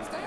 Stay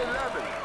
11.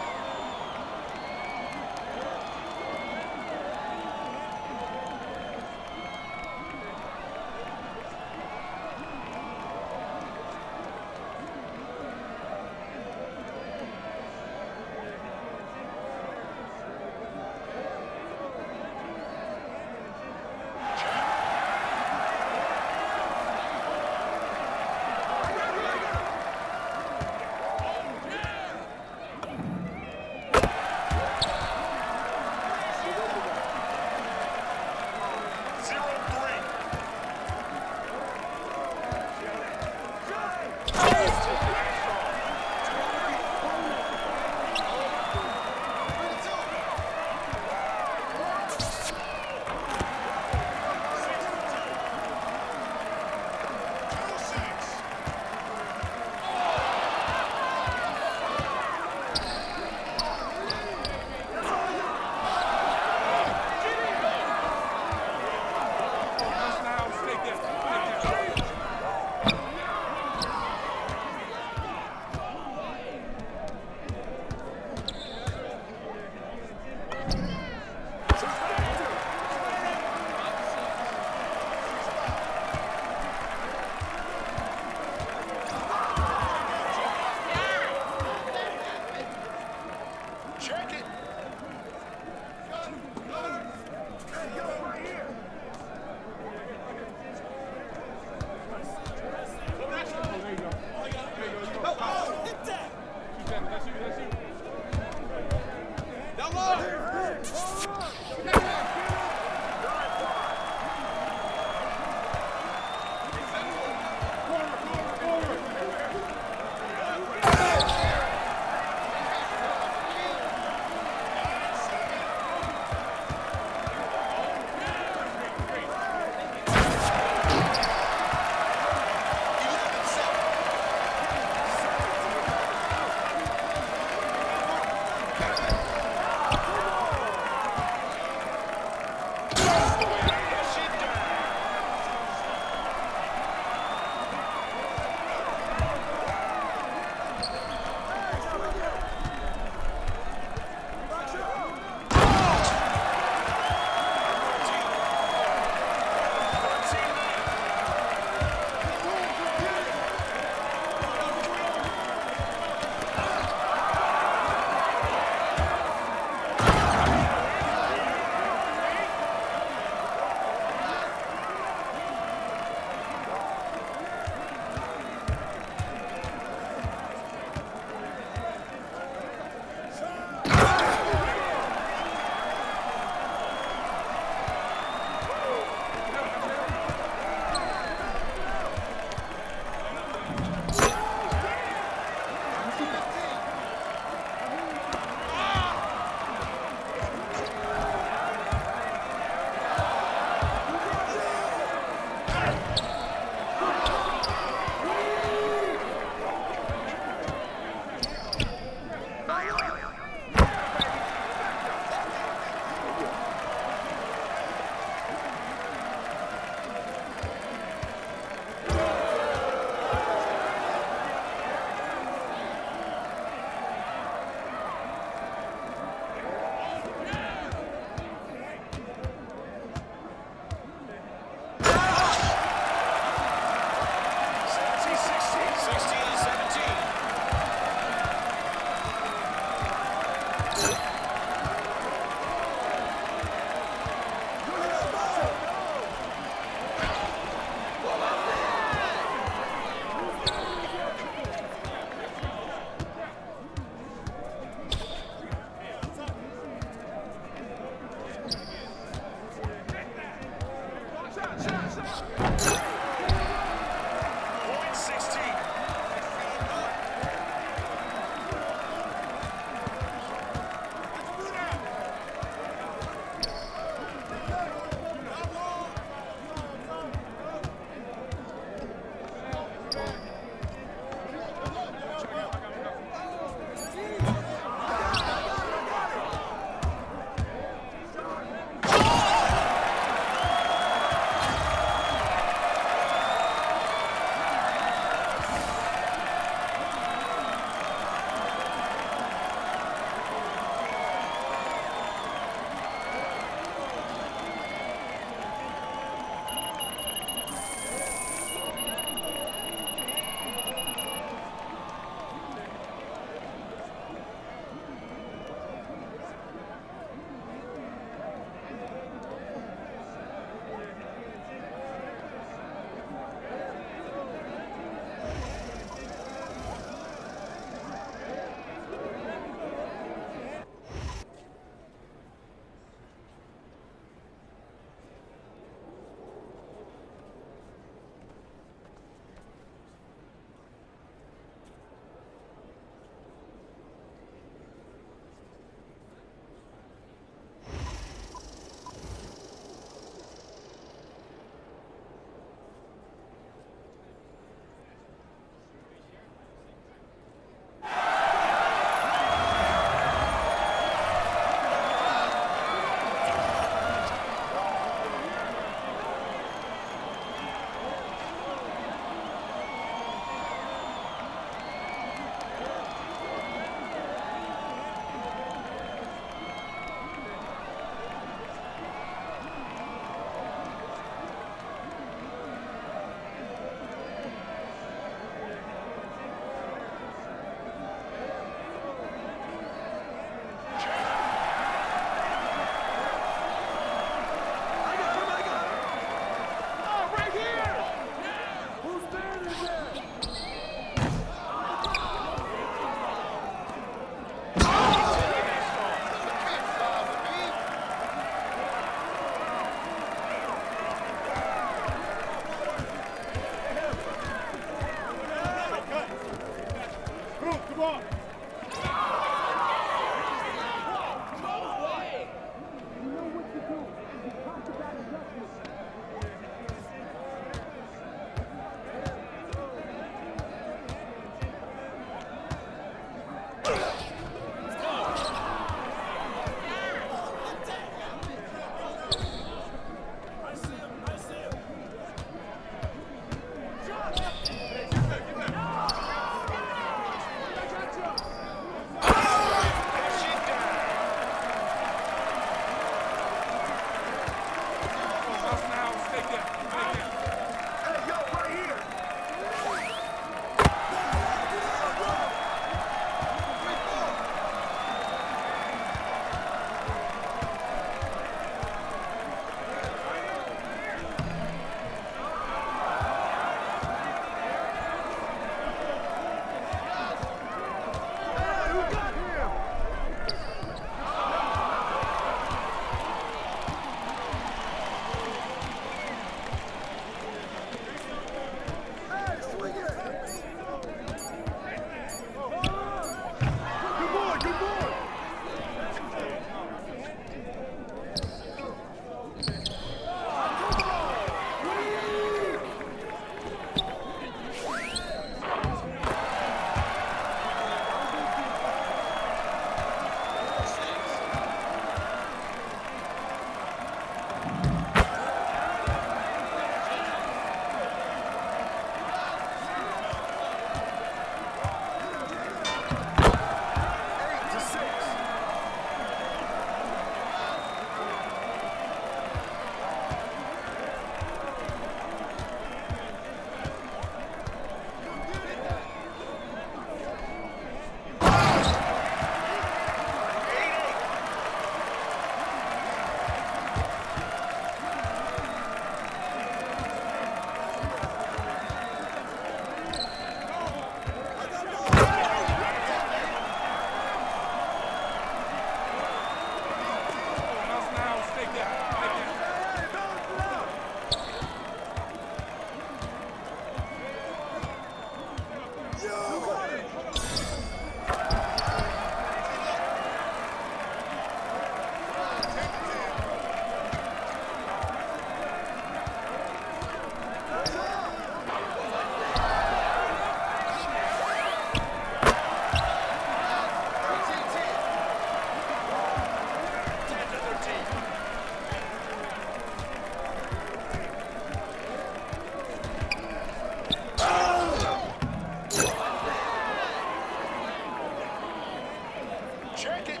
Check it.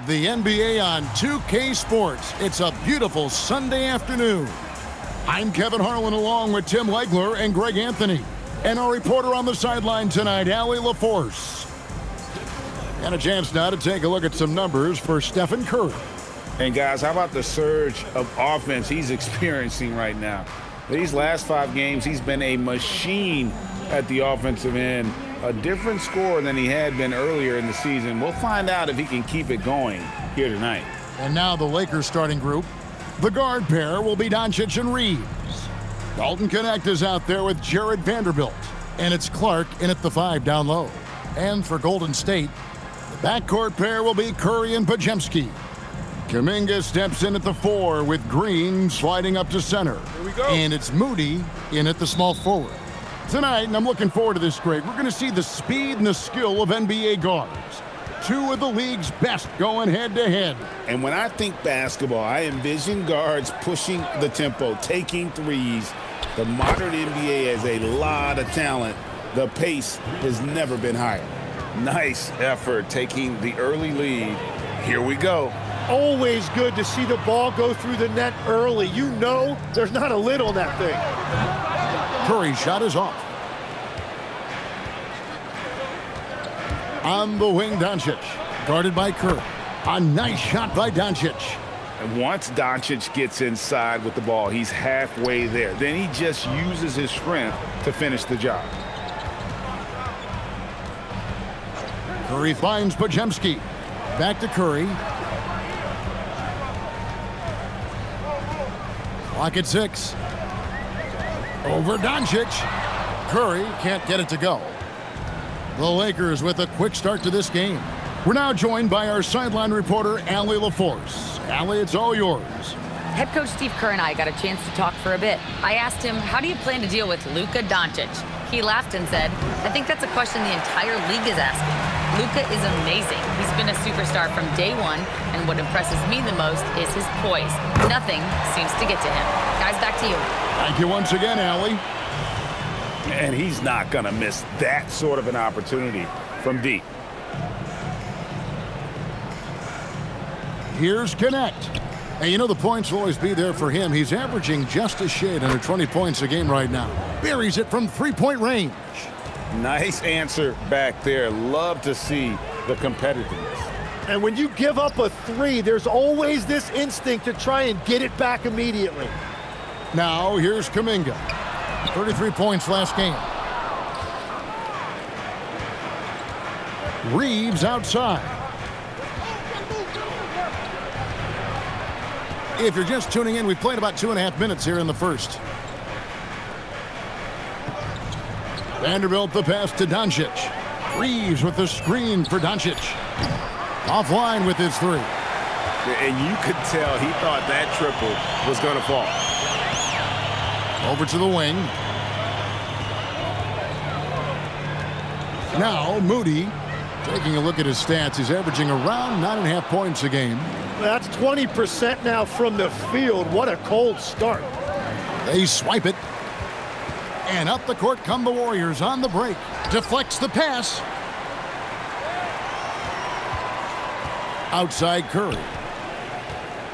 The NBA on 2K Sports. It's a beautiful Sunday afternoon. I'm Kevin Harlan along with Tim Legler and Greg Anthony. And our reporter on the sideline tonight, Allie LaForce. And a chance now to take a look at some numbers for Stephen Curry. And guys, how about the surge of offense he's experiencing right now? These last 5 games, he's been a machine at the offensive end. A different score than he had been earlier in the season. We'll find out if he can keep it going here tonight. And now the Lakers starting group. The guard pair will be Doncic and Reeves. Dalton Connect is out there with Jared Vanderbilt. And it's Clark in at the 5 down low. And for Golden State, the backcourt pair will be Curry and Podziemski. Kuminga steps in at the 4 with Green sliding up to center. Here we go. And it's Moody in at the small forward. Tonight, and I'm looking forward to this, Greg, we're going to see the speed and the skill of NBA guards. 2 of the league's best going head-to-head. And when I think basketball, I envision guards pushing the tempo, taking threes. The modern NBA has a lot of talent. The pace has never been higher. Nice effort taking the early lead. Here we go. Always good to see the ball go through the net early. You know there's not a lid on that thing. Curry's shot is off. On the wing, Doncic. Guarded by Curry. A nice shot by Doncic. And once Doncic gets inside with the ball, he's halfway there. Then he just uses his strength to finish the job. Curry finds Podziemski. Back to Curry. Clock at 6. Over Doncic. Curry can't get it to go. The Lakers with a quick start to this game. We're now joined by our sideline reporter, Allie LaForce. Allie, it's all yours. Head coach Steve Kerr and I got a chance to talk for a bit. I asked him, how do you plan to deal with Luka Doncic? He laughed and said, I think that's a question the entire league is asking. Luka is amazing. He's been a superstar from day one, and what impresses me the most is his poise. Nothing seems to get to him. Guys, back to you. Thank you once again, Allie. And he's not going to miss that sort of an opportunity from deep. Here's Connect. And you know the points will always be there for him. He's averaging just a shade under 20 points a game right now. Buries it from three-point range. Nice answer back there. Love to see the competitiveness. And when you give up a 3, there's always this instinct to try and get it back immediately. Now here's Kuminga. 33 points last game. Reeves outside. If you're just tuning in, we've played about 2.5 minutes here in the first. Vanderbilt the pass to Doncic. Reeves with the screen for Doncic. Offline with his 3. And you could tell he thought that triple was going to fall. Over to the wing. Now Moody, taking a look at his stats, he's averaging around 9.5 points a game. That's 20% now from the field. What a cold start. They swipe it. And up the court come the Warriors on the break. Deflects the pass. Outside Curry.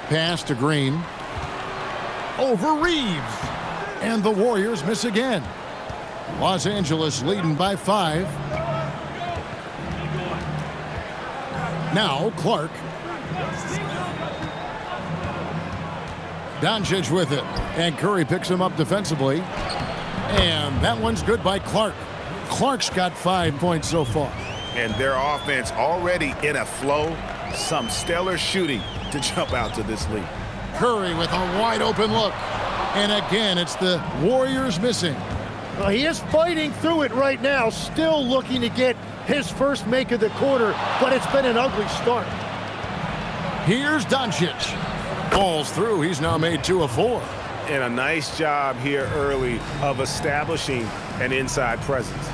Pass to Green. Over Reeves. And the Warriors miss again. Los Angeles leading by 5. Now Clark. Doncic with it. And Curry picks him up defensively. And that one's good by Clark. Clark's got 5 points so far. And their offense already in a flow. Some stellar shooting to jump out to this lead. Curry with a wide open look. And again, it's the Warriors missing. Well, he is fighting through it right now, still looking to get his first make of the quarter, but it's been an ugly start. Here's Doncic. Falls through. He's now made 2 of 4. And a nice job here early of establishing an inside presence.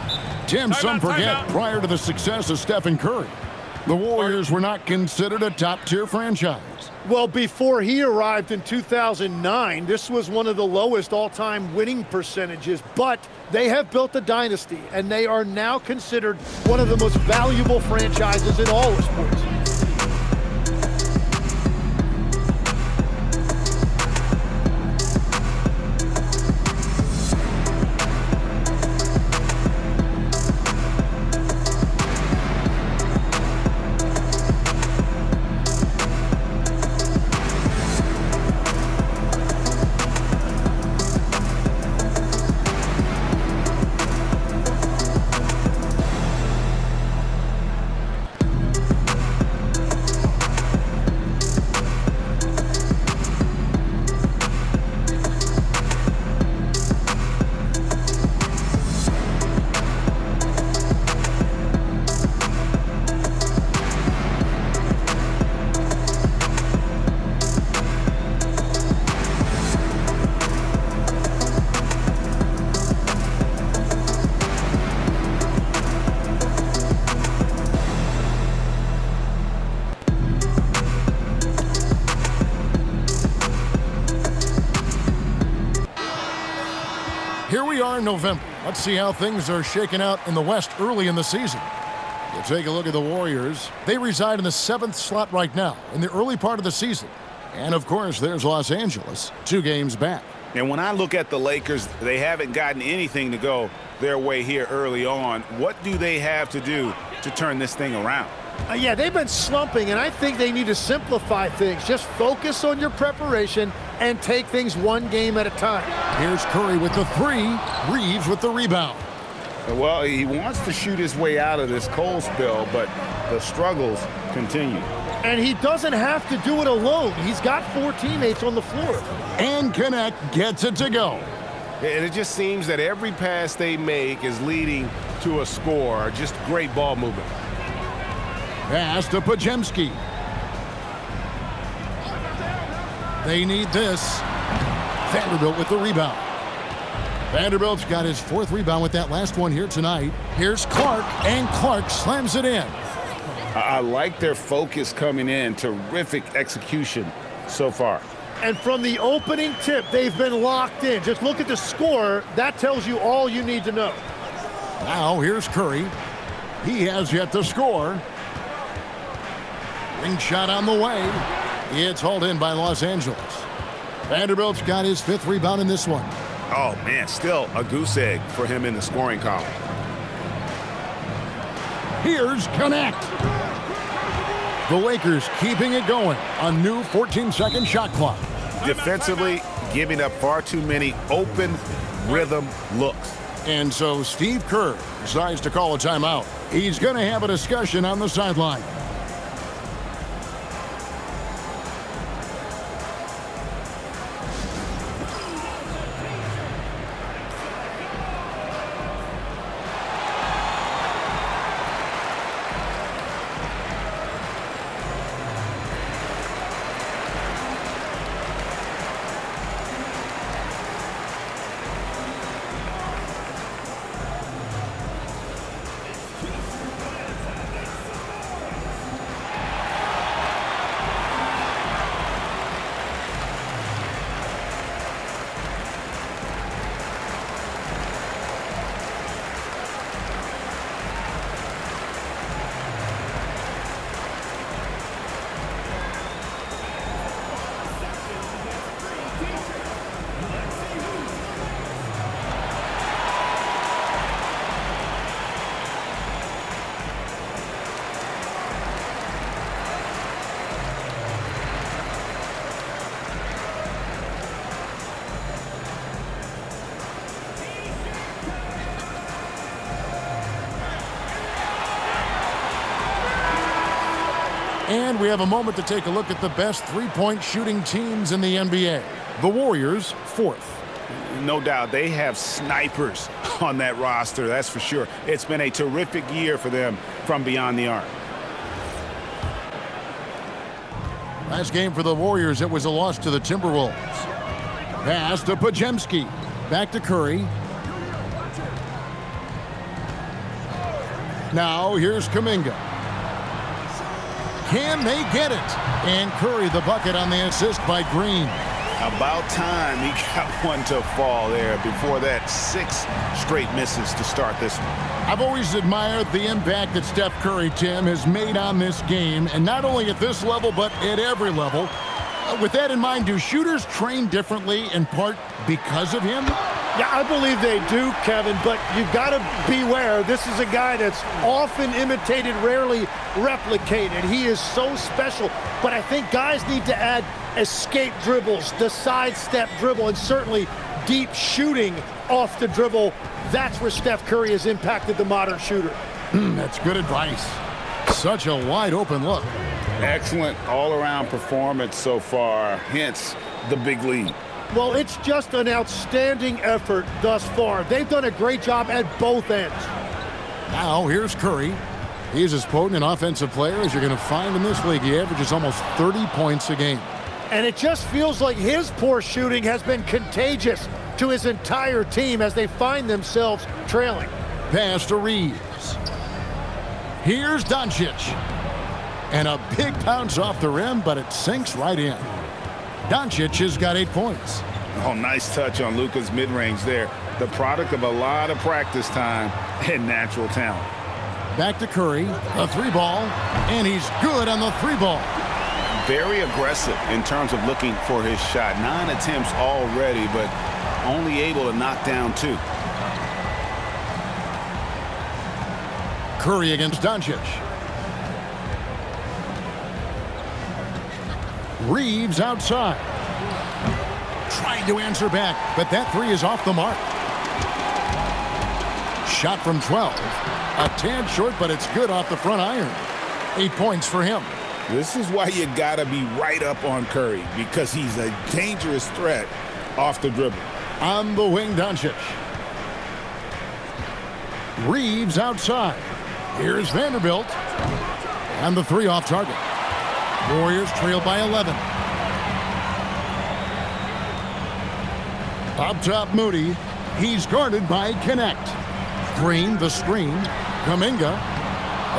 Tim, some forget, prior to the success of Stephen Curry, the Warriors were not considered a top-tier franchise. Well, before he arrived in 2009, this was one of the lowest all-time winning percentages, but they have built a dynasty, and they are now considered one of the most valuable franchises in all of sports. we are in November. Let's see how things are shaking out in the West early in the season. You take a look at the Warriors. They reside in the 7th slot right now in the early part of the season. And, of course, there's Los Angeles, 2 games back. And when I look at the Lakers, they haven't gotten anything to go their way here early on. What do they have to do to turn this thing around? Yeah, they've been slumping, and I think they need to simplify things. Just focus on your preparation and take things one game at a time. Here's Curry with the 3. Reeves with the rebound. Well, he wants to shoot his way out of this cold spell, but the struggles continue. And he doesn't have to do it alone. He's got 4 teammates on the floor. And Connect gets it to go. And it just seems that every pass they make is leading to a score. Just great ball movement. Pass to Pajemski. They need this. Vanderbilt with the rebound. Vanderbilt's got his 4th rebound with that last one here tonight. Here's Clark, and Clark slams it in. I like their focus coming in. Terrific execution so far. And from the opening tip, they've been locked in. Just look at the score. That tells you all you need to know. Now here's Curry. He has yet to score. Ring shot on the way. It's hauled in by Los Angeles. Vanderbilt's got his 5th rebound in this one. Oh, man, still a goose egg for him in the scoring column. Here's Connect. The Lakers keeping it going. A new 14-second shot clock. Defensively, giving up far too many open rhythm looks. And so Steve Kerr decides to call a timeout. He's going to have a discussion on the sideline. And we have a moment to take a look at the best three-point shooting teams in the NBA. The Warriors, 4th. No doubt they have snipers on that roster, that's for sure. It's been a terrific year for them from beyond the arc. Last game for the Warriors, it was a loss to the Timberwolves. Pass to Pajemski. Back to Curry. Now here's Kuminga. Can they get it? And Curry the bucket on the assist by Green. About time he got one to fall there. Before that, 6 straight misses to start this one. I've always admired the impact that Steph Curry, Tim, has made on this game, and not only at this level, but at every level. With that in mind, do shooters train differently in part because of him? Yeah, I believe they do, Kevin, but you've got to beware. This is a guy that's often imitated, rarely replicated. He is so special, but I think guys need to add escape dribbles, the sidestep dribble, and certainly deep shooting off the dribble. That's where Steph Curry has impacted the modern shooter. That's good advice. Such a wide open look. Excellent all-around performance so far, hence the big lead. Well, it's just an outstanding effort thus far. They've done a great job at both ends. Now here's Curry. He's as potent an offensive player as you're going to find in this league. He averages almost 30 points a game. And it just feels like his poor shooting has been contagious to his entire team as they find themselves trailing. Pass to Reeves. Here's Doncic. And a big bounce off the rim, but it sinks right in. Doncic has got 8 points. Oh, nice touch on Luka's mid-range there. the product of a lot of practice time and natural talent. Back to Curry, a three ball, and he's good on the three ball. Very aggressive in terms of looking for his shot. 9 attempts already, but only able to knock down 2. Curry against Doncic. Reeves outside. Trying to answer back, but that three is off the mark. Shot from 12. A tad short, but it's good off the front iron. 8 points for him. This is why you got to be right up on Curry, because he's a dangerous threat off the dribble. On the wing, Doncic. Reeves outside. Here's Vanderbilt. And the three off target. Warriors trail by 11. Up top, Moody. He's guarded by Connect. Green, the screen. Kuminga,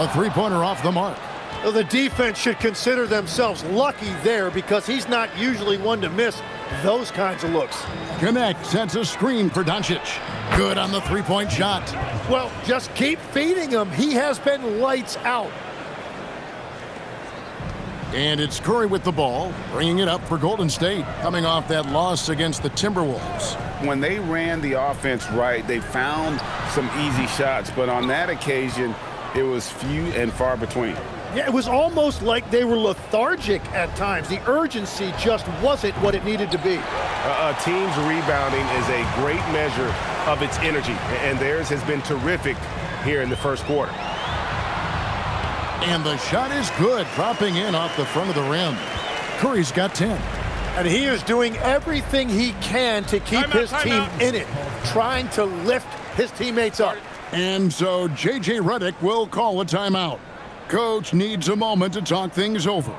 a three-pointer off the mark. Well, the defense should consider themselves lucky there because he's not usually one to miss those kinds of looks. Connect sets a screen for Doncic. Good on the three-point shot. Well, just keep feeding him. He has been lights out. And it's Curry with the ball, bringing it up for Golden State, coming off that loss against the Timberwolves. When they ran the offense right, they found some easy shots, but on that occasion, it was few and far between. Yeah, it was almost like they were lethargic at times. The urgency just wasn't what it needed to be. A team's rebounding is a great measure of its energy, and theirs has been terrific here in the first quarter. And the shot is good, dropping in off the front of the rim. Curry's got 10. And he is doing everything he can to keep his team in it, trying to lift his teammates up. And so J.J. Redick will call a timeout. Coach needs a moment to talk things over.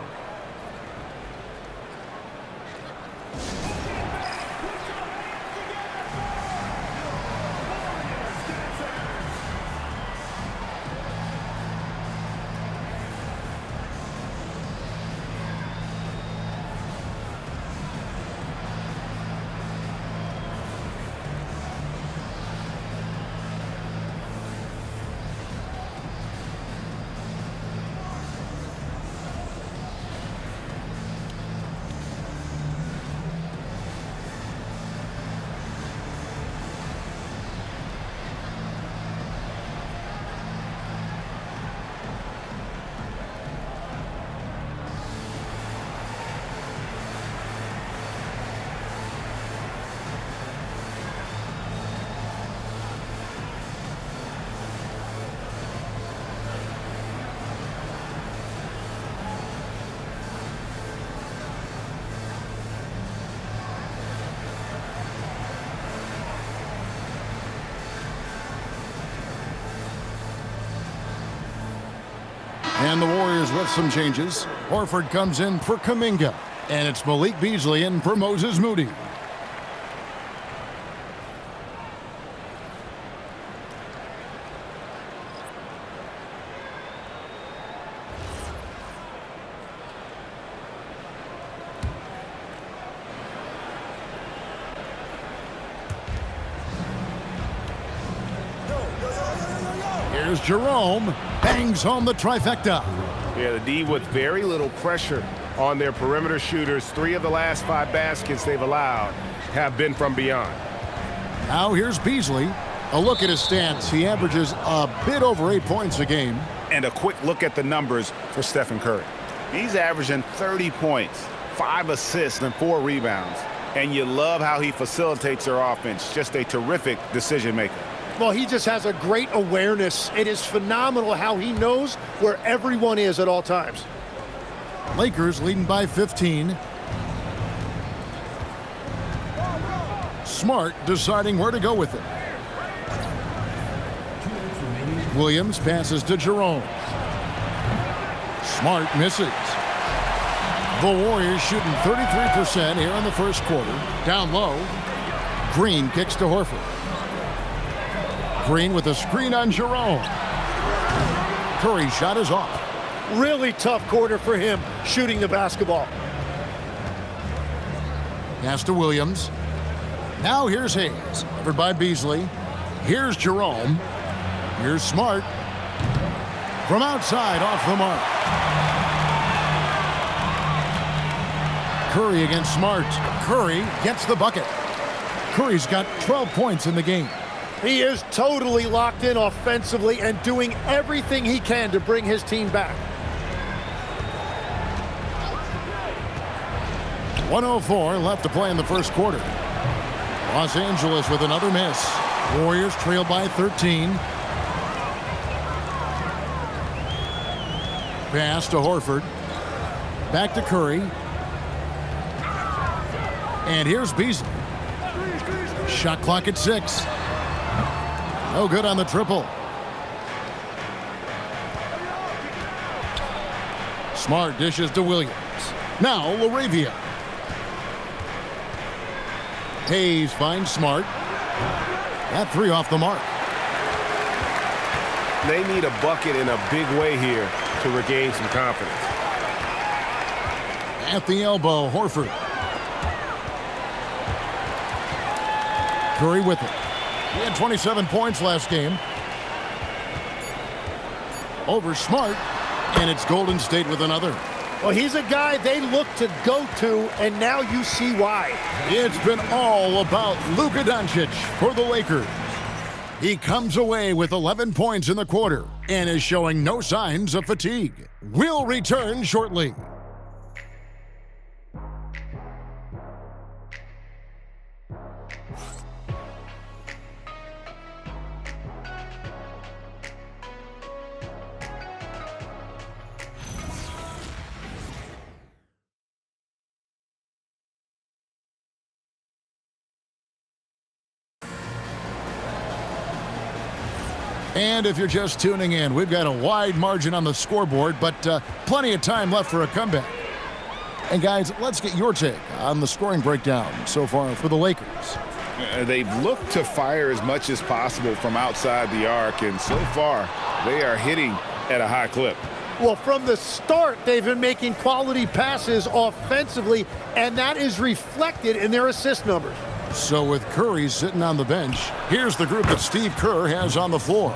And the Warriors with some changes. Horford comes in for Kuminga. And it's Malik Beasley in for Moses Moody. Here's Jerome. Bangs home the trifecta. Yeah, the D with very little pressure on their perimeter shooters. 3 of the last 5 baskets they've allowed have been from beyond. Now here's Beasley. A look at his stats. He averages a bit over 8 points a game. And a quick look at the numbers for Stephen Curry. He's averaging 30 points, 5 assists, and 4 rebounds. And you love how he facilitates their offense. Just a terrific decision maker. Well, he just has a great awareness. It is phenomenal how he knows where everyone is at all times. Lakers leading by 15. Smart deciding where to go with it. Williams passes to Jerome. Smart misses. The Warriors shooting 33% here in the first quarter. Down low. Green kicks to Horford. Green with a screen on Jerome. Curry's shot is off. Really tough quarter for him shooting the basketball. Pass to Williams. Now here's Hayes, covered by Beasley. Here's Jerome. Here's Smart. From outside, off the mark. Curry against Smart. Curry gets the bucket. Curry's got 12 points in the game. He is totally locked in offensively and doing everything he can to bring his team back. 1:04 left to play in the first quarter. Los Angeles with another miss. Warriors trail by 13. Pass to Horford. Back to Curry. And here's Beasley. Shot clock at 6. No good on the triple. Smart dishes to Williams. Now LaRavia. Hayes finds Smart. That 3 off the mark. They need a bucket in a big way here to regain some confidence. At the elbow, Horford. Curry with it. He had 27 points last game. Over Smart, and it's Golden State with another. Well, he's a guy they look to go to, and now you see why. It's been all about Luka Doncic for the Lakers. He comes away with 11 points in the quarter and is showing no signs of fatigue. We'll return shortly. And if you're just tuning in, we've got a wide margin on the scoreboard, but plenty of time left for a comeback. And guys, let's get your take on the scoring breakdown so far for the Lakers. They've looked to fire as much as possible from outside the arc, and so far they are hitting at a high clip. Well, from the start, they've been making quality passes offensively, and that is reflected in their assist numbers. So with Curry sitting on the bench, here's the group that Steve Kerr has on the floor.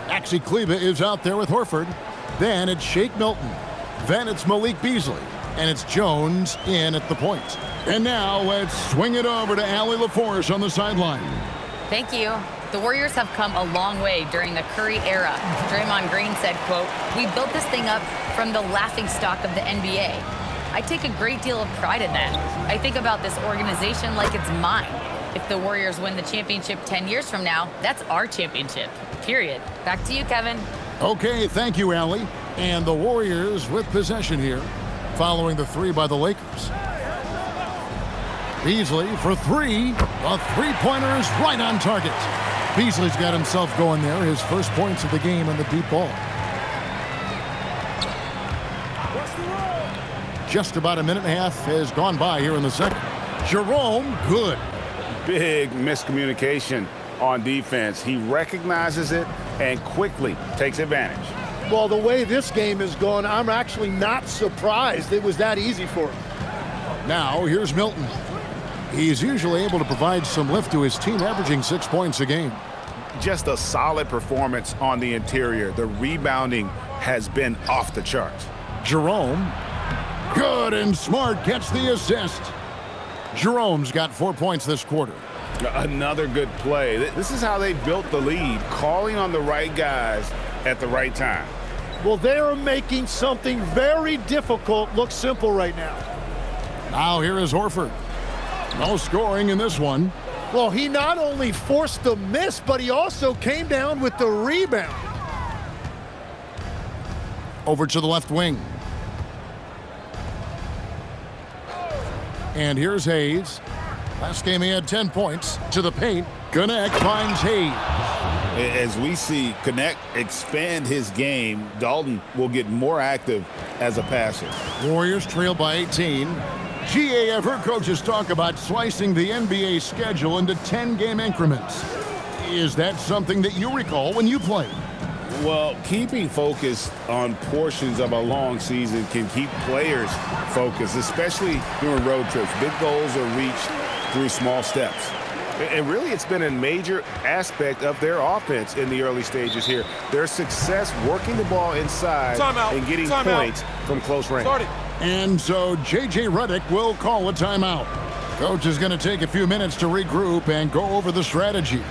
Maxi Kleber is out there with Horford. Then it's Shake Milton. Then it's Malik Beasley. And it's Jones in at the point. And now let's swing it over to Allie LaForce on the sideline. Thank you. The Warriors have come a long way during the Curry era. Draymond Green said, quote, "We built this thing up from the laughingstock of the NBA. I take a great deal of pride in that. I think about this organization like it's mine. If the Warriors win the championship 10 years from now, that's our championship, period." Back to you, Kevin. Okay, thank you, Allie. And the Warriors with possession here, following the 3 by the Lakers. Beasley for 3. The three-pointer is right on target. Beasley's got himself going there, his first points of the game on the deep ball. Just about a minute and a half has gone by here in the second. Jerome, good. Big miscommunication on defense. He recognizes it and quickly takes advantage. Well, the way this game is going, I'm actually not surprised it was that easy for him. Now, here's Milton. He's usually able to provide some lift to his team, averaging 6 points a game. Just a solid performance on the interior. The rebounding has been off the charts. Jerome, good, and Smart gets the assist. Jerome's got 4 points this quarter. Another good play. This is how they built the lead, calling on the right guys at the right time. Well, they're making something very difficult look simple right now. Now here is Horford. No scoring in this one. Well, he not only forced the miss, but he also came down with the rebound. Over to the left wing. And here's Hayes. Last game he had 10 points. To the paint. Connect finds Hayes. As we see Connect expand his game, Dalton will get more active as a passer. Warriors trail by 18. I've heard coaches talk about slicing the NBA schedule into 10-game increments. Is that something that you recall when you played? Well, keeping focused on portions of a long season can keep players focused, especially during road trips. Big goals are reached through small steps. And really, it's been a major aspect of their offense in the early stages here. Their success working the ball inside and getting points from close range. And so J.J. Redick will call a timeout. Coach is going to take a few minutes to regroup and go over the strategy.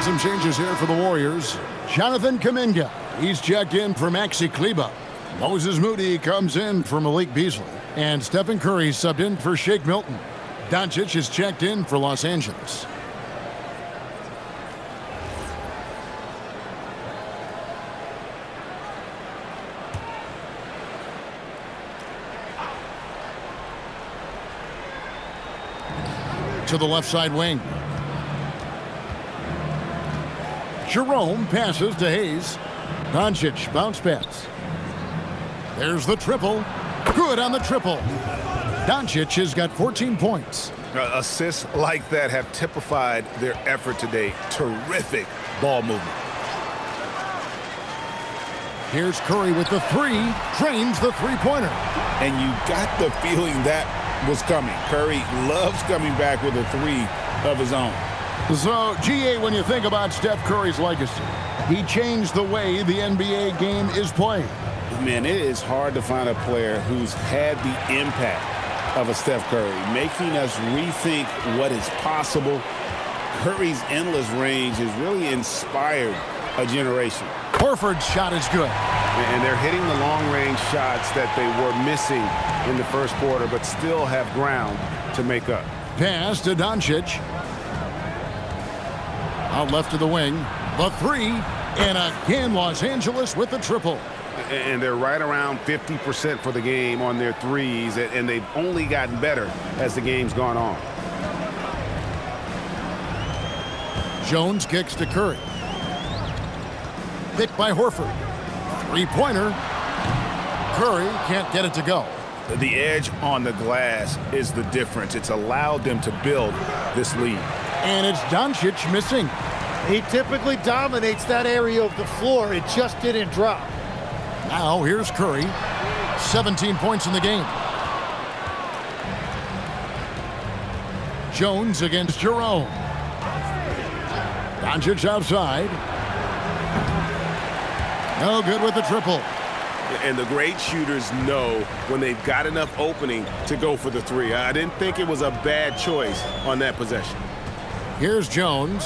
Some changes here for the Warriors. Jonathan Kuminga, he's checked in for Maxi Kleba. Moses Moody comes in for Malik Beasley. And Stephen Curry subbed in for Shake Milton. Doncic is checked in for Los Angeles. To the left side wing. Jerome passes to Hayes. Doncic bounce pass. There's the triple. Good on the triple. Doncic has got 14 points. Assists like that have typified their effort today. Terrific ball movement. Here's Curry with the three. Drains the three-pointer. And you got the feeling that was coming. Curry loves coming back with a three of his own. So, GA, when you think about Steph Curry's legacy, he changed the way the NBA game is played. Man, it is hard to find a player who's had the impact of a Steph Curry, making us rethink what is possible. Curry's endless range has really inspired a generation. Horford's shot is good. And they're hitting the long-range shots that they were missing in the first quarter, but still have ground to make up. Pass to Doncic. Out left to the wing. The three. And again, Los Angeles with the triple. And they're right around 50% for the game on their threes, and they've only gotten better as the game's gone on. Jones kicks to Curry. Picked by Horford. Three-pointer. Curry can't get it to go. The edge on the glass is the difference. It's allowed them to build this lead. And it's Doncic missing. He typically dominates that area of the floor. It just didn't drop. Now here's Curry. 17 points in the game. Jones against Jerome. Doncic outside. No good with the triple. And the great shooters know when they've got enough opening to go for the three. I didn't think it was a bad choice on that possession. Here's Jones.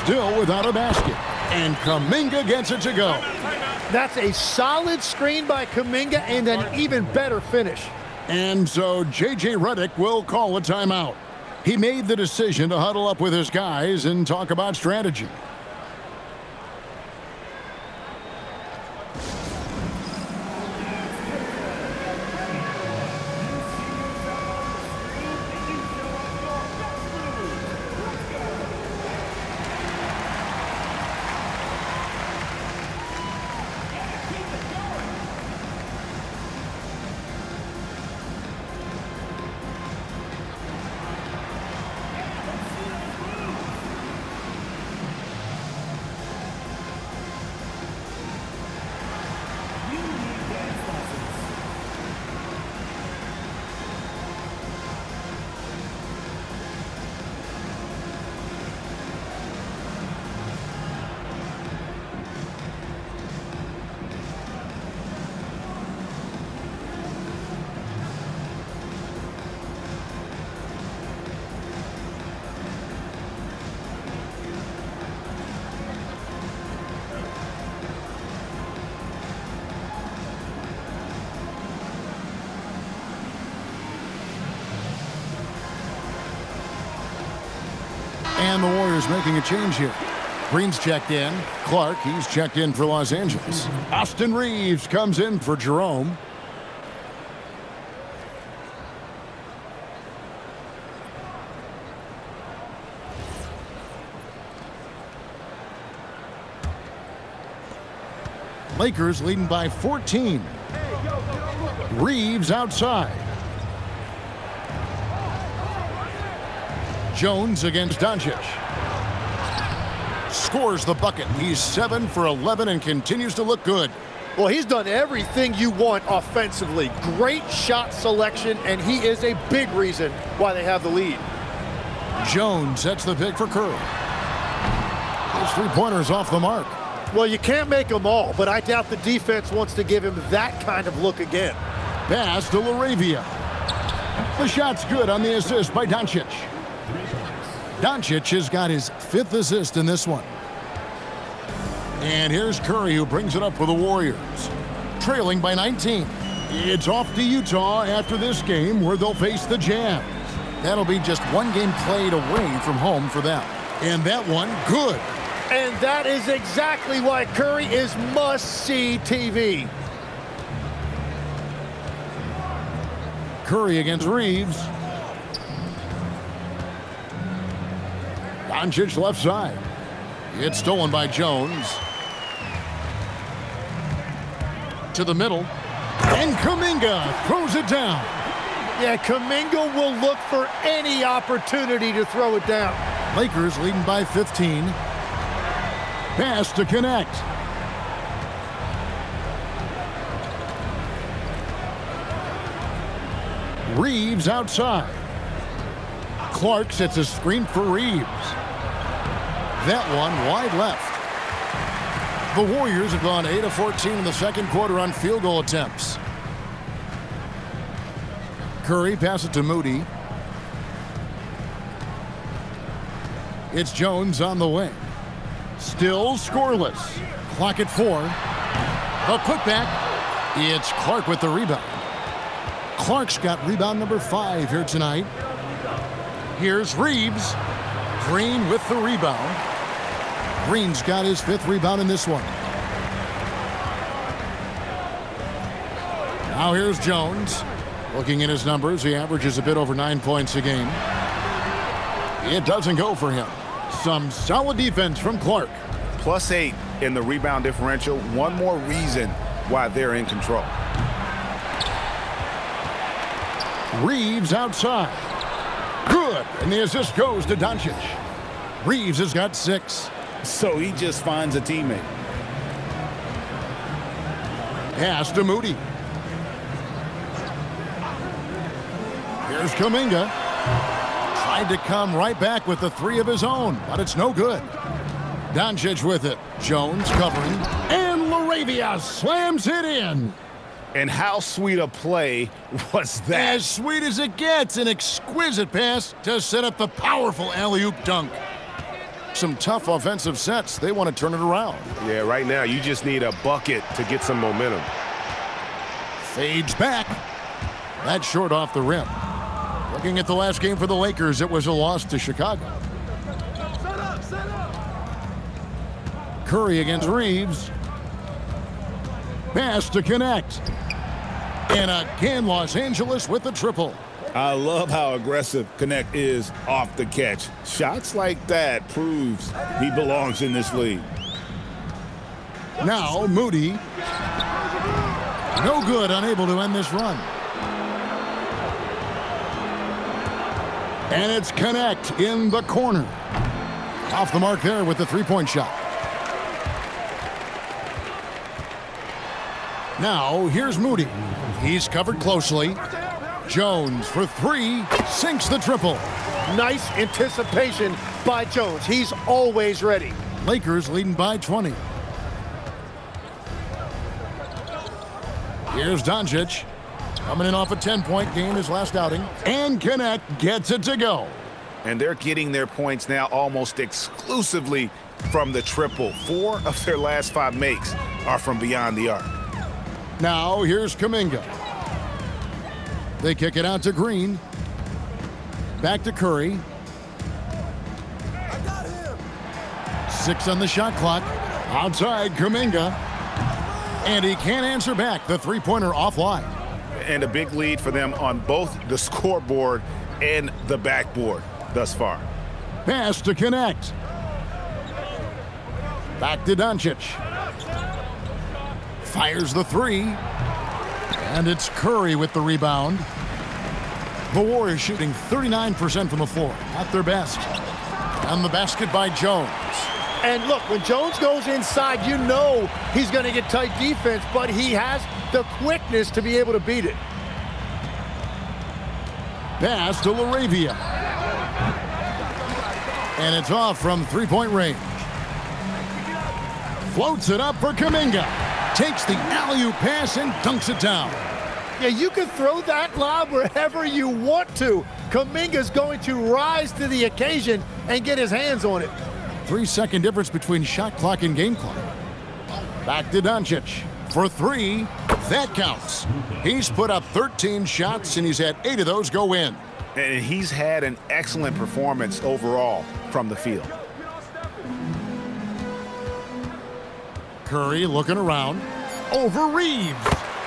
Still without a basket. And Kuminga gets it to go. That's a solid screen by Kuminga and an even better finish. And so J.J. Redick will call a timeout. He made the decision to huddle up with his guys and talk about strategy. And the Warriors making a change here. Green's checked in. Clark, he's checked in for Los Angeles. Austin Reeves comes in for Jerome. Lakers leading by 14. Reeves outside. Jones against Doncic. Scores the bucket. He's 7 for 11 and continues to look good. Well, he's done everything you want offensively. Great shot selection, and he is a big reason why they have the lead. Jones sets the pick for Curry. His three-pointers off the mark. Well, you can't make them all, but I doubt the defense wants to give him that kind of look again. Pass to LaRavia. The shot's good on the assist by Doncic. Doncic has got his 5th assist in this one. And here's Curry, who brings it up for the Warriors. Trailing by 19. It's off to Utah after this game, where they'll face the Jazz. That'll be just one game played away from home for them. And that one, good. And that is exactly why Curry is must-see TV. Curry against Reeves. Doncic left side. It's stolen by Jones. To the middle. And Kuminga throws it down. Yeah, Kuminga will look for any opportunity to throw it down. Lakers leading by 15. Pass to connect. Reeves outside. Clark sets a screen for Reeves. That one wide left. The Warriors have gone 8 of 14 in the second quarter on field goal attempts. Curry passes it to Moody. It's Jones on the wing. Still scoreless. Clock at 4. A putback. It's Clark with the rebound. Clark's got rebound number 5 here tonight. Here's Reeves. Green with the rebound. Green's got his 5th rebound in this one. Now here's Jones. Looking at his numbers, he averages a bit over 9 points a game. It doesn't go for him. Some solid defense from Clark. +8 in the rebound differential. One more reason why they're in control. Reeves outside. Good. And the assist goes to Doncic. Reeves has got 6. So he just finds a teammate. Pass to Moody. Here's Kuminga. Tried to come right back with the 3 of his own, but it's no good. Doncic with it. Jones covering. And LaRavia slams it in. And how sweet a play was that? As sweet as it gets. An exquisite pass to set up the powerful alley-oop dunk. Some tough offensive sets. They want to turn it around. Yeah, right now you just need a bucket to get some momentum. Fades back. That's short off the rim. Looking at the last game for the Lakers, it was a loss to Chicago. Curry against Reeves. Pass to connect. And again, Los Angeles with the triple. I love how aggressive Connect is off the catch. Shots like that proves he belongs in this league. Now Moody. No good, unable to end this run. And it's Connect in the corner. Off the mark there with the three-point shot. Now here's Moody. He's covered closely. Jones for 3, sinks the triple. Nice anticipation by Jones. He's always ready. Lakers leading by 20. Here's Doncic. Coming in off a 10-point game his last outing. And Connect gets it to go. And they're getting their points now almost exclusively from the triple. 4 of their last 5 makes are from beyond the arc. Now here's Kuminga. They kick it out to Green. Back to Curry. 6 on the shot clock. Outside, Kuminga. And he can't answer back. The three-pointer offline. And a big lead for them on both the scoreboard and the backboard thus far. Pass to connect. Back to Doncic. Fires the three. And it's Curry with the rebound. The Warriors shooting 39% from the floor. At their best. And the basket by Jones. And look, when Jones goes inside, you know he's going to get tight defense, but he has the quickness to be able to beat it. Pass to LaRavia. And it's off from three-point range. Floats it up for Kuminga. Takes the alley-oop pass and dunks it down. Yeah, you can throw that lob wherever you want to. Kuminga's going to rise to the occasion and get his hands on it. 3-second difference between shot clock and game clock. Back to Doncic for three. That counts. He's put up 13 shots, and he's had 8 of those go in. And he's had an excellent performance overall from the field. Curry looking around. Over Reeves.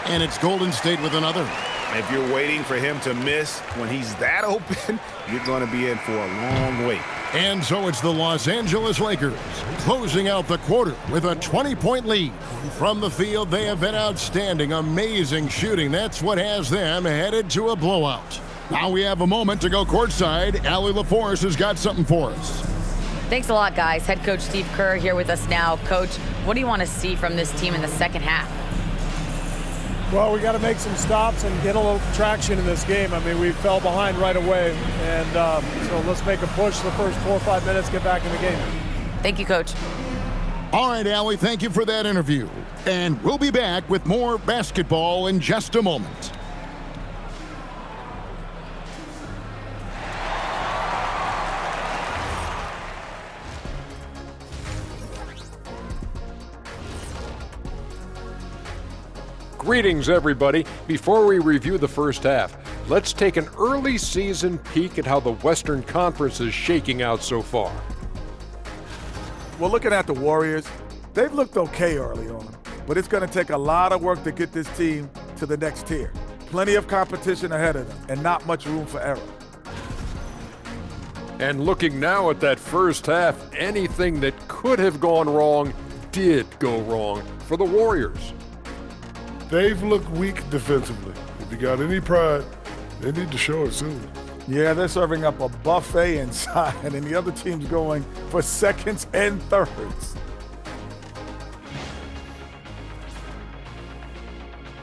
And it's Golden State with another. If you're waiting for him to miss when he's that open, you're going to be in for a long wait. And so it's the Los Angeles Lakers closing out the quarter with a 20-point lead. From the field, they have been outstanding, amazing shooting. That's what has them headed to a blowout. Now we have a moment to go courtside. Allie LaForce has got something for us. Thanks a lot, guys. Head coach Steve Kerr here with us now. Coach, what do you want to see from this team in the second half? Well, we got to make some stops and get a little traction in this game. I mean, we fell behind right away, and so let's make a push the first 4 or 5 minutes, get back in the game. Thank you, Coach. All right, Allie, thank you for that interview. And we'll be back with more basketball in just a moment. Greetings, everybody. Before we review the first half, let's take an early season peek at how the Western Conference is shaking out so far. Well, looking at the Warriors, they've looked okay early on, but it's going to take a lot of work to get this team to the next tier. Plenty of competition ahead of them and not much room for error. And looking now at that first half, anything that could have gone wrong did go wrong for the Warriors. They've looked weak defensively. If you got any pride, they need to show it soon. Yeah, they're serving up a buffet inside, and the other team's going for seconds and thirds.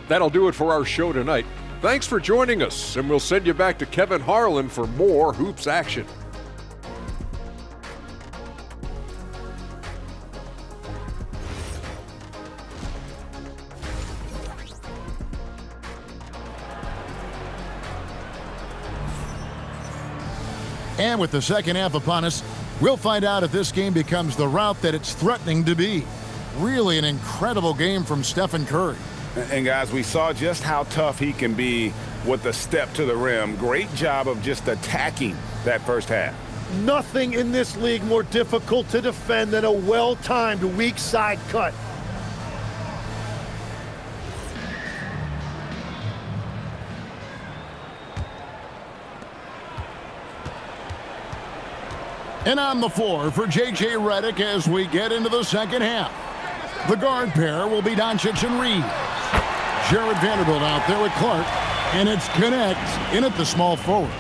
That'll do it for our show tonight. Thanks for joining us, and we'll send you back to Kevin Harlan for more hoops action. And with the second half upon us, we'll find out if this game becomes the route that it's threatening to be. Really an incredible game from Stephen Curry. And guys, we saw just how tough he can be with the step to the rim. Great job of just attacking that first half. Nothing in this league more difficult to defend than a well-timed weak side cut. And on the floor for J.J. Redick as we get into the second half. The guard pair will be Doncic and Reeves. Jared Vanderbilt out there with Clark. And it's Connect in at the small forward.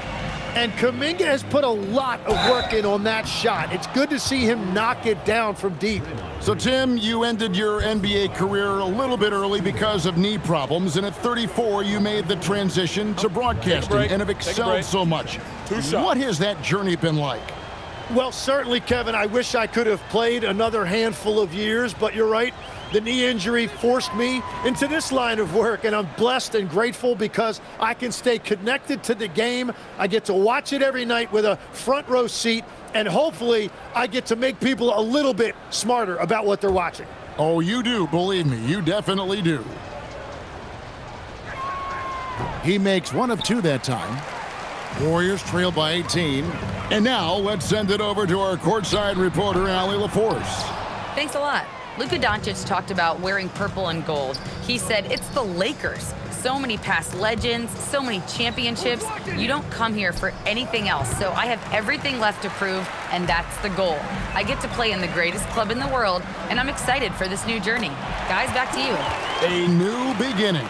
And Kuminga has put a lot of work in on that shot. It's good to see him knock it down from deep. So, Tim, you ended your NBA career a little bit early because of knee problems, and at 34, you made the transition to broadcasting and have excelled so much. What has that journey been like? Well, certainly, Kevin, I wish I could have played another handful of years, but you're right. The knee injury forced me into this line of work, and I'm blessed and grateful because I can stay connected to the game. I get to watch it every night with a front row seat, and hopefully I get to make people a little bit smarter about what they're watching. Oh, you do, believe me, you definitely do. He makes one of two that time. Warriors trail by 18. And now let's send it over to our courtside reporter, Allie LaForce. Thanks a lot. Luka Doncic talked about wearing purple and gold. He said it's the Lakers. So many past legends, so many championships. You don't come here for anything else. So I have everything left to prove, and that's the goal. I get to play in the greatest club in the world, and I'm excited for this new journey. Guys, back to you. A new beginning.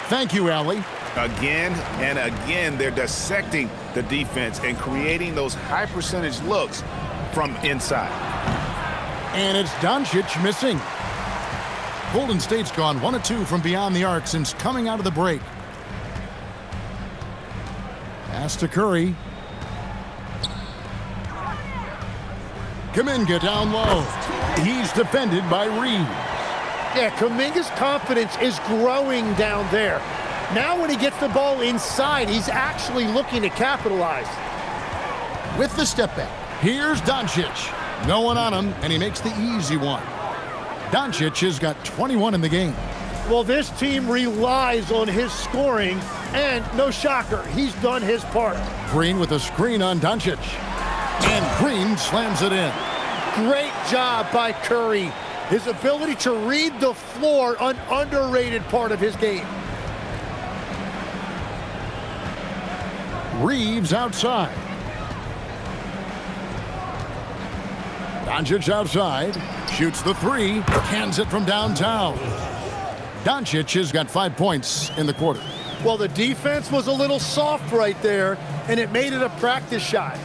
Thank you, Allie. Again and again, they're dissecting the defense and creating those high percentage looks from inside. And it's Doncic missing. Golden State's gone 1 of 2 from beyond the arc since coming out of the break. Pass to Curry. Kuminga down low. He's defended by Reeves. Yeah, Kuminga's confidence is growing down there. Now when he gets the ball inside, he's actually looking to capitalize. With the step back, here's Doncic. No one on him, and he makes the easy one. Doncic has got 21 in the game. Well, this team relies on his scoring, and no shocker, he's done his part. Green with a screen on Doncic. And Green slams it in. Great job by Curry. His ability to read the floor, an underrated part of his game. Reeves outside. Doncic outside, shoots the three, cans it from downtown. Doncic has got 5 points in the quarter. Well, the defense was a little soft right there, and it made it a practice shot.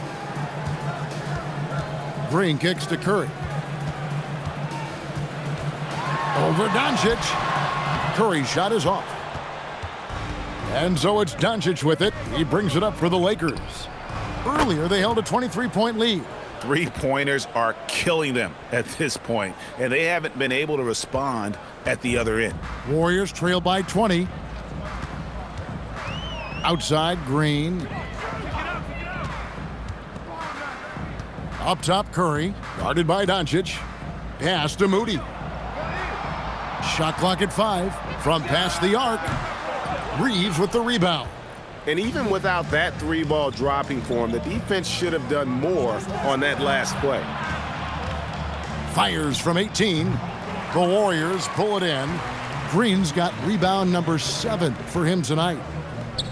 Green kicks to Curry. Over Doncic. Curry's shot is off. And so it's Doncic with it. He brings it up for the Lakers. Earlier, they held a 23-point lead. Three-pointers are killing them at this point, and they haven't been able to respond at the other end. Warriors trail by 20. Outside, Green. Up top, Curry. Guarded by Doncic. Pass to Moody. Shot clock at 5. From past the arc. Reeves with the rebound. And even without that three ball dropping for him, the defense should have done more on that last play. Fires from 18. The Warriors pull it in. Green's got rebound number 7 for him tonight.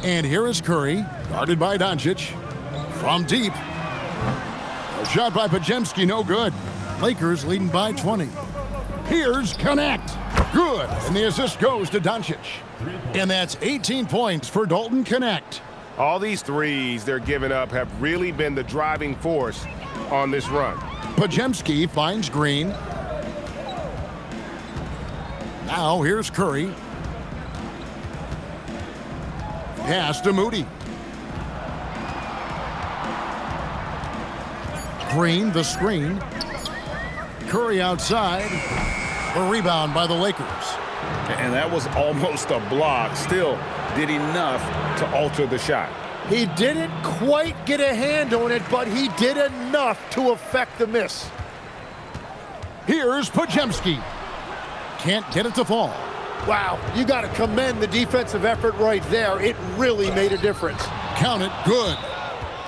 And here is Curry, guarded by Doncic. From deep. A shot by Podziemski, no good. Lakers leading by 20. Here's Connect. Good. And the assist goes to Doncic. And that's 18 points for Dalton Connect. All these threes they're giving up have really been the driving force on this run. Podziemski finds Green. Now here's Curry. Pass to Moody. Green, the screen. Curry outside. The rebound by the Lakers. And that was almost a block. Still did enough to alter the shot. He didn't quite get a hand on it, but he did enough to affect the miss. Here's Podziemski. Can't get it to fall. Wow, you got to commend the defensive effort right there. It really made a difference. Count it, good.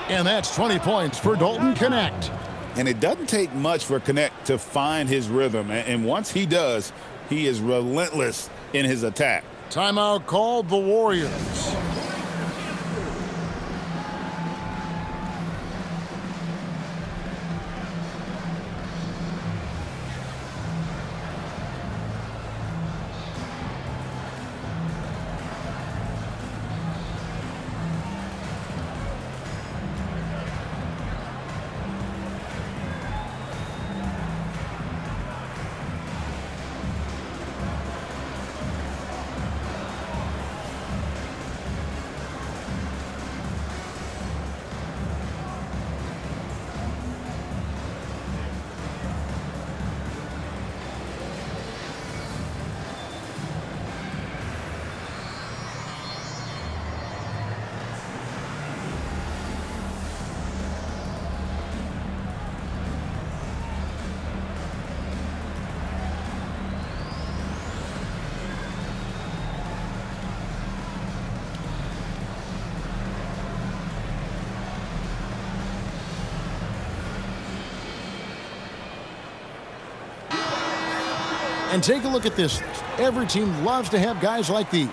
And that's 20 points for Dalton Connect. And it doesn't take much for Connect to find his rhythm. And once he does, he is relentless in his attack. Timeout called the Warriors. And take a look at this list. Every team loves to have guys like these.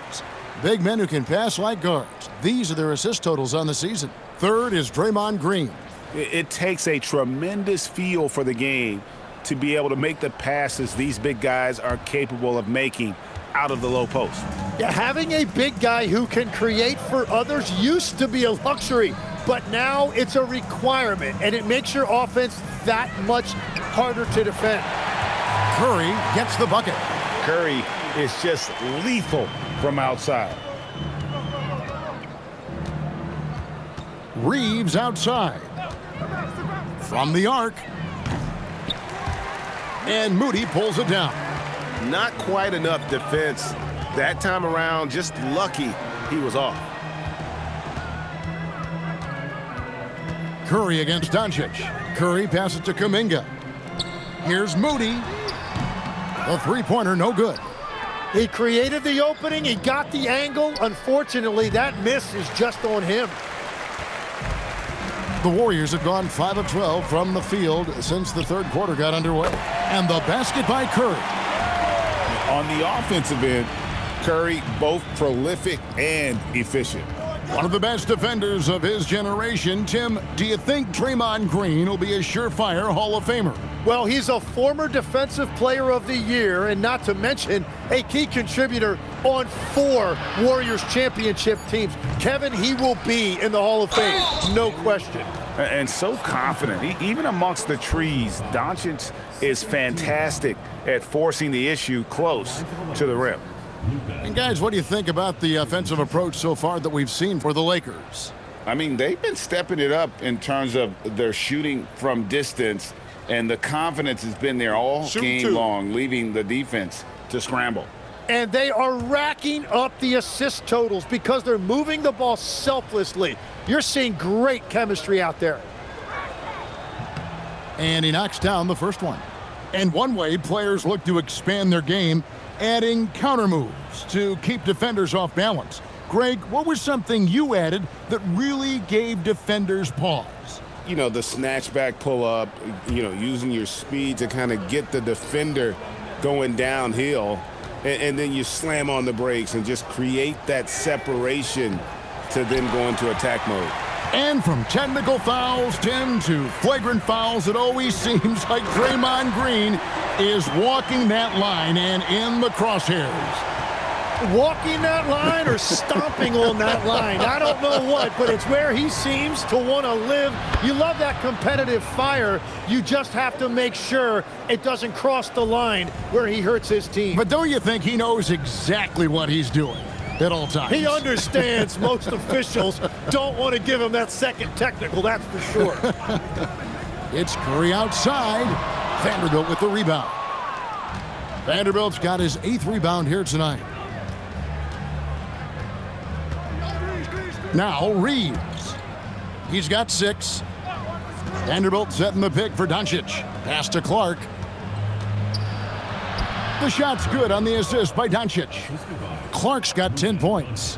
Big men who can pass like guards. These are their assist totals on the season. Third is Draymond Green. It takes a tremendous feel for the game to be able to make the passes these big guys are capable of making out of the low post. Yeah, having a big guy who can create for others used to be a luxury, but now it's a requirement, and it makes your offense that much harder to defend. Curry gets the bucket. Curry is just lethal from outside. Reeves outside. From the arc. And Moody pulls it down. Not quite enough defense. That time around, just lucky he was off. Curry against Doncic. Curry passes to Kuminga. Here's Moody. The three-pointer, no good. He created the opening. He got the angle. Unfortunately, that miss is just on him. The Warriors have gone 5 of 12 from the field since the third quarter got underway. And the basket by Curry. On the offensive end, Curry both prolific and efficient. One of the best defenders of his generation. Tim, do you think Draymond Green will be a surefire Hall of Famer? Well, he's a former Defensive Player of the Year, and not to mention a key contributor on 4 Warriors championship teams. Kevin, he will be in the Hall of Fame, no question. And so confident. Even amongst the trees, Doncic is fantastic at forcing the issue close to the rim. And guys, what do you think about the offensive approach so far that we've seen for the Lakers? I mean, they've been stepping it up in terms of their shooting from distance, and the confidence has been there all game long, leaving the defense to scramble. And they are racking up the assist totals because they're moving the ball selflessly. You're seeing great chemistry out there. And he knocks down the first one. And one way players look to expand their game, adding counter moves to keep defenders off balance. Greg, what was something you added that really gave defenders pause? You know, the snatchback pull-up, using your speed to kind of get the defender going downhill, and then you slam on the brakes and just create that separation to then go into attack mode. And from technical fouls, Tim, to flagrant fouls, it always seems like Draymond Green is walking that line and in the crosshairs. Walking that line or stomping on that line. I don't know what, but it's where he seems to want to live. You love that competitive fire. You just have to make sure it doesn't cross the line where he hurts his team. But don't you think he knows exactly what he's doing at all times? He understands most officials don't want to give him that second technical, that's for sure. It's Curry outside. Vanderbilt with the rebound. Vanderbilt's got his 8th rebound here tonight. Now Reeves. He's got 6. Vanderbilt setting the pick for Doncic. Pass to Clark. The shot's good on the assist by Doncic. Clark's got 10 points.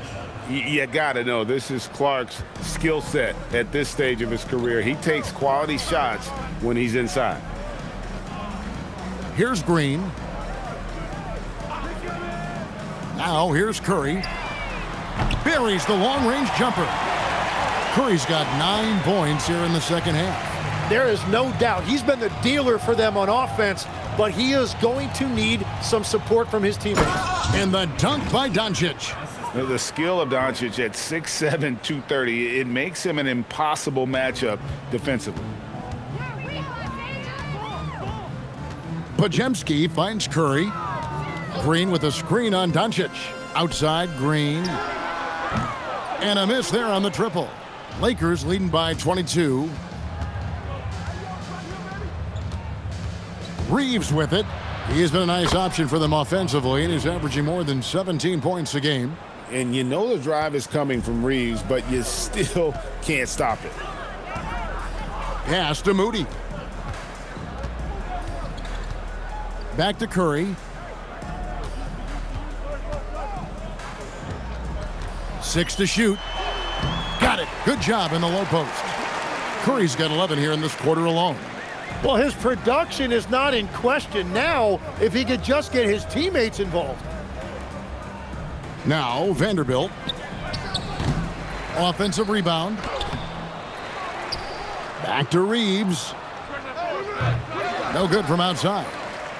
You got to know this is Clark's skill set at this stage of his career. He takes quality shots when he's inside. Here's Green. Now here's Curry. Buries the long-range jumper. Curry's got 9 points here in the second half. There is no doubt he's been the dealer for them on offense, but he is going to need some support from his teammates. And the dunk by Doncic. The skill of Doncic at 6'7", 230, it makes him an impossible matchup defensively. Podziemski finds Curry. Green with a screen on Doncic. Outside, Green. And a miss there on the triple. Lakers leading by 22. Reeves with it. He has been a nice option for them offensively, and he's averaging more than 17 points a game. And you know the drive is coming from Reeves, but you still can't stop it. Pass to Moody. Back to Curry. 6 to shoot. Got it. Good job in the low post. Curry's got 11 here in this quarter alone. Well, his production is not in question now if he could just get his teammates involved. Now Vanderbilt. Offensive rebound. Back to Reeves. No good from outside.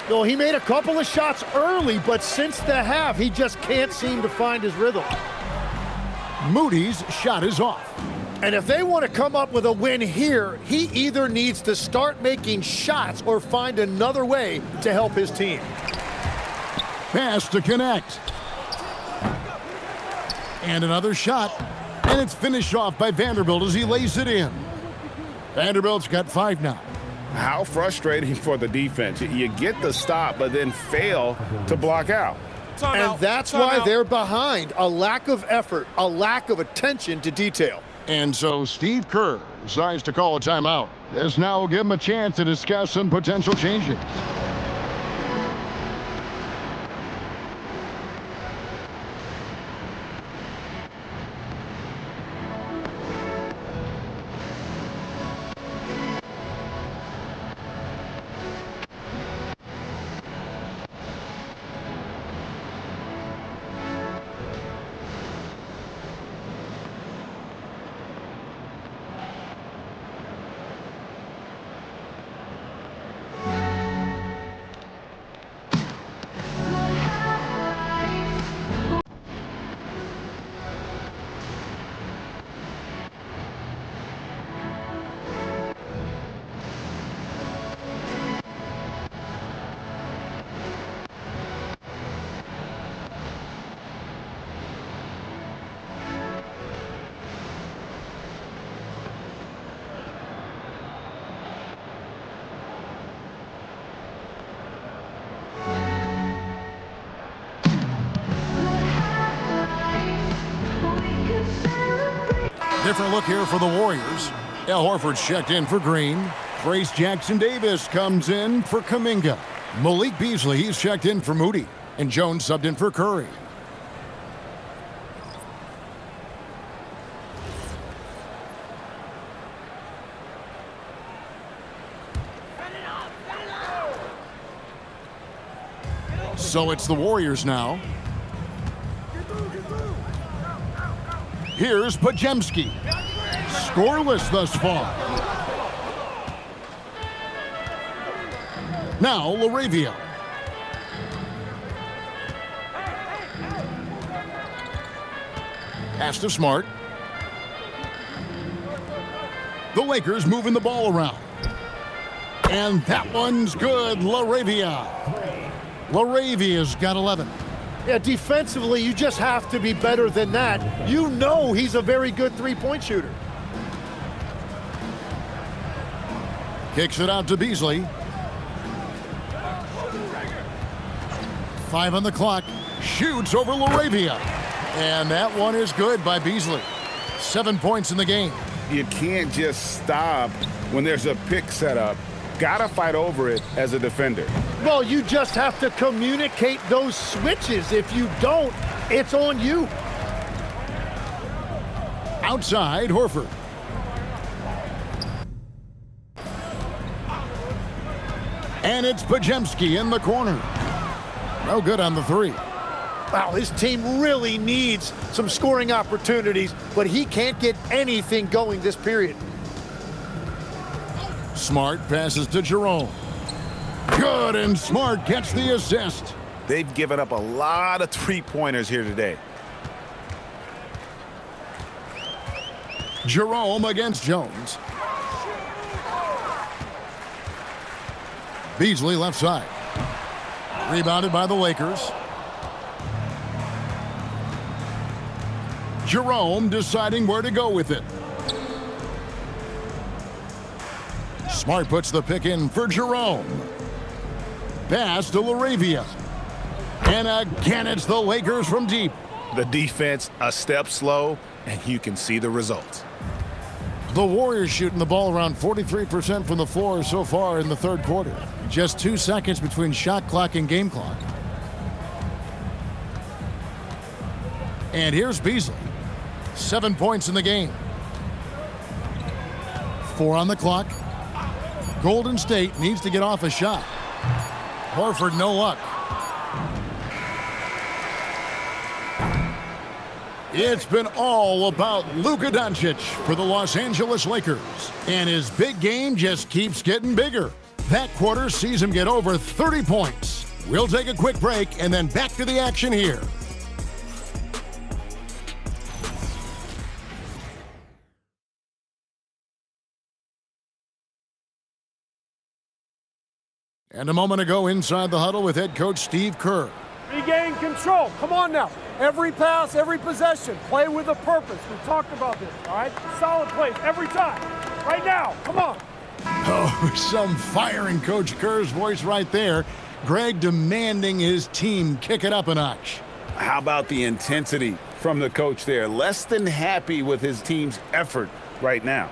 No, he made a couple of shots early, but since the half, he just can't seem to find his rhythm. Moody's shot is off. And if they want to come up with a win here, he either needs to start making shots or find another way to help his team. Pass to connect. And another shot. And it's finished off by Vanderbilt as he lays it in. Vanderbilt's got 5 now. How frustrating for the defense. You get the stop, but then fail to block out. And that's why they're behind. A lack of effort, a lack of attention to detail. And so Steve Kerr decides to call a timeout. This now will give him a chance to discuss some potential changes. Different look here for the Warriors. Al Horford's checked in for Green. Trace Jackson-Davis comes in for Kuminga. Malik Beasley, he's checked in for Moody. And Jones subbed in for Curry. So it's the Warriors now. Here's Pajemski. Scoreless thus far. Now LaRavia. Pass to Smart. The Lakers moving the ball around. And that one's good. LaRavia. LaRavia's got 11. Yeah, defensively, you just have to be better than that. You know he's a very good three-point shooter. Kicks it out to Beasley. 5 on the clock. Shoots over LaRavia. And that one is good by Beasley. 7 points in the game. You can't just stop when there's a pick set up. Gotta fight over it as a defender. Well, you just have to communicate those switches. If you don't, it's on you. Outside, Horford. And it's Pajemski in the corner. No good on the three. Wow, his team really needs some scoring opportunities, but he can't get anything going this period. Smart passes to Jerome. Good, and Smart gets the assist. They've given up a lot of three-pointers here today. Jerome against Jones. Beasley left side. Rebounded by the Lakers. Jerome deciding where to go with it. Smart puts the pick in for Jerome. Pass to LaRavia. And again, it's the Lakers from deep. The defense a step slow, and you can see the results. The Warriors shooting the ball around 43% from the floor so far in the third quarter. Just 2 seconds between shot clock and game clock. And here's Beasley. 7 points in the game. 4 on the clock. Golden State needs to get off a shot. Horford, no luck. It's been all about Luka Doncic for the Los Angeles Lakers. And his big game just keeps getting bigger. That quarter sees him get over 30 points. We'll take a quick break and then back to the action here. And a moment ago inside the huddle with head coach Steve Kerr. Regain control. Come on now. Every pass, every possession. Play with a purpose. We talked about this, all right? Solid plays every time. Right now. Come on. Oh, some fire in Coach Kerr's voice right there. Greg demanding his team kick it up a notch. How about the intensity from the coach there? Less than happy with his team's effort right now.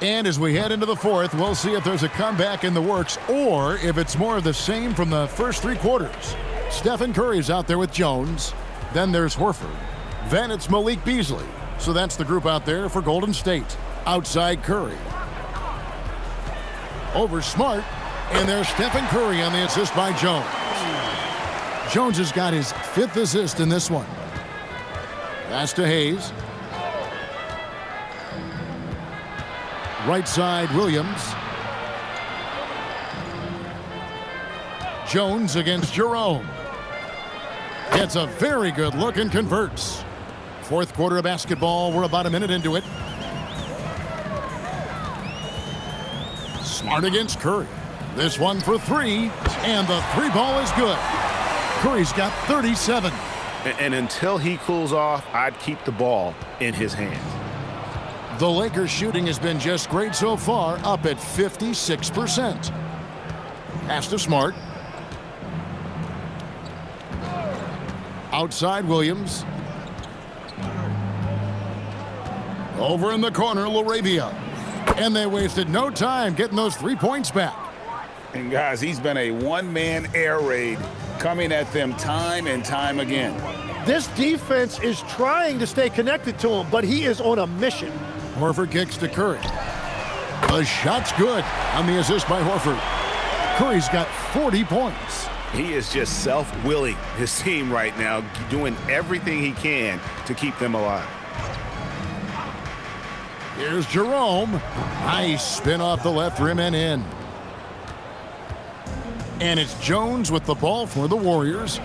And as we head into the fourth, we'll see if there's a comeback in the works or if it's more of the same from the first three quarters. Stephen Curry's out there with Jones. Then there's Horford. Then it's Malik Beasley. So that's the group out there for Golden State. Outside Curry. Over Smart. And there's Stephen Curry on the assist by Jones. Jones has got his 5th assist in this one. Pass to Hayes. Right side, Williams. Jones against Jerome. Gets a very good look and converts. Fourth quarter of basketball. We're about a minute into it. Smart against Curry. This one for 3, and the 3 ball is good. Curry's got 37. And until he cools off, I'd keep the ball in his hands. The Lakers' shooting has been just great so far, up at 56%. Pass to Smart. Outside Williams. Over in the corner, LaRavia. And they wasted no time getting those 3 points back. And guys, he's been a one-man air raid coming at them time and time again. This defense is trying to stay connected to him, but he is on a mission. Horford kicks to Curry. The shot's good on the assist by Horford. Curry's got 40 points. He is just self-willing his team right now, doing everything he can to keep them alive. Here's Jerome. Nice spin off the left rim and in. And it's Jones with the ball for the Warriors.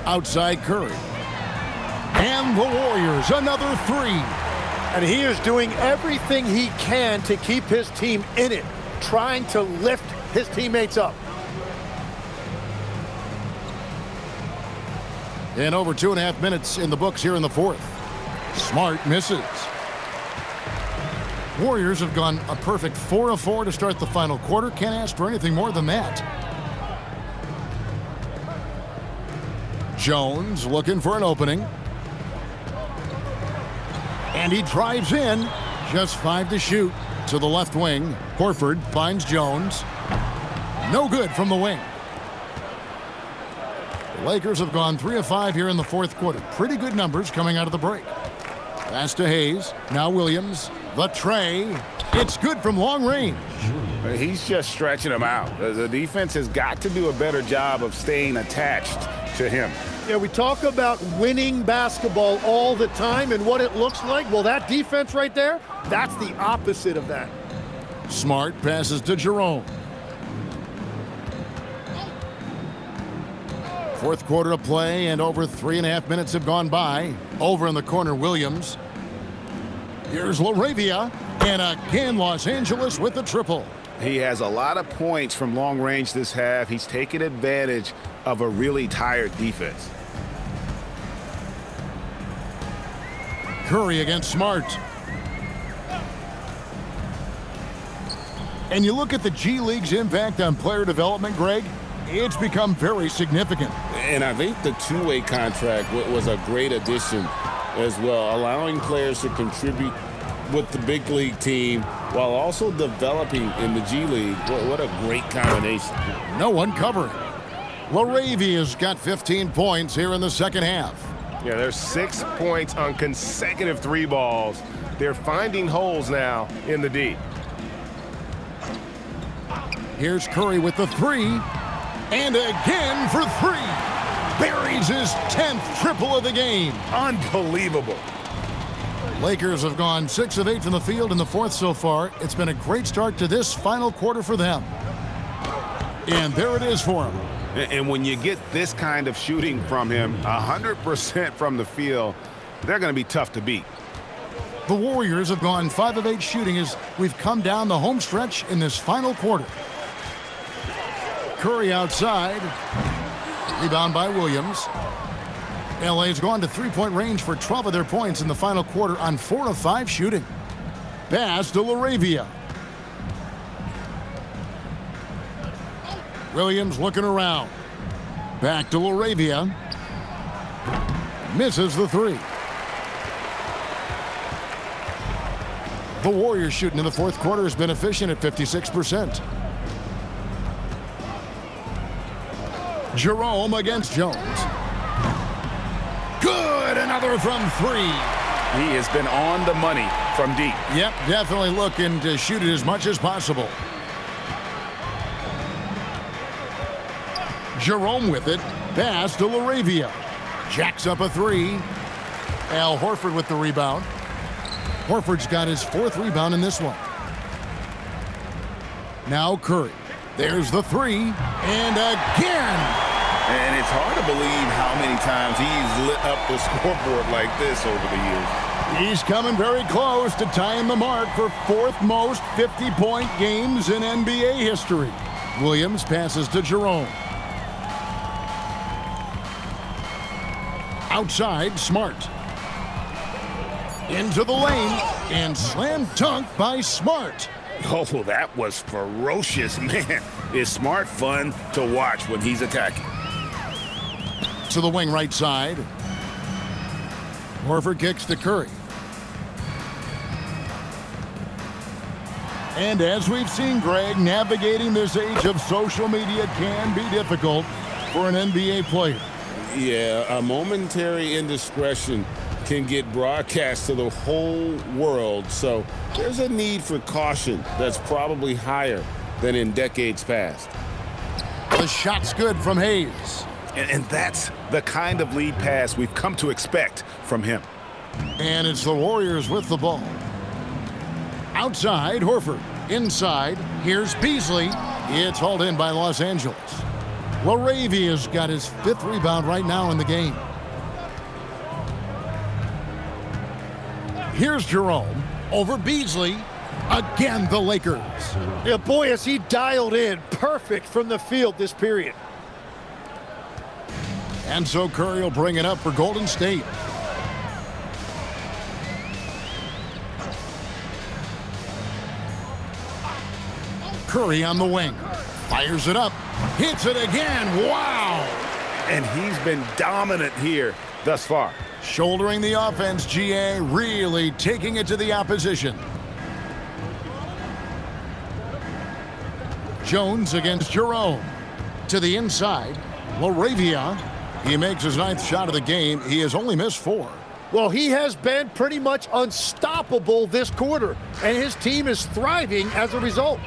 Outside Curry. And the Warriors, another 3. And he is doing everything he can to keep his team in it, trying to lift his teammates up. And over 2.5 minutes in the books here in the fourth. Smart misses. Warriors have gone a perfect 4 of 4 to start the final quarter. Can't ask for anything more than that. Jones looking for an opening. And he drives in. Just 5 to shoot to the left wing. Horford finds Jones. No good from the wing. The Lakers have gone 3 of 5 here in the fourth quarter. Pretty good numbers coming out of the break. Pass to Hayes. Now Williams. The tray. It's good from long range. He's just stretching them out. The defense has got to do a better job of staying attached to him. Yeah, we talk about winning basketball all the time and what it looks like. Well, that defense right there, that's the opposite of that. Smart passes to Jerome. Fourth quarter of play, and over 3.5 minutes have gone by. Over in the corner, Williams. Here's LaRavia, and again, Los Angeles with the triple. He has a lot of points from long range this half. He's taken advantage of a really tired defense. Curry against Smart. And you look at the G League's impact on player development, Greg, it's become very significant. And I think the two-way contract was a great addition as well, allowing players to contribute with the big league team while also developing in the G League. What a great combination. No one covering. LaRavia's got 15 points here in the second half. Yeah, there's 6 points on consecutive 3 balls. They're finding holes now in the D. Here's Curry with the 3. And again for 3. Buries his 10th triple of the game. Unbelievable. Lakers have gone 6 of 8 from the field in the fourth so far. It's been a great start to this final quarter for them. And there it is for him. And when you get this kind of shooting from him, 100% from the field, they're going to be tough to beat. The Warriors have gone 5 of 8 shooting as we've come down the home stretch in this final quarter. Curry outside. Rebound by Williams. LA's gone to three-point range for 12 of their points in the final quarter on 4 of 5 shooting. Pass to LaRavia. Williams looking around. Back to LaRavia. Misses the 3. The Warriors shooting in the fourth quarter has been efficient at 56%. Jerome against Jones. Good, another from 3. He has been on the money from deep. Yep, definitely looking to shoot it as much as possible. Jerome with it. Pass to LaRavia. Jacks up a 3. Al Horford with the rebound. Horford's got his 4th rebound in this one. Now Curry. There's the 3. And again. And it's hard to believe how many times he's lit up the scoreboard like this over the years. He's coming very close to tying the mark for 4th most 50-point games in NBA history. Williams passes to Jerome. Outside, Smart. Into the lane, and slam dunk by Smart. Oh, that was ferocious, man. Is Smart fun to watch when he's attacking. To the wing right side. Horford kicks to Curry. And as we've seen, Greg, navigating this age of social media can be difficult for an NBA player. Yeah, a momentary indiscretion can get broadcast to the whole world, so there's a need for caution that's probably higher than in decades past. The shot's good from Hayes. And that's the kind of lead pass we've come to expect from him. And it's the Warriors with the ball. Outside, Horford. Inside, here's Beasley. It's hauled in by Los Angeles. LaRavia's got his 5th rebound right now in the game. Here's Jerome over Beasley. Again, the Lakers. Yeah, boy, is he dialed in. Perfect from the field this period. And so Curry will bring it up for Golden State. Curry on the wing. Fires it up. Hits it again. Wow! And he's been dominant here thus far. Shouldering the offense, GA really taking it to the opposition. Jones against Jerome. To the inside. LaRavia. He makes his 9th shot of the game. He has only missed 4. Well, he has been pretty much unstoppable this quarter, and his team is thriving as a result.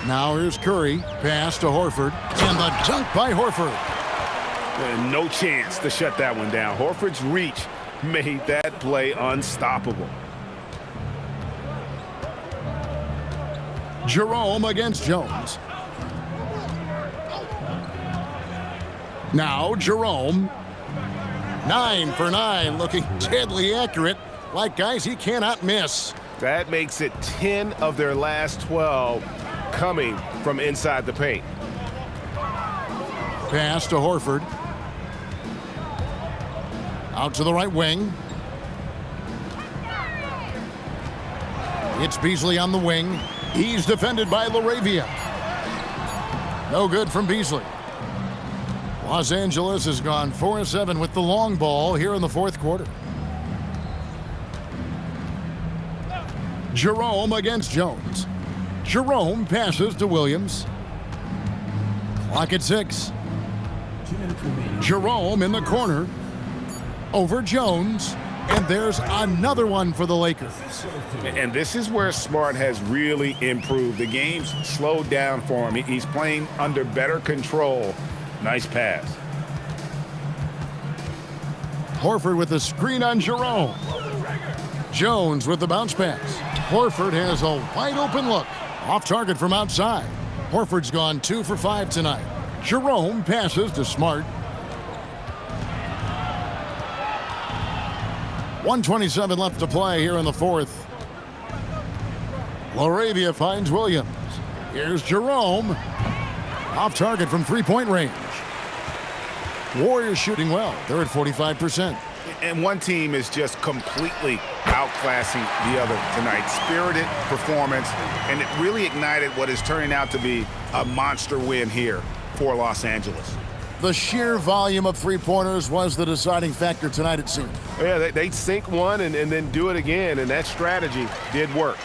Now here's Curry. Pass to Horford. And the dunk by Horford. No chance to shut that one down. Horford's reach made that play unstoppable. Jerome against Jones. Now Jerome. 9 for 9, looking deadly accurate. Like guys he cannot miss. That makes it 10 of their last 12 coming from inside the paint. Pass to Horford. Out to the right wing. It's Beasley on the wing. He's defended by LaRavia. No good from Beasley. Los Angeles has gone 4-7 with the long ball here in the fourth quarter. Jerome against Jones. Jerome passes to Williams. Clock at 6. Jerome in the corner. Over Jones. And there's another one for the Lakers. And this is where Smart has really improved. The game's slowed down for him. He's playing under better control. Nice pass. Horford with the screen on Jerome. Jones with the bounce pass. Horford has a wide open look. Off target from outside. Horford's gone 2 for 5 tonight. Jerome passes to Smart. 1:27 left to play here in the fourth. Laravia finds Williams. Here's Jerome. Off target from three-point range. Warriors shooting well. They're at 45%. And one team is just completely outclassing the other tonight. Spirited performance, and it really ignited what is turning out to be a monster win here for Los Angeles. The sheer volume of three-pointers was the deciding factor tonight, it seemed. Yeah, they sink one and then do it again, and that strategy did work.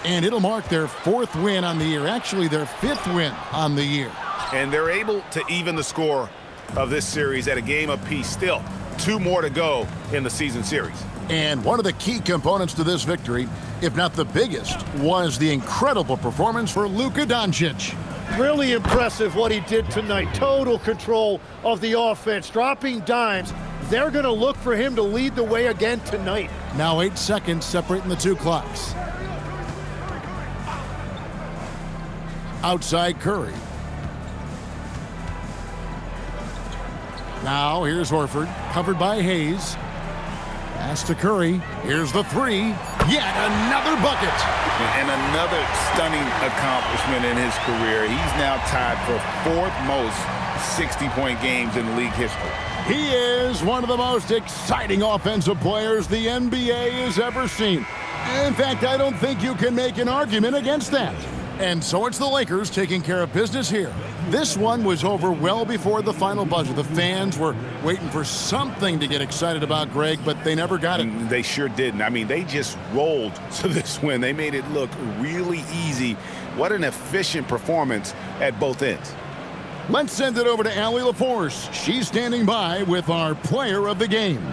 And it'll mark their 4th win on the year, actually their 5th win on the year. And they're able to even the score of this series at a game apiece. Still, 2 more to go in the season series. And one of the key components to this victory, if not the biggest, was the incredible performance for Luka Doncic. Really impressive what he did tonight. Total control of the offense, dropping dimes. They're going to look for him to lead the way again tonight. Now 8 seconds separating the 2 clocks. Outside Curry. Now here's Horford, covered by Hayes. Pass to Curry. Here's the 3. Yet another bucket. And another stunning accomplishment in his career. He's now tied for 4th most 60-point games in league history. He is one of the most exciting offensive players the NBA has ever seen. In fact, I don't think you can make an argument against that. And so it's the Lakers taking care of business here. This one was over well before the final buzzer. The fans were waiting for something to get excited about, Greg, but they never got it. They sure didn't. I mean, they just rolled to this win. They made it look really easy. What an efficient performance at both ends. Let's send it over to Allie LaForce. She's standing by with our player of the game.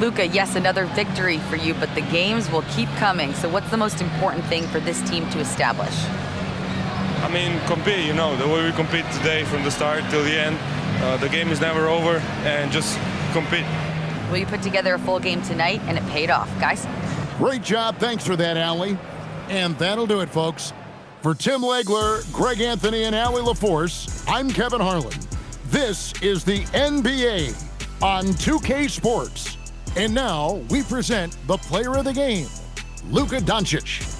Luka, yes, another victory for you, but the games will keep coming. So what's the most important thing for this team to establish? I mean, compete, the way we compete today from the start till the end. The game is never over, and just compete. Well, you put together a full game tonight, and it paid off, guys. Great job. Thanks for that, Allie. And that'll do it, folks. For Tim Legler, Greg Anthony, and Allie LaForce, I'm Kevin Harlan. This is the NBA on 2K Sports. And now we present the player of the game, Luka Doncic.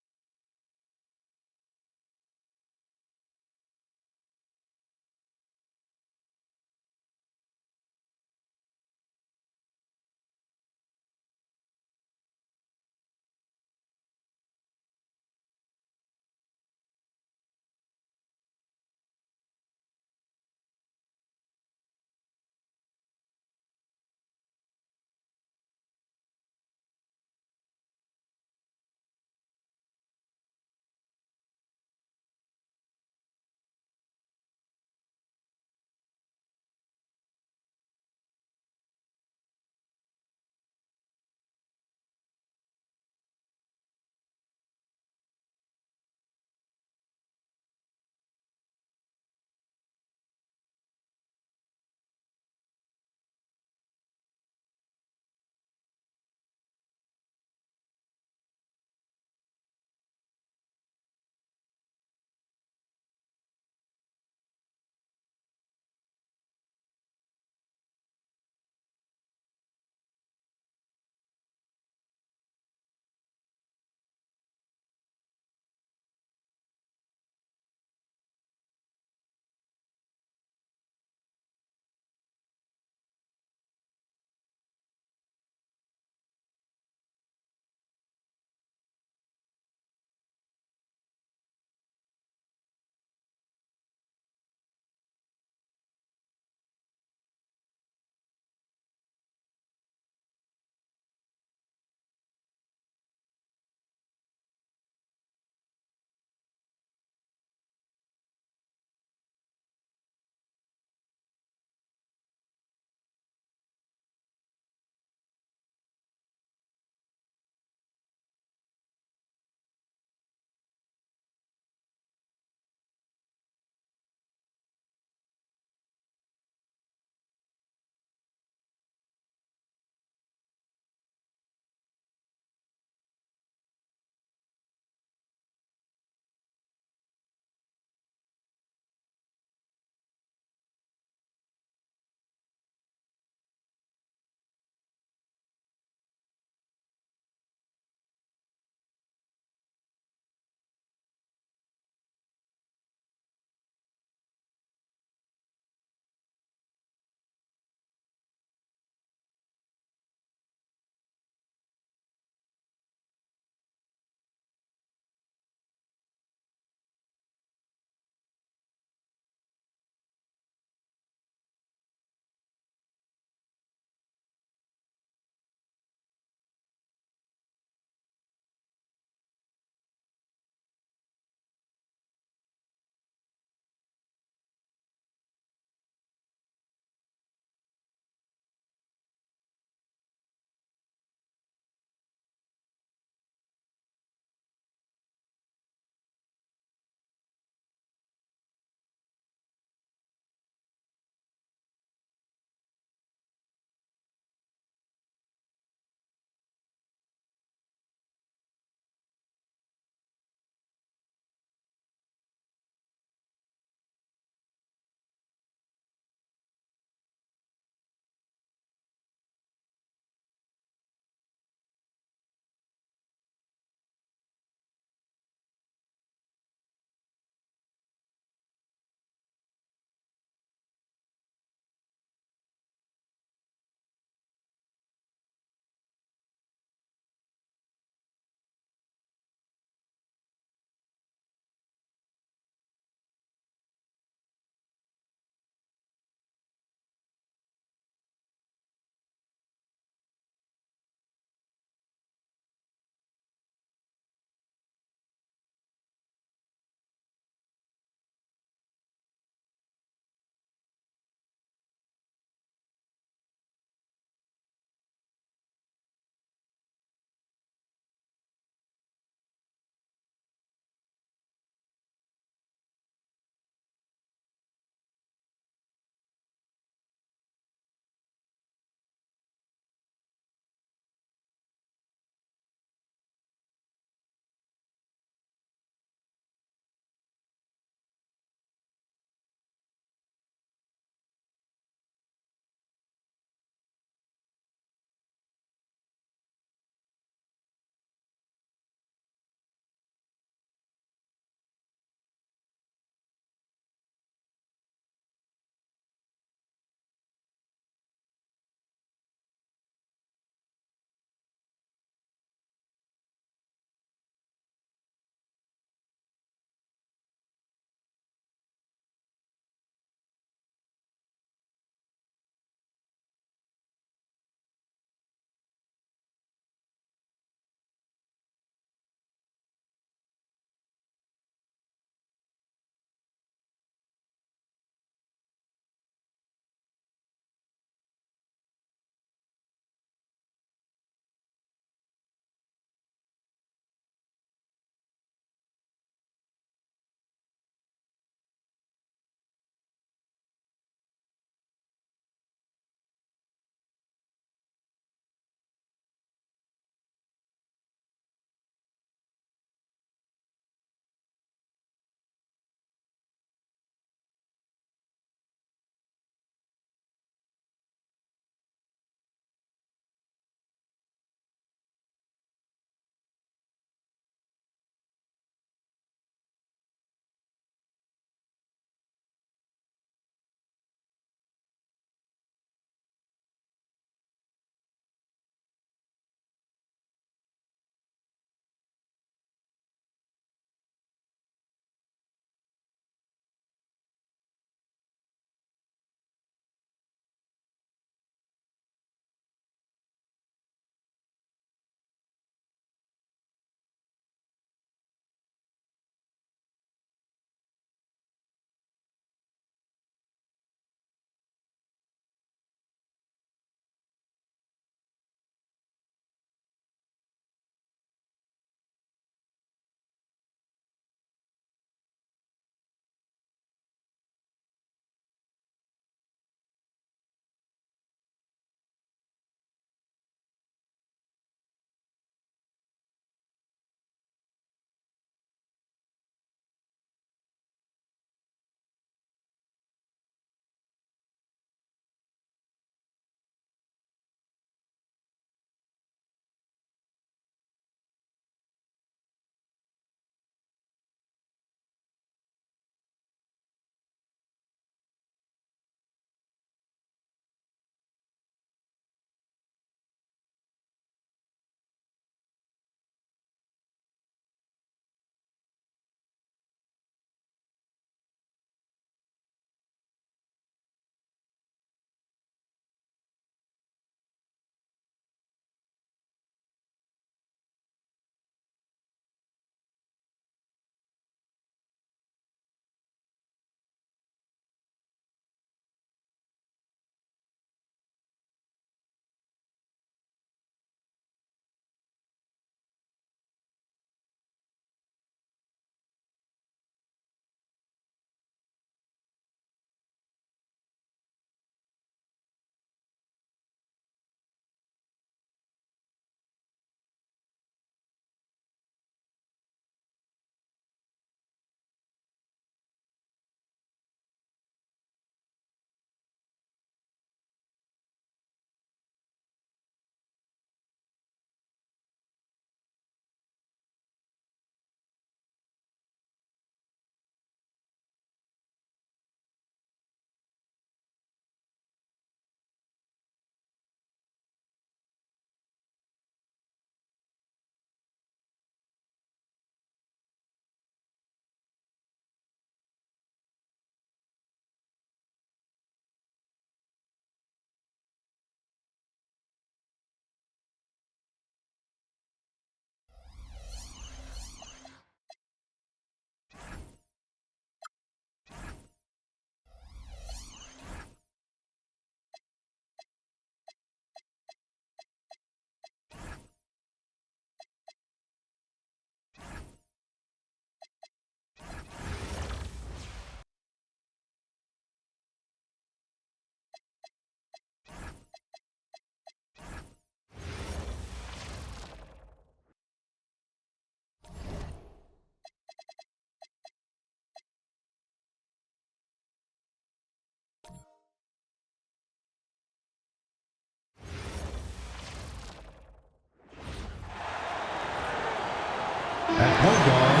At point guard,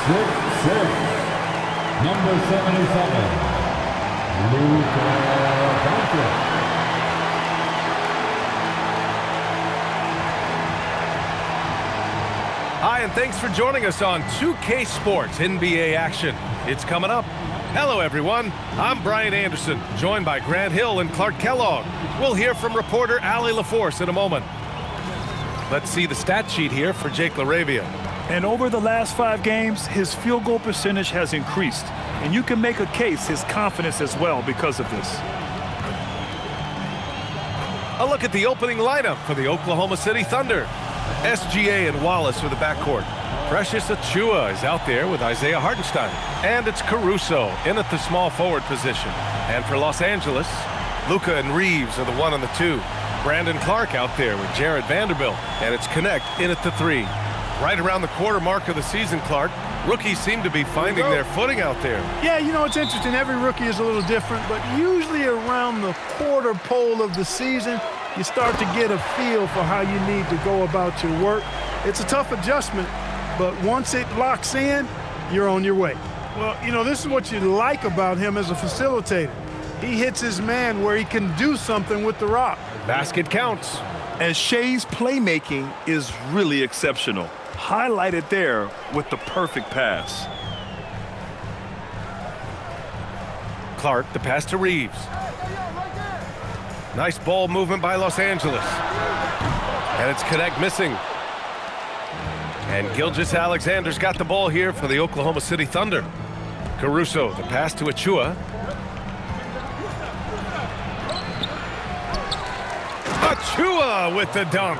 6'6", number 77, Luka Doncic. Hi, and thanks for joining us on 2K Sports NBA action. It's coming up. Hello, everyone. I'm Brian Anderson, joined by Grant Hill and Clark Kellogg. We'll hear from reporter Allie LaForce in a moment. Let's see the stat sheet here for Jake LaRavia. And over the last 5 games, his field goal percentage has increased. And you can make a case his confidence as well because of this. A look at the opening lineup for the Oklahoma City Thunder. SGA and Wallace for the backcourt. Precious Achiuwa is out there with Isaiah Hartenstein. And it's Caruso in at the small forward position. And for Los Angeles, Luka and Reeves are the 1 and the 2. Brandon Clark out there with Jared Vanderbilt. And it's Connect in at the 3. Right around the quarter mark of the season, Clark, rookies seem to be finding their footing out there. Yeah, you know, it's interesting. Every rookie is a little different, but usually around the quarter pole of the season, you start to get a feel for how you need to go about your work. It's a tough adjustment, but once it locks in, you're on your way. Well, you know, this is what you like about him as a facilitator. He hits his man where he can do something with the rock. Basket counts. And Shea's playmaking is really exceptional. Highlighted there with the perfect pass. Clark, the pass to Reeves. Nice ball movement by Los Angeles. And it's Connect missing. And Gilgeous-Alexander's got the ball here for the Oklahoma City Thunder. Caruso, the pass to Achiuwa. Achiuwa with the dunk.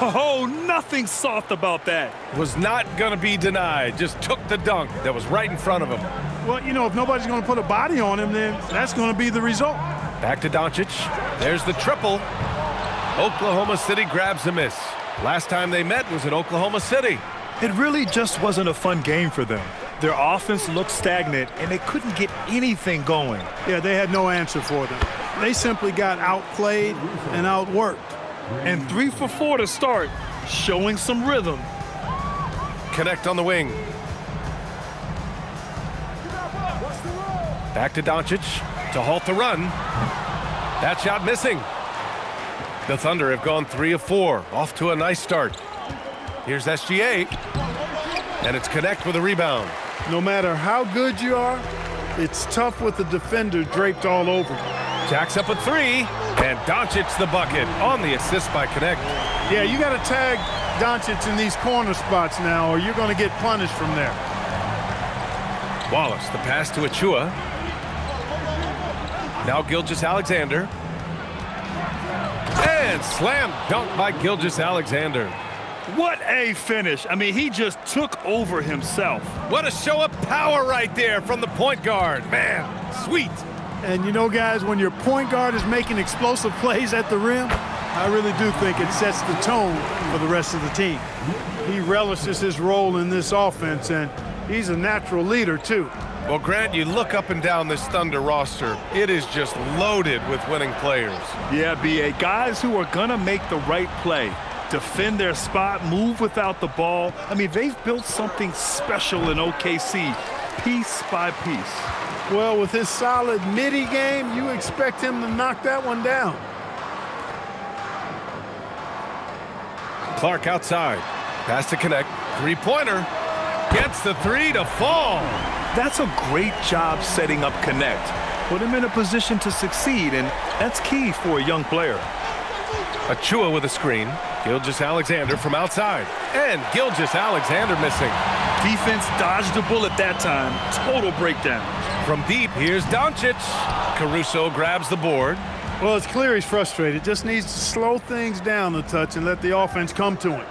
Oh, nothing soft about that. Was not going to be denied. Just took the dunk that was right in front of him. Well, you know, if nobody's going to put a body on him, then that's going to be the result. Back to Doncic. There's the triple. Oklahoma City grabs a miss. Last time they met was in Oklahoma City. It really just wasn't a fun game for them. Their offense looked stagnant, and they couldn't get anything going. Yeah, they had no answer for them. They simply got outplayed and outworked. And 3 for 4 to start, showing some rhythm. Connect on the wing. Back to Doncic to halt the run. That shot missing. The Thunder have gone 3 of 4, off to a nice start. Here's SGA, and it's Connect with a rebound. No matter how good you are, it's tough with the defender draped all over. Jacks up a 3, and Doncic the bucket on the assist by Connect. Yeah, you got to tag Doncic in these corner spots now, or you're going to get punished from there. Wallace, the pass to Achiuwa. Now Gilgeous-Alexander. And slam dunk by Gilgeous-Alexander. What a finish. I mean, he just took over himself. What a show of power right there from the point guard. Man, sweet. And you know, guys, when your point guard is making explosive plays at the rim, I really do think it sets the tone for the rest of the team. He relishes his role in this offense, and he's a natural leader, too. Well, Grant, you look up and down this Thunder roster, it is just loaded with winning players. Yeah, B.A., guys who are going to make the right play, defend their spot, move without the ball. I mean, they've built something special in OKC, piece by piece. Well, with his solid midi game, you expect him to knock that one down. Clark outside. Pass to Connect. Three-pointer. Gets the 3 to fall. That's a great job setting up Connect. Put him in a position to succeed, and that's key for a young player. Achiuwa with a screen. Gilgeous-Alexander from outside. And Gilgeous-Alexander missing. Defense dodged the bullet that time. Total breakdown. From deep, here's Doncic. Caruso grabs the board. Well, it's clear he's frustrated. Just needs to slow things down a touch and let the offense come to him.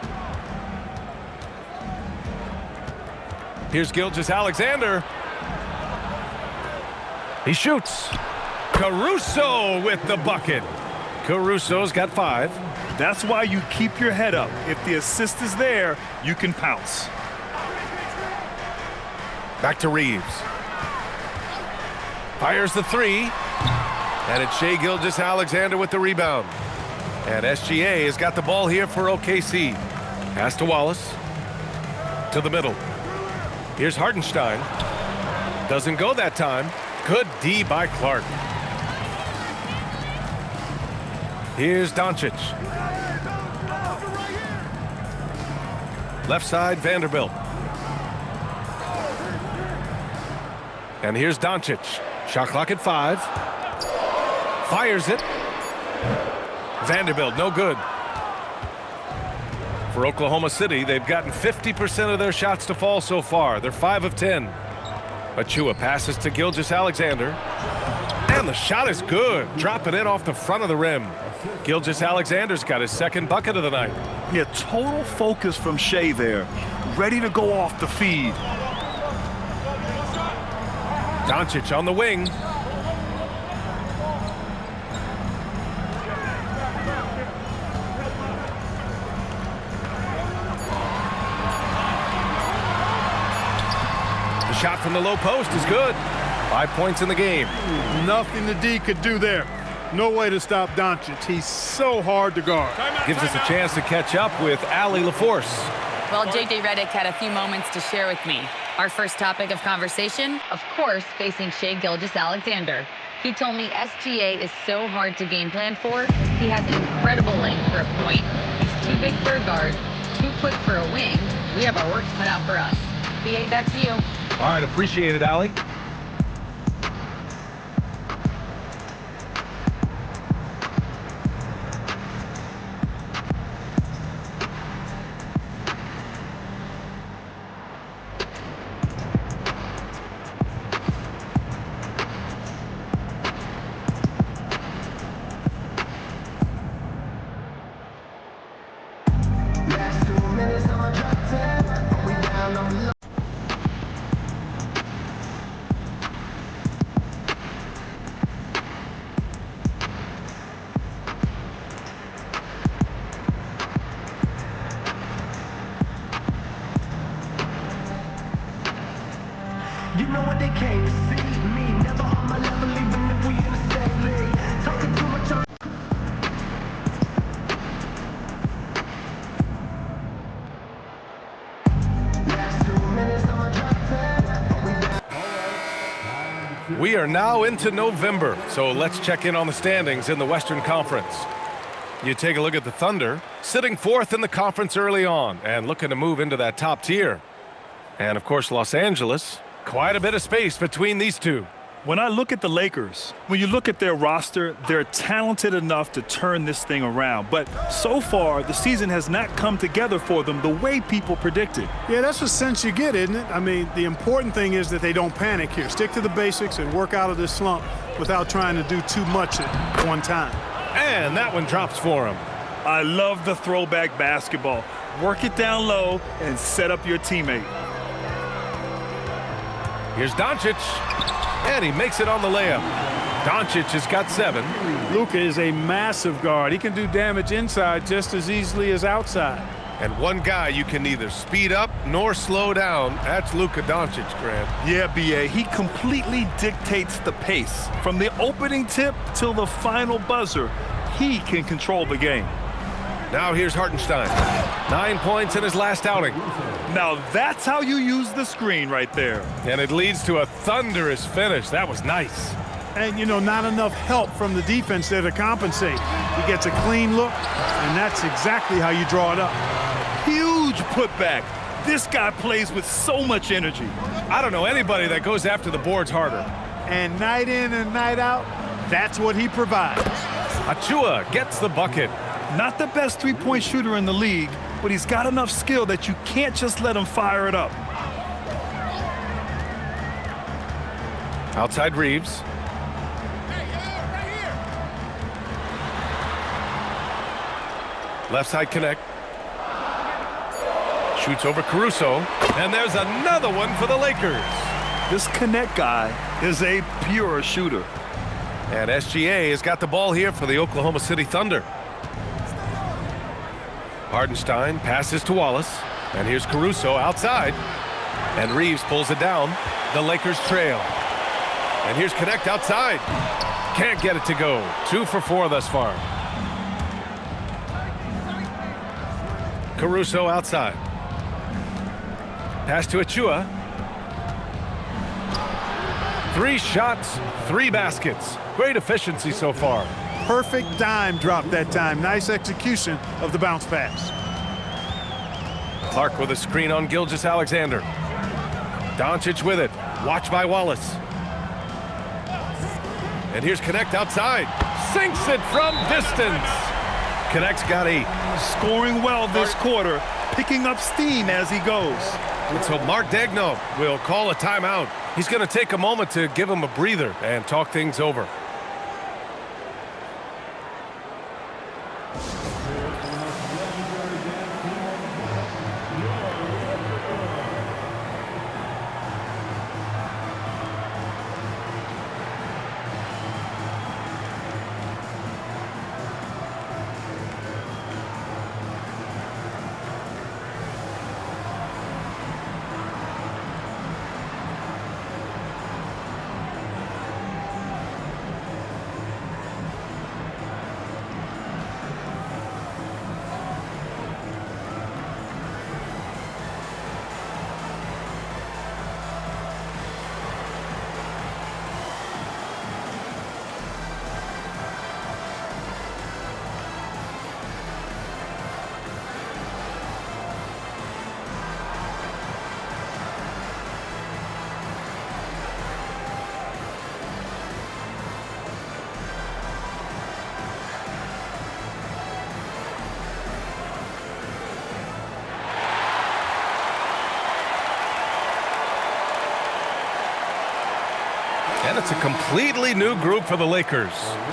Here's Gilgeous-Alexander. He shoots. Caruso with the bucket. Caruso's got 5. That's why you keep your head up. If the assist is there, you can pounce. Back to Reeves. Fires the 3. And it's Shai Gilgeous-Alexander with the rebound. And SGA has got the ball here for OKC. Pass to Wallace. to the middle. Here's Hartenstein. Doesn't go that time. Good D by Clark. Here's Doncic. Left side, Vanderbilt. And here's Doncic. Shot clock at 5. Fires it. Vanderbilt, no good. For Oklahoma City, they've gotten 50% of their shots to fall so far. They're 5 of 10. Achua passes to Gilgeous-Alexander. And the shot is good. Dropping it off the front of the rim. Gilgeous-Alexander's got his second bucket of the night. Yeah, total focus from Shea there. Ready to go off the feed. Doncic on the wing. The shot from the low post is good. 5 points in the game. Nothing the D could do there. No way to stop Doncic. He's so hard to guard. Gives us a chance to catch up with Allie LaForce. Well, J.J. Redick had a few moments to share with me. Our first topic of conversation, of course, facing Shai Gilgeous-Alexander. He told me SGA is so hard to game plan for. He has incredible length for a point. He's too big for a guard, too quick for a wing. We have our work cut out for us. B.A., back to you. All right, appreciate it, Allie. You know what they came to see me, never on my level, even if we in the same league. Talking too much on. We are now into November, so let's check in on the standings in the Western Conference. You take a look at the Thunder, sitting 4th in the conference early on and looking to move into that top tier. And of course, Los Angeles, quite a bit of space between these two. When I look at the Lakers, when you look at their roster, they're talented enough to turn this thing around. But so far, the season has not come together for them the way people predicted. Yeah, that's the sense you get, isn't it? I mean, the important thing is that they don't panic here. Stick to the basics and work out of this slump without trying to do too much at one time. And that one drops for him. I love the throwback basketball. Work it down low and set up your teammate. Here's Doncic, and he makes it on the layup. Doncic has got 7. Luka is a massive guard. He can do damage inside just as easily as outside. And one guy you can neither speed up nor slow down. That's Luka Doncic, Grant. Yeah, B.A., he completely dictates the pace. From the opening tip till the final buzzer, he can control the game. Now here's Hartenstein. 9 points in his last outing. Now that's how you use the screen right there. And it leads to a thunderous finish. That was nice. And, you know, not enough help from the defense there to compensate. He gets a clean look, and that's exactly how you draw it up. Huge putback. This guy plays with so much energy. I don't know anybody that goes after the boards harder. And night in and night out, that's what he provides. Achua gets the bucket. Not the best three-point shooter in the league, but he's got enough skill that you can't just let him fire it up. Outside Reeves. Left side connect. Shoots over Caruso. And there's another one for the Lakers. This connect guy is a pure shooter. And SGA has got the ball here for the Oklahoma City Thunder. Hartenstein passes to Wallace. And here's Caruso outside. And Reeves pulls it down. The Lakers trail. And here's Connect outside. Can't get it to go. 2 for 4 thus far. Caruso outside. Pass to Achua. 3 shots, 3 baskets. Great efficiency so far. Perfect dime drop that time. Nice execution of the bounce pass. Clark with a screen on Gilgeous-Alexander. Doncic with it. Watched by Wallace. And here's Connect outside. Sinks it from distance. Connect's got 8. Scoring well this quarter, picking up steam as he goes. And so Mark Daigneault will call a timeout. He's going to take a moment to give him a breather and talk things over. And it's a completely new group for the Lakers.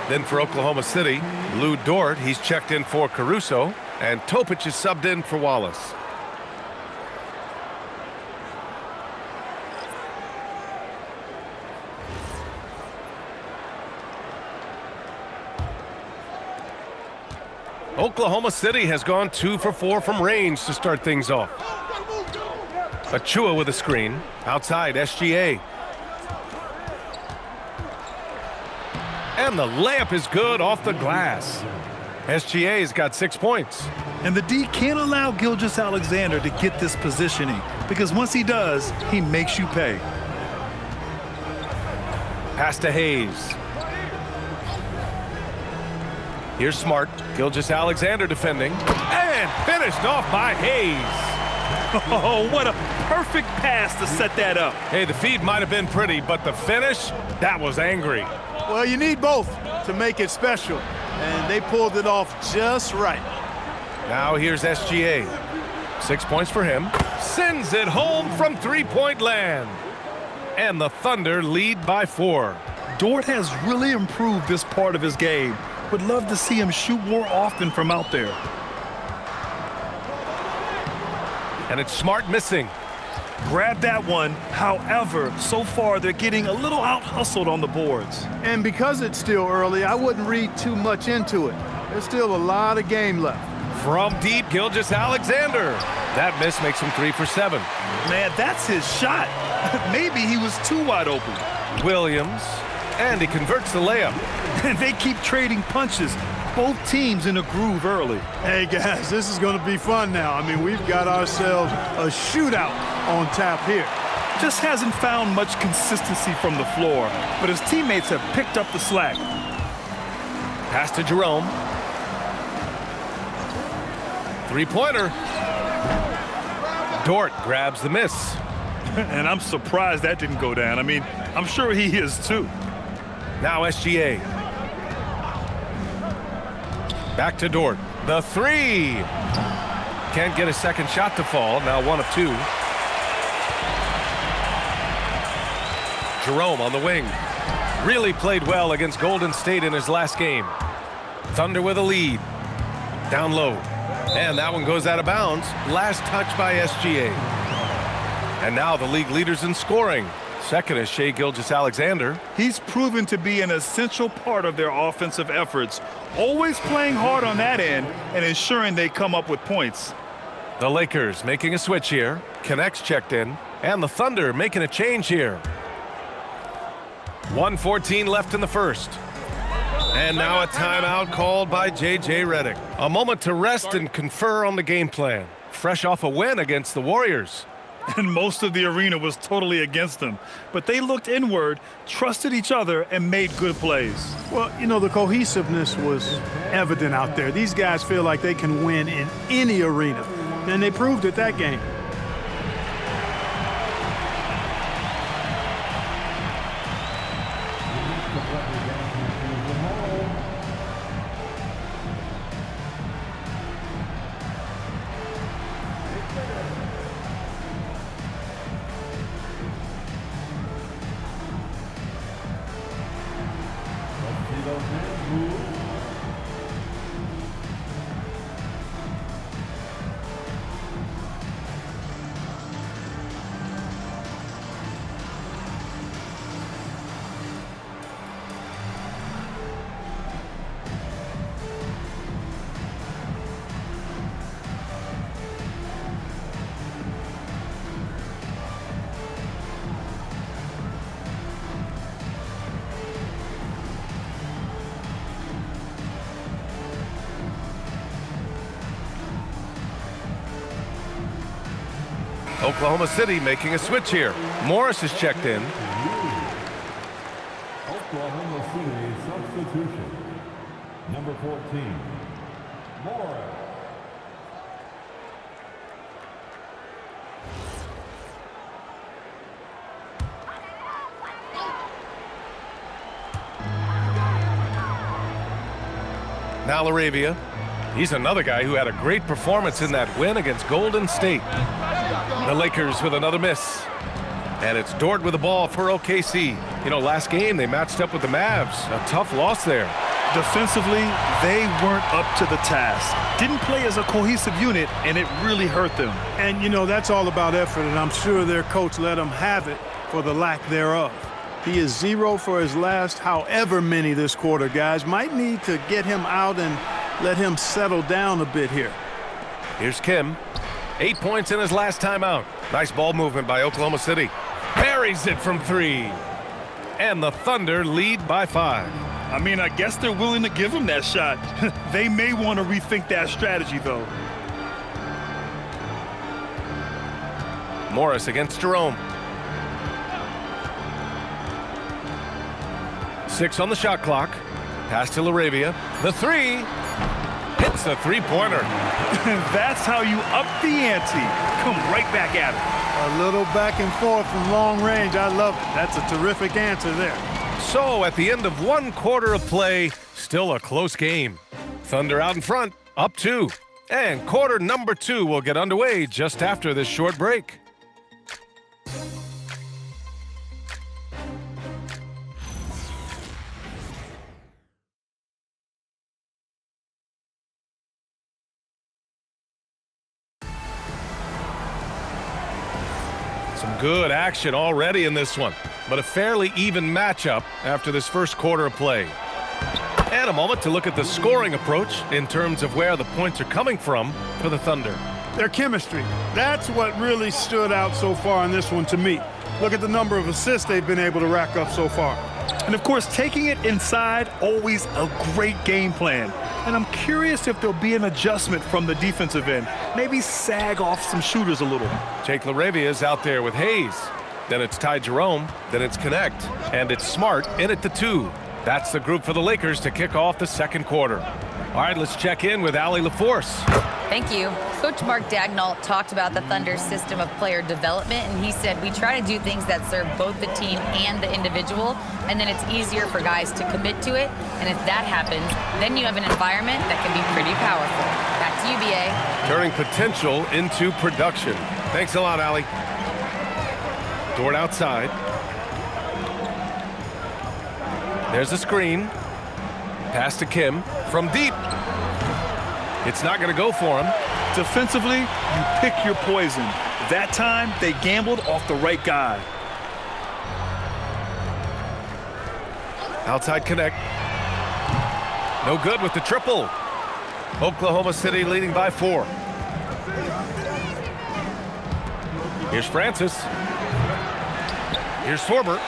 Then for Oklahoma City, Lou Dort, he's checked in for Caruso, and Topic is subbed in for Wallace. Oklahoma City has gone 2 for 4 from range to start things off. Achua with a screen. Outside, SGA. And the layup is good off the glass. SGA's got 6 points. And the D can't allow Gilgeous-Alexander to get this positioning, because once he does, he makes you pay. Pass to Hayes. Here's Smart. Gilgeous-Alexander defending. And finished off by Hayes. Oh, what a perfect pass to set that up. Hey, the feed might have been pretty, but the finish, that was angry. Well, you need both to make it special, and they pulled it off just right. Now here's SGA. 6 points for him. Sends it home from three-point land. And the Thunder lead by 4. Dort has really improved this part of his game. Would love to see him shoot more often from out there. And it's Smart missing. Grab that one. However, so far they're getting a little out-hustled on the boards. And because it's still early, I wouldn't read too much into it. There's still a lot of game left. From deep, Gilgeous-Alexander. That miss makes him 3 for 7. Man, that's his shot. Maybe he was too wide open. Williams, and he converts the layup. And they keep trading punches. Both teams in a groove early. Hey, guys, this is going to be fun now. I mean, we've got ourselves a shootout on tap here. Just hasn't found much consistency from the floor, but his teammates have picked up the slack. Pass to Jerome. Three-pointer. Dort grabs the miss. And I'm surprised that didn't go down. I mean, I'm sure he is too. Now SGA. Back to Dort. The 3. Can't get a second shot to fall. Now 1 of 2. Jerome on the wing. Really played well against Golden State in his last game. Thunder with a lead. Down low. And that one goes out of bounds. Last touch by SGA. And now the league leaders in scoring. Second is Shai Gilgeous-Alexander. He's proven to be an essential part of their offensive efforts, always playing hard on that end and ensuring they come up with points. The Lakers making a switch here. Connects checked in. And the Thunder making a change here. 1:14 left in the first. And now a timeout called by J.J. Redick. A moment to rest and confer on the game plan. Fresh off a win against the Warriors. and most of the arena was totally against them. But they looked inward, trusted each other, and made good plays. Well, you know, the cohesiveness was evident out there. These guys feel like they can win in any arena, and they proved it that game. Oklahoma City making a switch here. Morris is checked in. Oklahoma City substitution. Number 14, Morris. Now Laravia. He's another guy who had a great performance in that win against Golden State. The Lakers with another miss. And it's Dort with the ball for OKC. You know, last game they matched up with the Mavs. A tough loss there. Defensively, they weren't up to the task. Didn't play as a cohesive unit, and it really hurt them. And, you know, that's all about effort, and I'm sure their coach let them have it for the lack thereof. He is 0 for his last however many this quarter, guys. Might need to get him out and let him settle down a bit here. Here's Kim. 8 points in his last time out. Nice ball movement by Oklahoma City. Buries it from 3. And the Thunder lead by 5. I mean, I guess they're willing to give him that shot. They may want to rethink that strategy, though. Morris against Jerome. 6 on the shot clock. Pass to Laravia. The 3. Hits a three-pointer. That's how you up the ante. Come right back at it. A little back and forth from long range. I love it. That's a terrific answer there. So at the end of 1 quarter of play, still a close game. Thunder out in front, up 2. And quarter number 2 will get underway just after this short break. Some good action already in this one, but a fairly even matchup after this first quarter of play. And a moment to look at the scoring approach in terms of where the points are coming from for the Thunder. Their chemistry. That's what really stood out so far in this one to me. Look at the number of assists they've been able to rack up so far. And of course, taking it inside, always a great game plan. And I'm curious if there'll be an adjustment from the defensive end. Maybe sag off some shooters a little. Jake Laravia is out there with Hayes. Then it's Ty Jerome. Then it's Connect. And it's Smart in at the 2. That's the group for the Lakers to kick off the second quarter. All right, let's check in with Allie LaForce. Thank you. Coach Mark Daigneault talked about the Thunder's system of player development, and he said, we try to do things that serve both the team and the individual, and then it's easier for guys to commit to it. And if that happens, then you have an environment that can be pretty powerful. Back to you, BA. Turning potential into production. Thanks a lot, Allie. Dort outside. There's a screen. Pass to Kim from deep. It's not going to go for him. Defensively, you pick your poison. That time, they gambled off the right guy. Outside Connect. No good with the triple. Oklahoma City leading by 4. Here's Francis. Here's Swarber.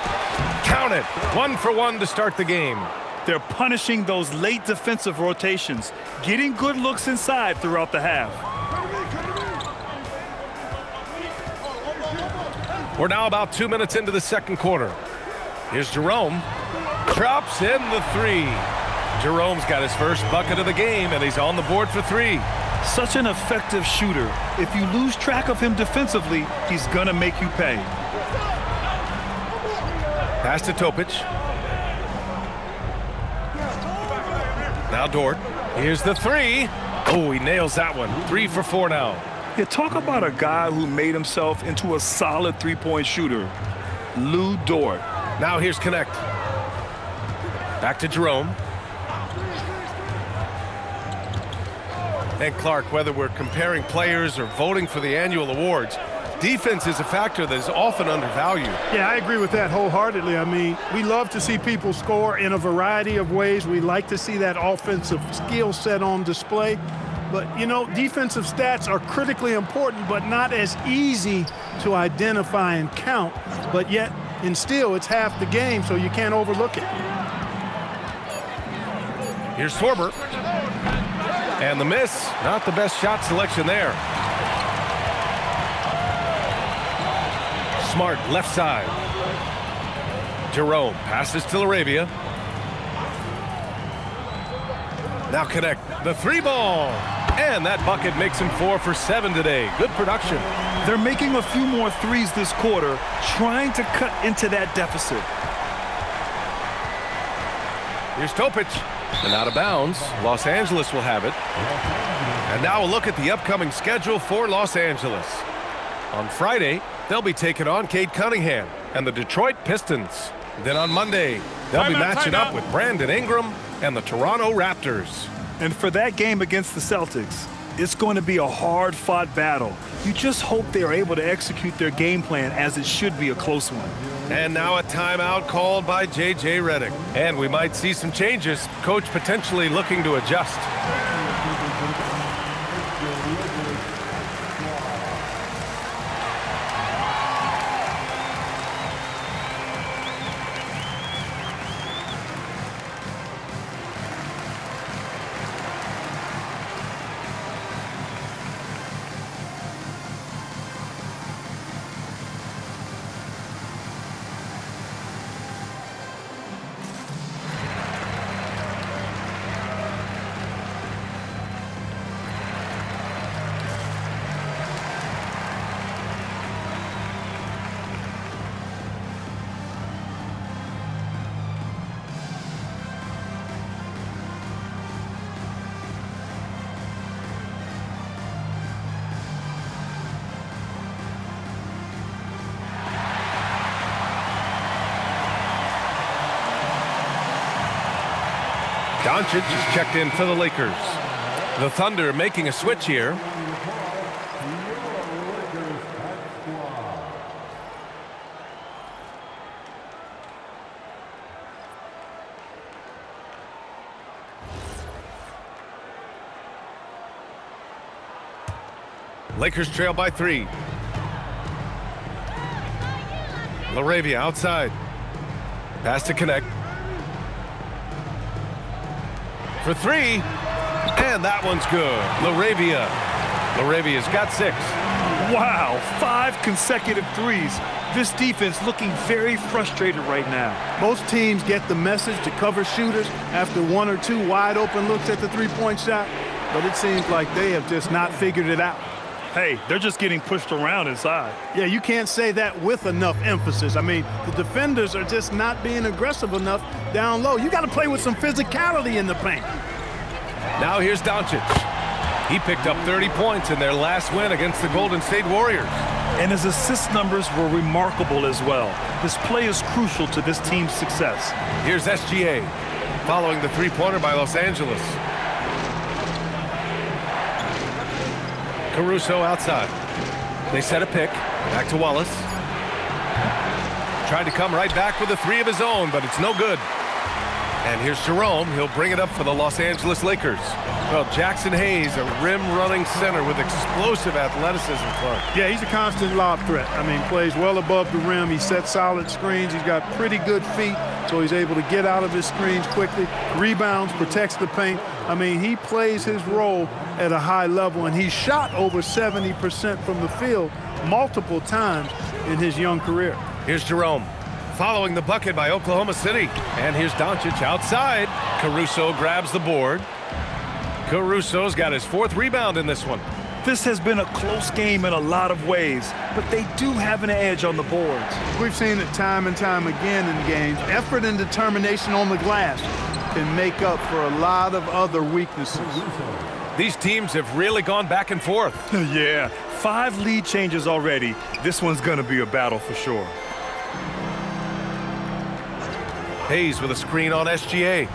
Count it. 1 for 1 to start the game. They're punishing those late defensive rotations, getting good looks inside throughout the half. We're now about 2 minutes into the second quarter. Here's Jerome. Drops in the three. Jerome's got his first bucket of the game, and he's on the board for three. Such an effective shooter. If you lose track of him defensively, he's going to make you pay. Pass to Topic. Now Dort. Here's the three. Oh, he nails that one. 3 for 4 now. Yeah, talk about a guy who made himself into a solid three-point shooter. Lou Dort. Now here's Connect. Back to Jerome. And Clark, whether we're comparing players or voting for the annual awards, defense is a factor that is often undervalued. Yeah, I agree with that wholeheartedly. I mean, we love to see people score in a variety of ways. We like to see that offensive skill set on display. But, you know, defensive stats are critically important, but not as easy to identify and count. But yet, and still, it's half the game, so you can't overlook it. Here's Sorber. And the miss. Not the best shot selection there. Smart, left side. Jerome passes to Laravia. Now Connect. The three ball. And that bucket makes him 4 for 7 today. Good production. They're making a few more threes this quarter, trying to cut into that deficit. Here's Topic. And out of bounds. Los Angeles will have it. And now a look at the upcoming schedule for Los Angeles. On Friday, they'll be taking on Cade Cunningham and the Detroit Pistons. Then on Monday, they'll be matching up with Brandon Ingram and the Toronto Raptors. And for that game against the Celtics, it's going to be a hard-fought battle. You just hope they are able to execute their game plan, as it should be a close one. And now a timeout called by J.J. Redick. And we might see some changes. Coach potentially looking to adjust. Doncic is checked in for the Lakers. The Thunder making a switch here. Lakers trail by 3. Laravia outside. Pass to Connect. For 3, and that one's good. Laravia's got 6. Wow, 5 consecutive threes. This defense looking very frustrated right now. Most teams get the message to cover shooters after 1 or 2 wide open looks at the three-point shot, but it seems like they have just not figured it out. Hey, they're just getting pushed around inside. Yeah, you can't say that with enough emphasis. I mean, the defenders are just not being aggressive enough down low. You got to play with some physicality in the paint. Now here's Doncic. He picked up 30 points in their last win against the Golden State Warriors. And his assist numbers were remarkable as well. This play is crucial to this team's success. Here's SGA following the three-pointer by Los Angeles. Caruso outside. They set a pick. Back to Wallace. Tried to come right back with a 3 of his own, but it's no good. And here's Jerome. He'll bring it up for the Los Angeles Lakers. Well, Jackson Hayes, a rim-running center with explosive athleticism, Clark. Yeah, he's a constant lob threat. I mean, plays well above the rim. He sets solid screens. He's got pretty good feet, so he's able to get out of his screens quickly. Rebounds, protects the paint. I mean, he plays his role at a high level, and he shot over 70% from the field multiple times. in his young career. Here's Jerome. Following the bucket by Oklahoma City. And here's Doncic outside. Caruso grabs the board. Caruso's got his 4th rebound in this one. This has been a close game in a lot of ways, but they do have an edge on the boards. We've seen it time and time again in games. Effort and determination on the glass can make up for a lot of other weaknesses. These teams have really gone back and forth. Yeah, 5 lead changes already. This one's going to be a battle for sure. Hayes with a screen on SGA.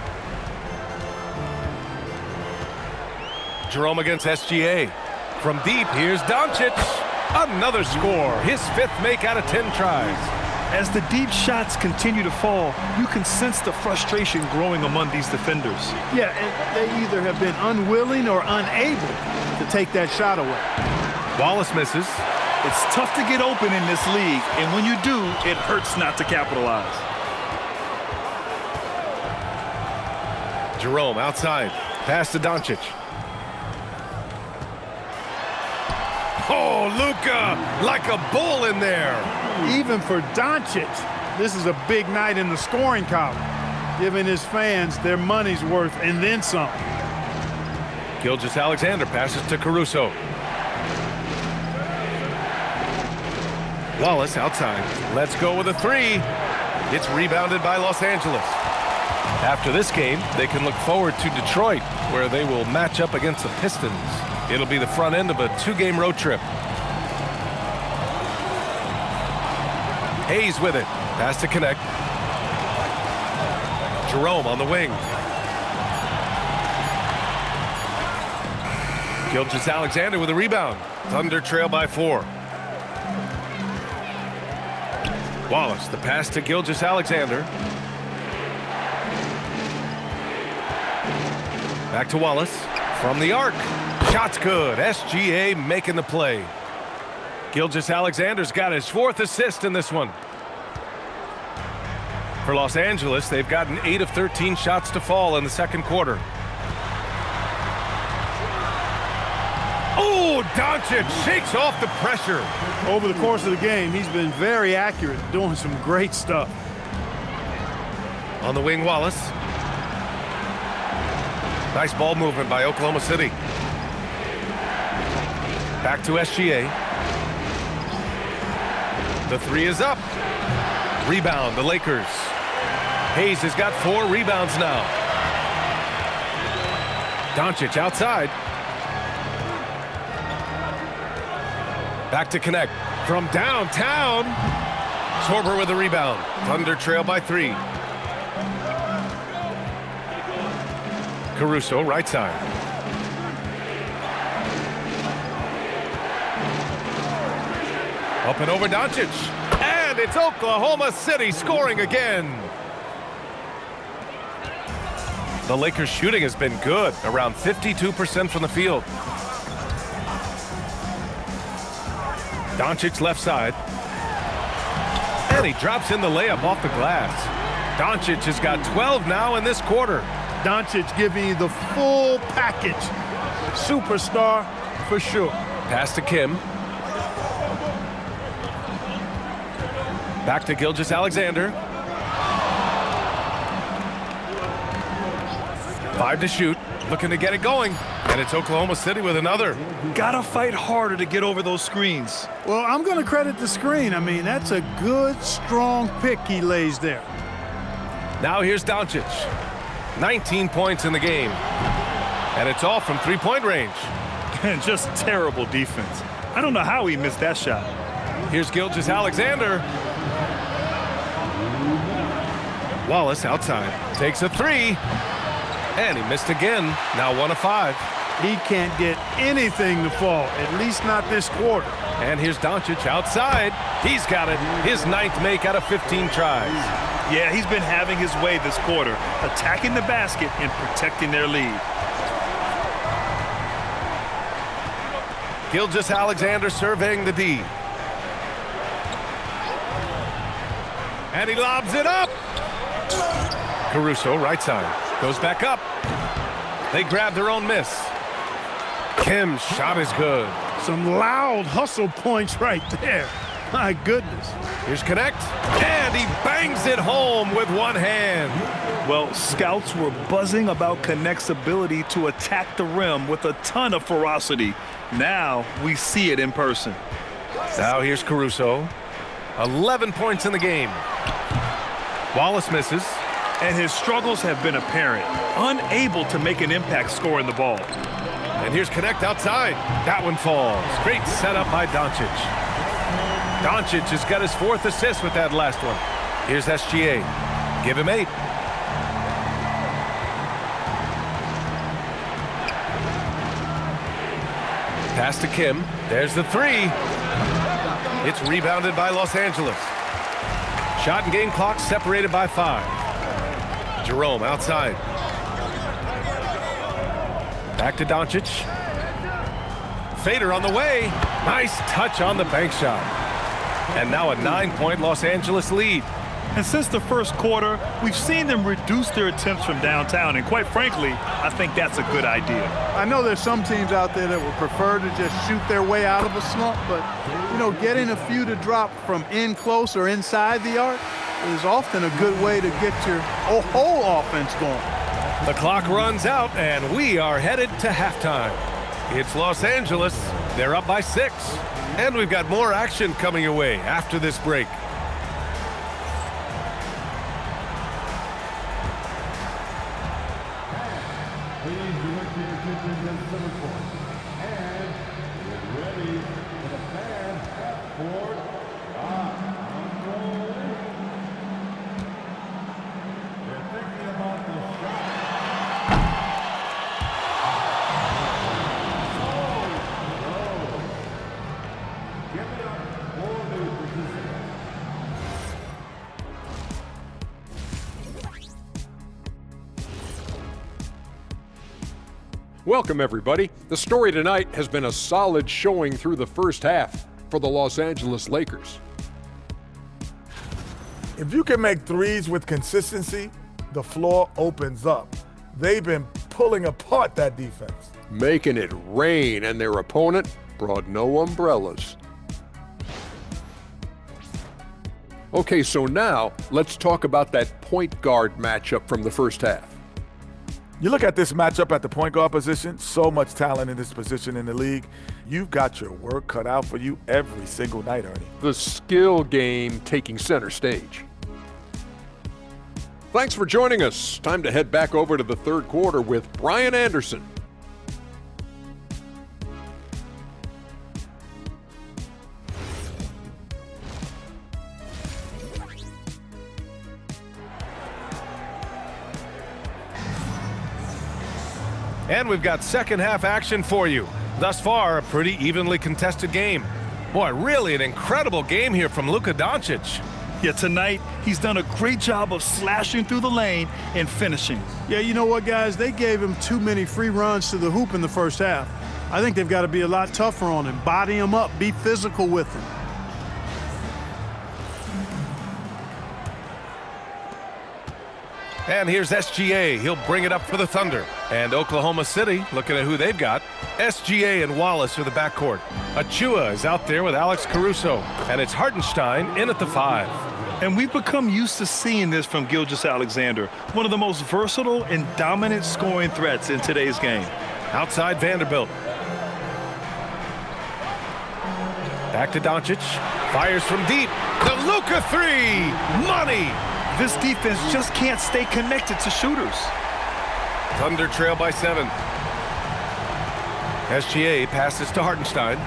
Jerome against SGA. From deep, here's Doncic. Another score. His 5th make out of 10 tries. As the deep shots continue to fall, you can sense the frustration growing among these defenders. Yeah, and they either have been unwilling or unable to take that shot away. Wallace misses. It's tough to get open in this league, and when you do, it hurts not to capitalize. Jerome outside. Pass to Doncic. Oh, Luka, like a bull in there. Even for Doncic, this is a big night in the scoring column, giving his fans their money's worth and then some. Gilgeous-Alexander passes to Caruso. Wallace outside. Let's go with a 3. It's rebounded by Los Angeles. After this game, they can look forward to Detroit, where they will match up against the Pistons. It'll be the front end of a 2-game road trip. Hayes with it. Pass to connect. Jerome on the wing. Gilgeous-Alexander with a rebound. Thunder trail by 4. Wallace, the pass to Gilgeous-Alexander. Back to Wallace. From the arc. Shot's good. SGA making the play. Gilgeous-Alexander's got his 4th assist in this one. For Los Angeles, they've gotten 8 of 13 shots to fall in the 2nd quarter. Oh, Doncic shakes off the pressure. Over the course of the game, he's been very accurate, doing some great stuff. On the wing, Wallace. Nice ball movement by Oklahoma City. Back to SGA. The 3 is up. Rebound, the Lakers. Hayes has got 4 rebounds now. Doncic outside. Back to connect. From downtown. Sorber with a rebound. Thunder trail by 3. Caruso, right side. Up and over Doncic. And it's Oklahoma City scoring again. The Lakers' shooting has been good, around 52% from the field. Doncic left side. And he drops in the layup off the glass. Doncic has got 12 now in this quarter. Doncic giving you the full package. Superstar for sure. Pass to Kim. Back to Gilgeous-Alexander. 5 to shoot. Looking to get it going. And it's Oklahoma City with another. Gotta fight harder to get over those screens. Well, I'm going to credit the screen. I mean, that's a good, strong pick he lays there. Now here's Doncic. 19 points in the game. And it's all from 3-point range. And just terrible defense. I don't know how he missed that shot. Here's Gilgeous-Alexander. Wallace outside. Takes a 3. And he missed again. Now 1 of 5. He can't get anything to fall, at least not this quarter. And here's Doncic outside. He's got it. His 9th make out of 15 tries. Yeah, he's been having his way this quarter, attacking the basket and protecting their lead. Gilgeous-Alexander surveying the D. And he lobs it up. Caruso, right side. Goes back up. They grab their own miss. Kim's shot is good. Some loud hustle points right there. My goodness. Here's Connect, and he bangs it home with one hand. Well, scouts were buzzing about Connect's ability to attack the rim with a ton of ferocity. Now we see it in person. Now here's Caruso. 11 points in the game. Wallace misses. And his struggles have been apparent. Unable to make an impact scoring the ball. And here's Connect outside. That one falls. Great setup by Doncic. Doncic has got his 4th assist with that last one. Here's SGA. Give him 8. Pass to Kim. There's the 3. It's rebounded by Los Angeles. Shot and game clock separated by 5. Jerome outside. Back to Doncic. Fader on the way. Nice touch on the bank shot. And now a 9-point Los Angeles lead. And since the first quarter, we've seen them reduce their attempts from downtown. And quite frankly, I think that's a good idea. I know there's some teams out there that would prefer to just shoot their way out of a slump, but, you know, getting a few to drop from in close or inside the arc is often a good way to get your whole offense going. The clock runs out, and we are headed to halftime. It's Los Angeles. They're up by 6. And we've got more action coming your way after this break. Welcome, everybody. The story tonight has been a solid showing through the first half for the Los Angeles Lakers. If you can make threes with consistency, the floor opens up. They've been pulling apart that defense. Making it rain, and their opponent brought no umbrellas. Okay, so now let's talk about that point guard matchup from the first half. You look at this matchup at the point guard position, so much talent in this position in the league. You've got your work cut out for you every single night, Ernie. The skill game taking center stage. Thanks for joining us. Time to head back over to the third quarter with Brian Anderson. And we've got second half action for you. Thus far, a pretty evenly contested game. Boy, really an incredible game here from Luka Doncic. Yeah, tonight, he's done a great job of slashing through the lane and finishing. Yeah, you know what, guys? They gave him too many free runs to the hoop in the first half. I think they've got to be a lot tougher on him, body him up, be physical with him. And here's SGA. He'll bring it up for the Thunder. And Oklahoma City, looking at who they've got. SGA and Wallace are the backcourt. Achua is out there with Alex Caruso. And it's Hartenstein in at the 5. And we've become used to seeing this from Gilgeous-Alexander, one of the most versatile and dominant scoring threats in today's game. Outside Vanderbilt. Back to Doncic. Fires from deep. The Luka 3. Money. This defense just can't stay connected to shooters. Thunder trail by 7. SGA passes to Hartenstein.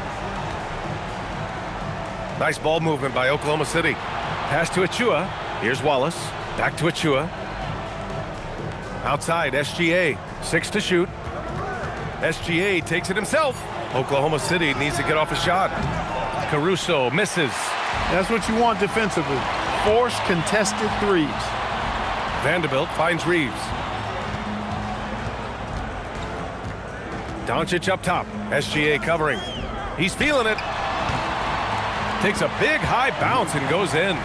Nice ball movement by Oklahoma City. Pass to Achua. Here's Wallace. Back to Achua. Outside, SGA. 6 to shoot. SGA takes it himself. Oklahoma City needs to get off a shot. Caruso misses. That's what you want defensively. Force contested threes. Vanderbilt finds Reeves. Doncic up top. SGA covering. He's feeling it. Takes a big high bounce and goes in.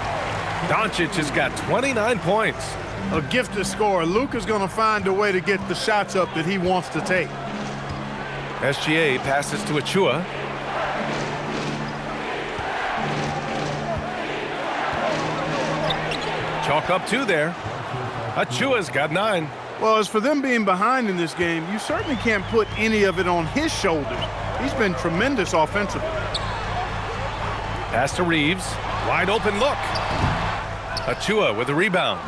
Doncic has got 29 points. A gifted scorer. Luka's going to find a way to get the shots up that he wants to take. SGA passes to Achua. Chalk up 2 there. Achua's got 9. Well, as for them being behind in this game, you certainly can't put any of it on his shoulders. He's been tremendous offensively. Pass to Reeves. Wide open look. Achua with the rebound.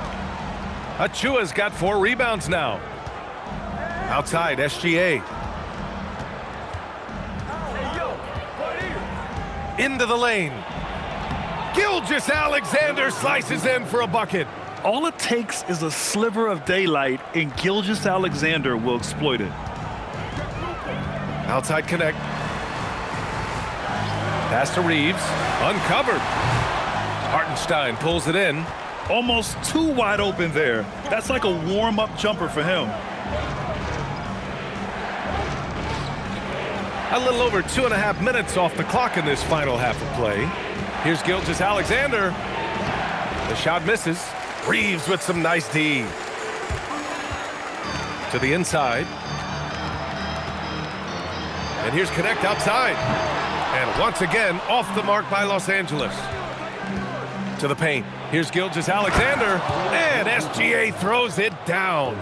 Achua's got 4 rebounds now. Outside, SGA. Into the lane. Gilgeous-Alexander slices in for a bucket. All it takes is a sliver of daylight, and Gilgeous-Alexander will exploit it. Outside connect. Pass to Reeves. Uncovered. Hartenstein pulls it in. Almost too wide open there. That's like a warm-up jumper for him. A little over 2.5 minutes off the clock in this final half of play. Here's Gilgeous-Alexander. The shot misses. Reeves with some nice D. To the inside. And here's Connect outside. And once again, off the mark by Los Angeles. To the paint. Here's Gilgeous-Alexander. And SGA throws it down.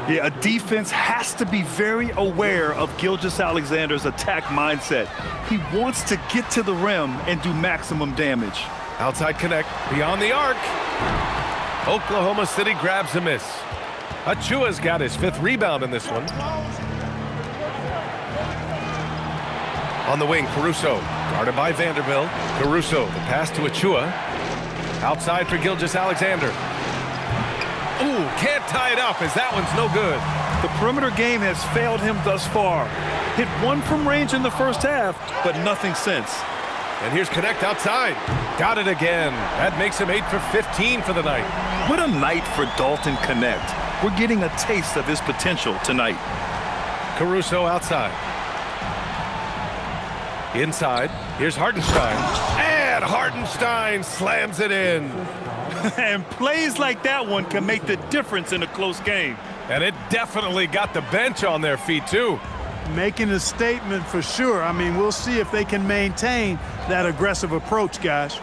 Yeah, a defense has to be very aware of Gilgeous-Alexander's attack mindset. He wants to get to the rim and do maximum damage. Outside connect. Beyond the arc. Oklahoma City grabs a miss. Achua's got his 5th rebound in this one. On the wing, Caruso, guarded by Vanderbilt. Caruso, the pass to Achua. Outside for Gilgeous-Alexander. Ooh, can't tie it up as that one's no good. The perimeter game has failed him thus far. Hit 1 from range in the first half, but nothing since. And here's Connect outside. Got it again. That makes him 8 for 15 for the night. What a night for Dalton Connect. We're getting a taste of his potential tonight. Caruso outside. Inside, here's Hartenstein. And Hartenstein slams it in. And plays like that one can make the difference in a close game. And it definitely got the bench on their feet, too. Making a statement for sure. I mean, we'll see if they can maintain that aggressive approach, guys.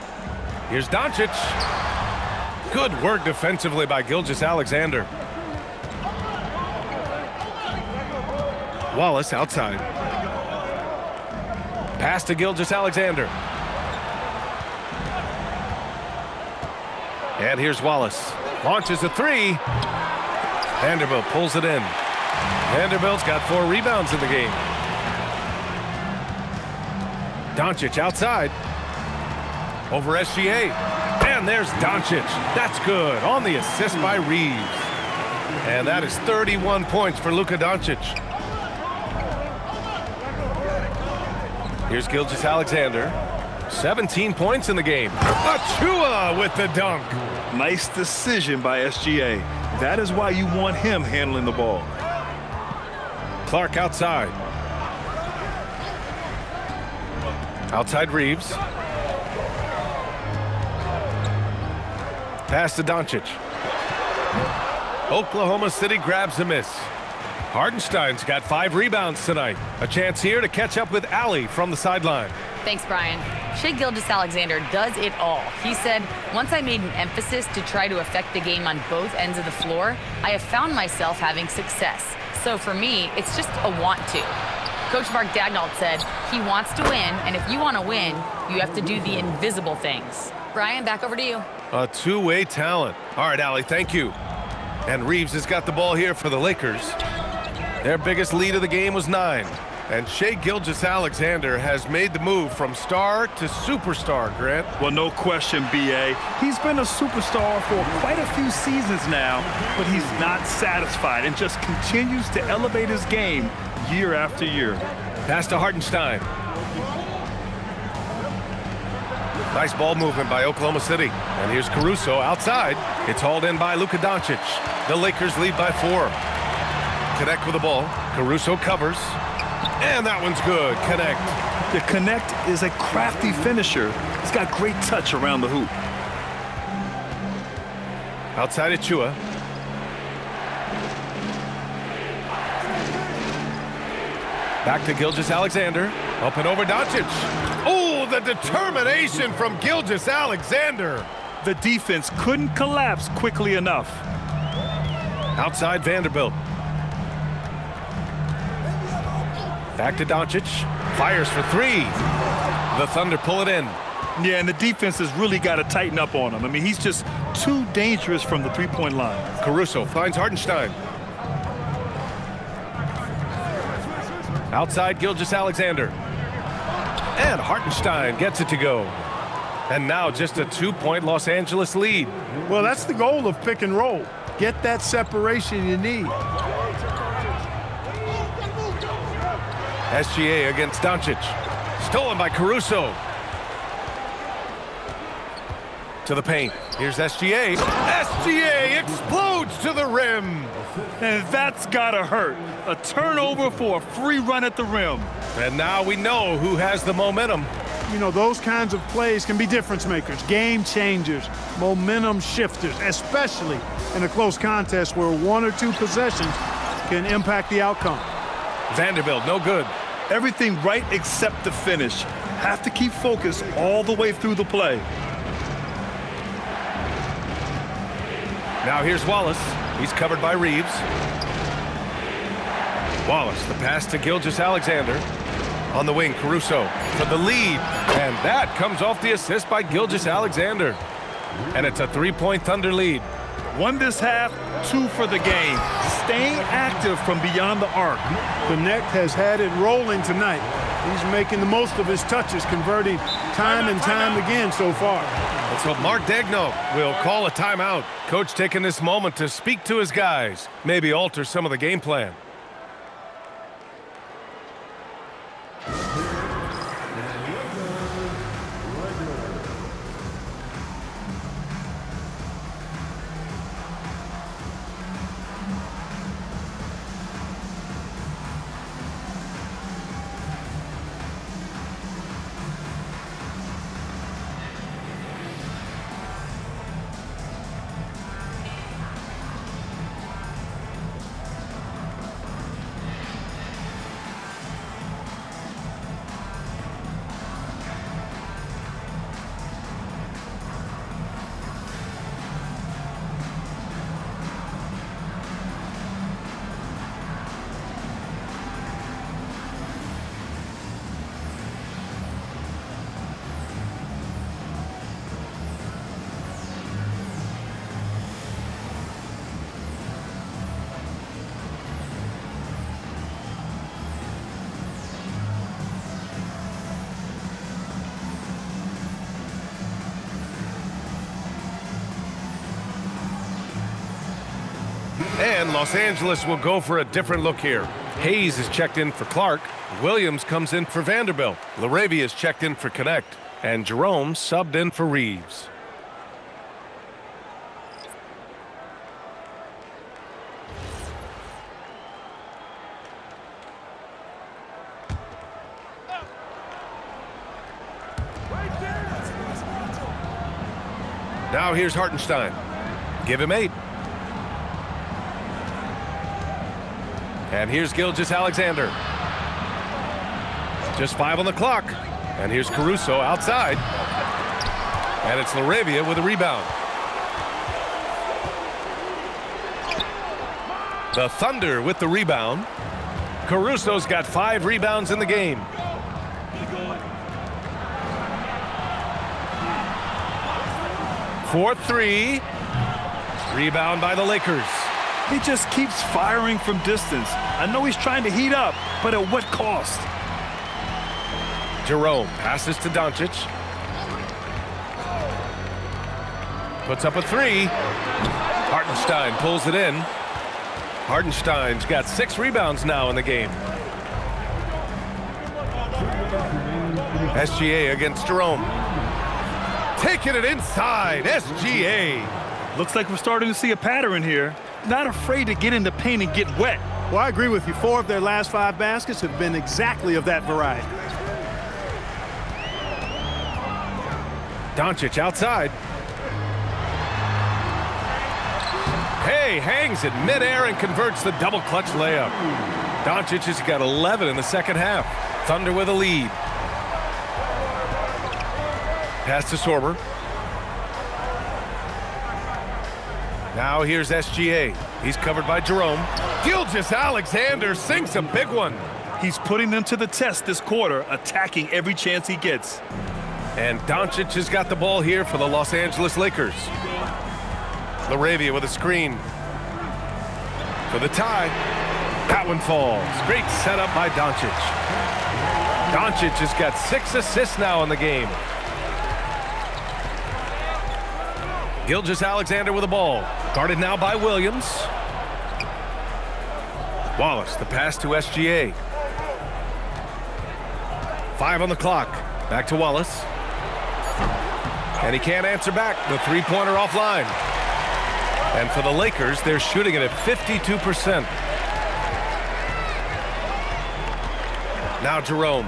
Here's Doncic. Good work defensively by Gilgeous-Alexander. Wallace outside. Pass to Gilgeous-Alexander. And here's Wallace. Launches a 3. Vanderbilt pulls it in. Vanderbilt's got 4 rebounds in the game. Doncic outside. Over SGA. And there's Doncic. That's good. On the assist by Reeves. And that is 31 points for Luka Doncic. Here's Gilgeous-Alexander. 17 points in the game. Achua with the dunk. Nice decision by SGA. That is why you want him handling the ball. Clark outside. Outside Reeves. Pass to Doncic. Oklahoma City grabs a miss. Hartenstein's got 5 rebounds tonight. A chance here to catch up with Allie from the sideline. Thanks, Brian. Shai Gilgeous-Alexander does it all. He said, once I made an emphasis to try to affect the game on both ends of the floor, I have found myself having success. So for me, it's just a want to. Coach Mark Dagnall said, he wants to win, and if you want to win, you have to do the invisible things. Brian, back over to you. A two-way talent. All right, Allie, thank you. And Reeves has got the ball here for the Lakers. Their biggest lead of the game was 9. And Shai Gilgeous-Alexander has made the move from star to superstar, Grant. Well, no question, B.A. He's been a superstar for quite a few seasons now, but he's not satisfied and just continues to elevate his game year after year. Pass to Hartenstein. Nice ball movement by Oklahoma City. And here's Caruso outside. It's hauled in by Luka Doncic. The Lakers lead by 4. Connect with the ball. Caruso covers. And that one's good. Connect. The Connect is a crafty finisher. He's got great touch around the hoop. Outside Achua. Back to Gilgeous-Alexander. Up and over Doncic. Oh, the determination from Gilgeous-Alexander. The defense couldn't collapse quickly enough. Outside Vanderbilt. Back to Doncic. Fires for three. The Thunder pull it in. Yeah, and the defense has really got to tighten up on him. I mean, he's just too dangerous from the three-point line. Caruso finds Hartenstein. Outside Gilgeous-Alexander. And Hartenstein gets it to go. And now just a 2-point Los Angeles lead. Well, that's the goal of pick and roll. Get that separation you need. SGA against Doncic. Stolen by Caruso. To the paint. Here's SGA. SGA explodes to the rim. And that's gotta hurt. A turnover for a free run at the rim. And now we know who has the momentum. You know, those kinds of plays can be difference makers, game changers, momentum shifters, especially in a close contest where 1 or 2 possessions can impact the outcome. Vanderbilt, no good. Everything right except the finish. Have to keep focused all the way through the play. Now here's Wallace. He's covered by Reeves. Wallace, the pass to Gilgeous-Alexander. On the wing, Caruso for the lead. And that comes off the assist by Gilgeous-Alexander. And it's a 3-point Thunder lead. 1 this half, 2 for the game. Staying active from beyond the arc. Connect has had it rolling tonight. He's making the most of his touches, converting time and time again so far. And so Mark Daigneault will call a timeout. Coach taking this moment to speak to his guys, maybe alter some of the game plan. And Los Angeles will go for a different look here. Hayes is checked in for Clark. Williams comes in for Vanderbilt. LaRavia is checked in for Connect. And Jerome subbed in for Reeves. Now here's Hartenstein. Give him 8. And here's Gilgeous-Alexander. Just 5 on the clock. And here's Caruso outside. And it's LaRavia with a rebound. The Thunder with the rebound. Caruso's got 5 rebounds in the game. For 3. Rebound by the Lakers. He just keeps firing from distance. I know he's trying to heat up, but at what cost? Jerome passes to Doncic. Puts up a 3. Hartenstein pulls it in. Hartenstein's got 6 rebounds now in the game. SGA against Jerome. Taking it inside, SGA. Looks like we're starting to see a pattern here. Not afraid to get in the paint and get wet. Well, I agree with you. 4 of their last 5 baskets have been exactly of that variety. Doncic outside. Hay hangs it midair and converts the double clutch layup. Doncic has got 11 in the second half. Thunder with a lead. Pass to Sorber. Now here's SGA. He's covered by Jerome. Gilgeous-Alexander sinks a big one. He's putting them to the test this quarter, attacking every chance he gets. And Doncic has got the ball here for the Los Angeles Lakers. LaRavia with a screen for the tie. That one falls. Great setup by Doncic. Doncic has got 6 assists now in the game. Gilgeous-Alexander with the ball. Guarded now by Williams. Wallace, the pass to SGA. 5 on the clock. Back to Wallace. And he can't answer back. The three-pointer offline. And for the Lakers, they're shooting it at 52%. Now Jerome.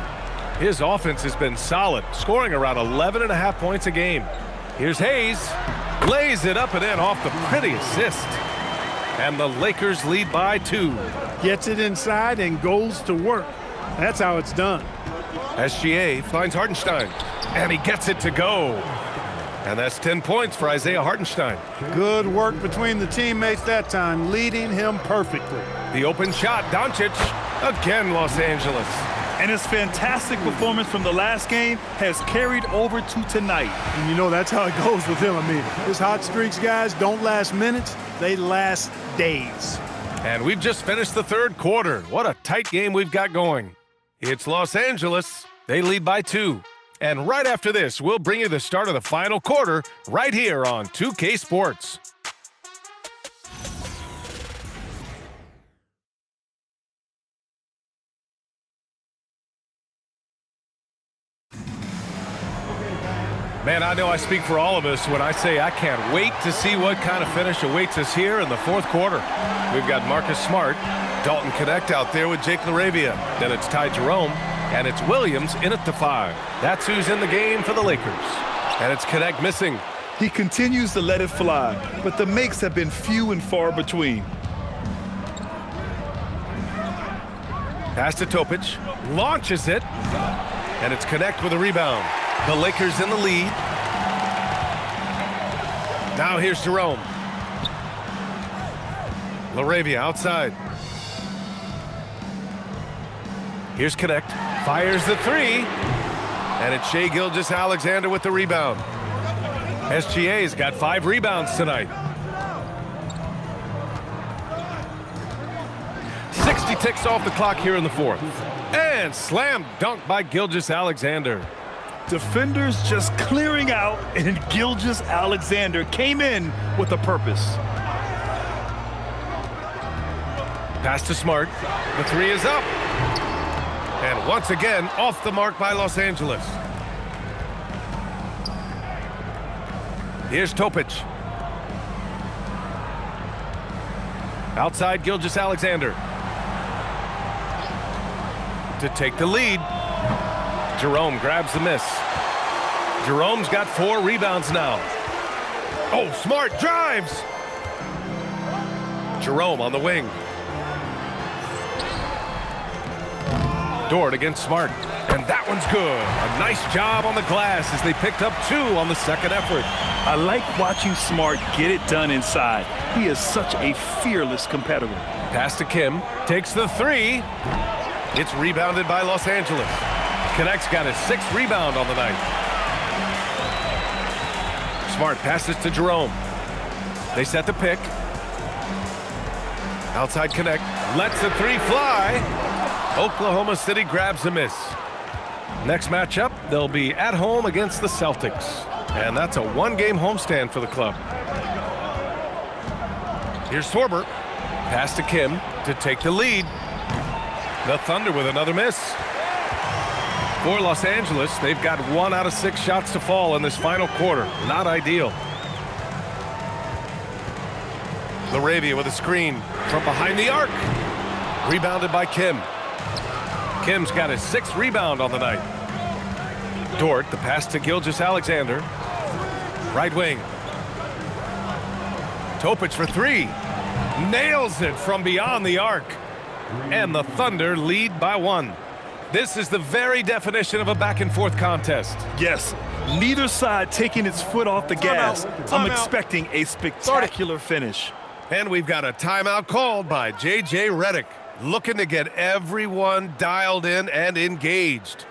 His offense has been solid, scoring around 11.5 points a game. Here's Hayes. Lays it up and in off the pretty assist. And the Lakers lead by 2. Gets it inside and goes to work. That's how it's done. SGA finds Hartenstein. And he gets it to go. And that's 10 points for Isaiah Hartenstein. Good work between the teammates that time, leading him perfectly. The open shot, Doncic. Again, Los Angeles. And his fantastic performance from the last game has carried over to tonight. And you know that's how it goes with him. I mean, his hot streaks, guys, don't last minutes. They last days. And we've just finished the third quarter. What a tight game we've got going. It's Los Angeles. They lead by 2. And right after this, we'll bring you the start of the final quarter right here on 2K Sports. Man, I know I speak for all of us when I say I can't wait to see what kind of finish awaits us here in the fourth quarter. We've got Marcus Smart, Dalton Connect out there with Jake LaRavia. Then it's Ty Jerome, and it's Williams in at the 5. That's who's in the game for the Lakers. And it's Connect missing. He continues to let it fly, but the makes have been few and far between. Pass to Topic, launches it, and it's Connect with a rebound. The Lakers in the lead. Now here's Jerome. LaRavia outside. Here's Connect. Fires the 3. And it's Shai Gilgeous-Alexander with the rebound. SGA's got 5 rebounds tonight. 60 ticks off the clock here in the fourth. And slam dunk by Gilgeous-Alexander. Defenders just clearing out, and Gilgeous-Alexander came in with a purpose. Pass to Smart. The 3 is up. And once again, off the mark by Los Angeles. Here's Topic. Outside Gilgeous-Alexander. To take the lead. Jerome grabs the miss. Jerome's got 4 rebounds now. Oh, Smart drives. Jerome on the wing. Dort against Smart. And that one's good. A nice job on the glass as they picked up 2 on the second effort. I like watching Smart get it done inside. He is such a fearless competitor. Pass to Kim. Takes the 3. It's rebounded by Los Angeles. Connect's got his 6th rebound on the night. Smart passes to Jerome. They set the pick. Outside Connect. Lets the 3 fly. Oklahoma City grabs a miss. Next matchup, they'll be at home against the Celtics. And that's a 1-game homestand for the club. Here's Sorber. Pass to Kim to take the lead. The Thunder with another miss. For Los Angeles, they've got 1 out of 6 shots to fall in this final quarter. Not ideal. LaRavia with a screen from behind the arc. Rebounded by Kim. Kim's got his 6th rebound on the night. Dort, the pass to Gilgeous-Alexander. Right wing. Topic for 3. Nails it from beyond the arc. And the Thunder lead by 1. This is the very definition of a back-and-forth contest. Yes, Neither side taking its foot off the gas. I'm expecting a spectacular finish. And we've got a timeout called by J.J. Redick, looking to get everyone dialed in and engaged.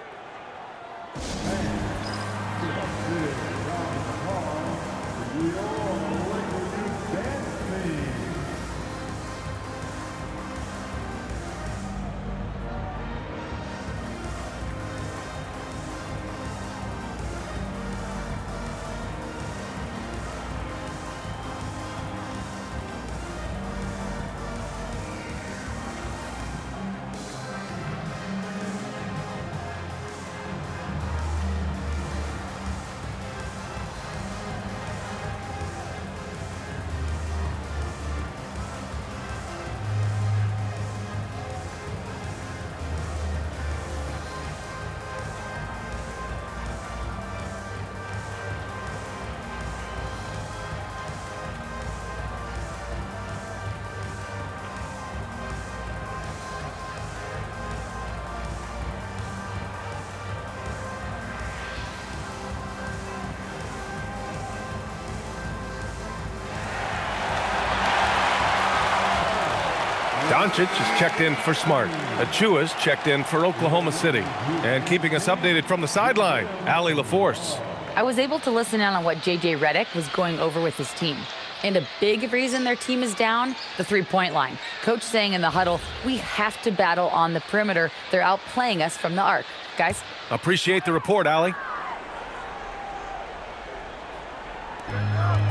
Doncic is checked in for Smart. Achua's checked in for Oklahoma City. And keeping us updated from the sideline, Allie LaForce. I was able to listen in on what J.J. Redick was going over with his team. And a big reason their team is down, the three-point line. Coach saying in the huddle, we have to battle on the perimeter. They're outplaying us from the arc. Guys? Appreciate the report, Allie.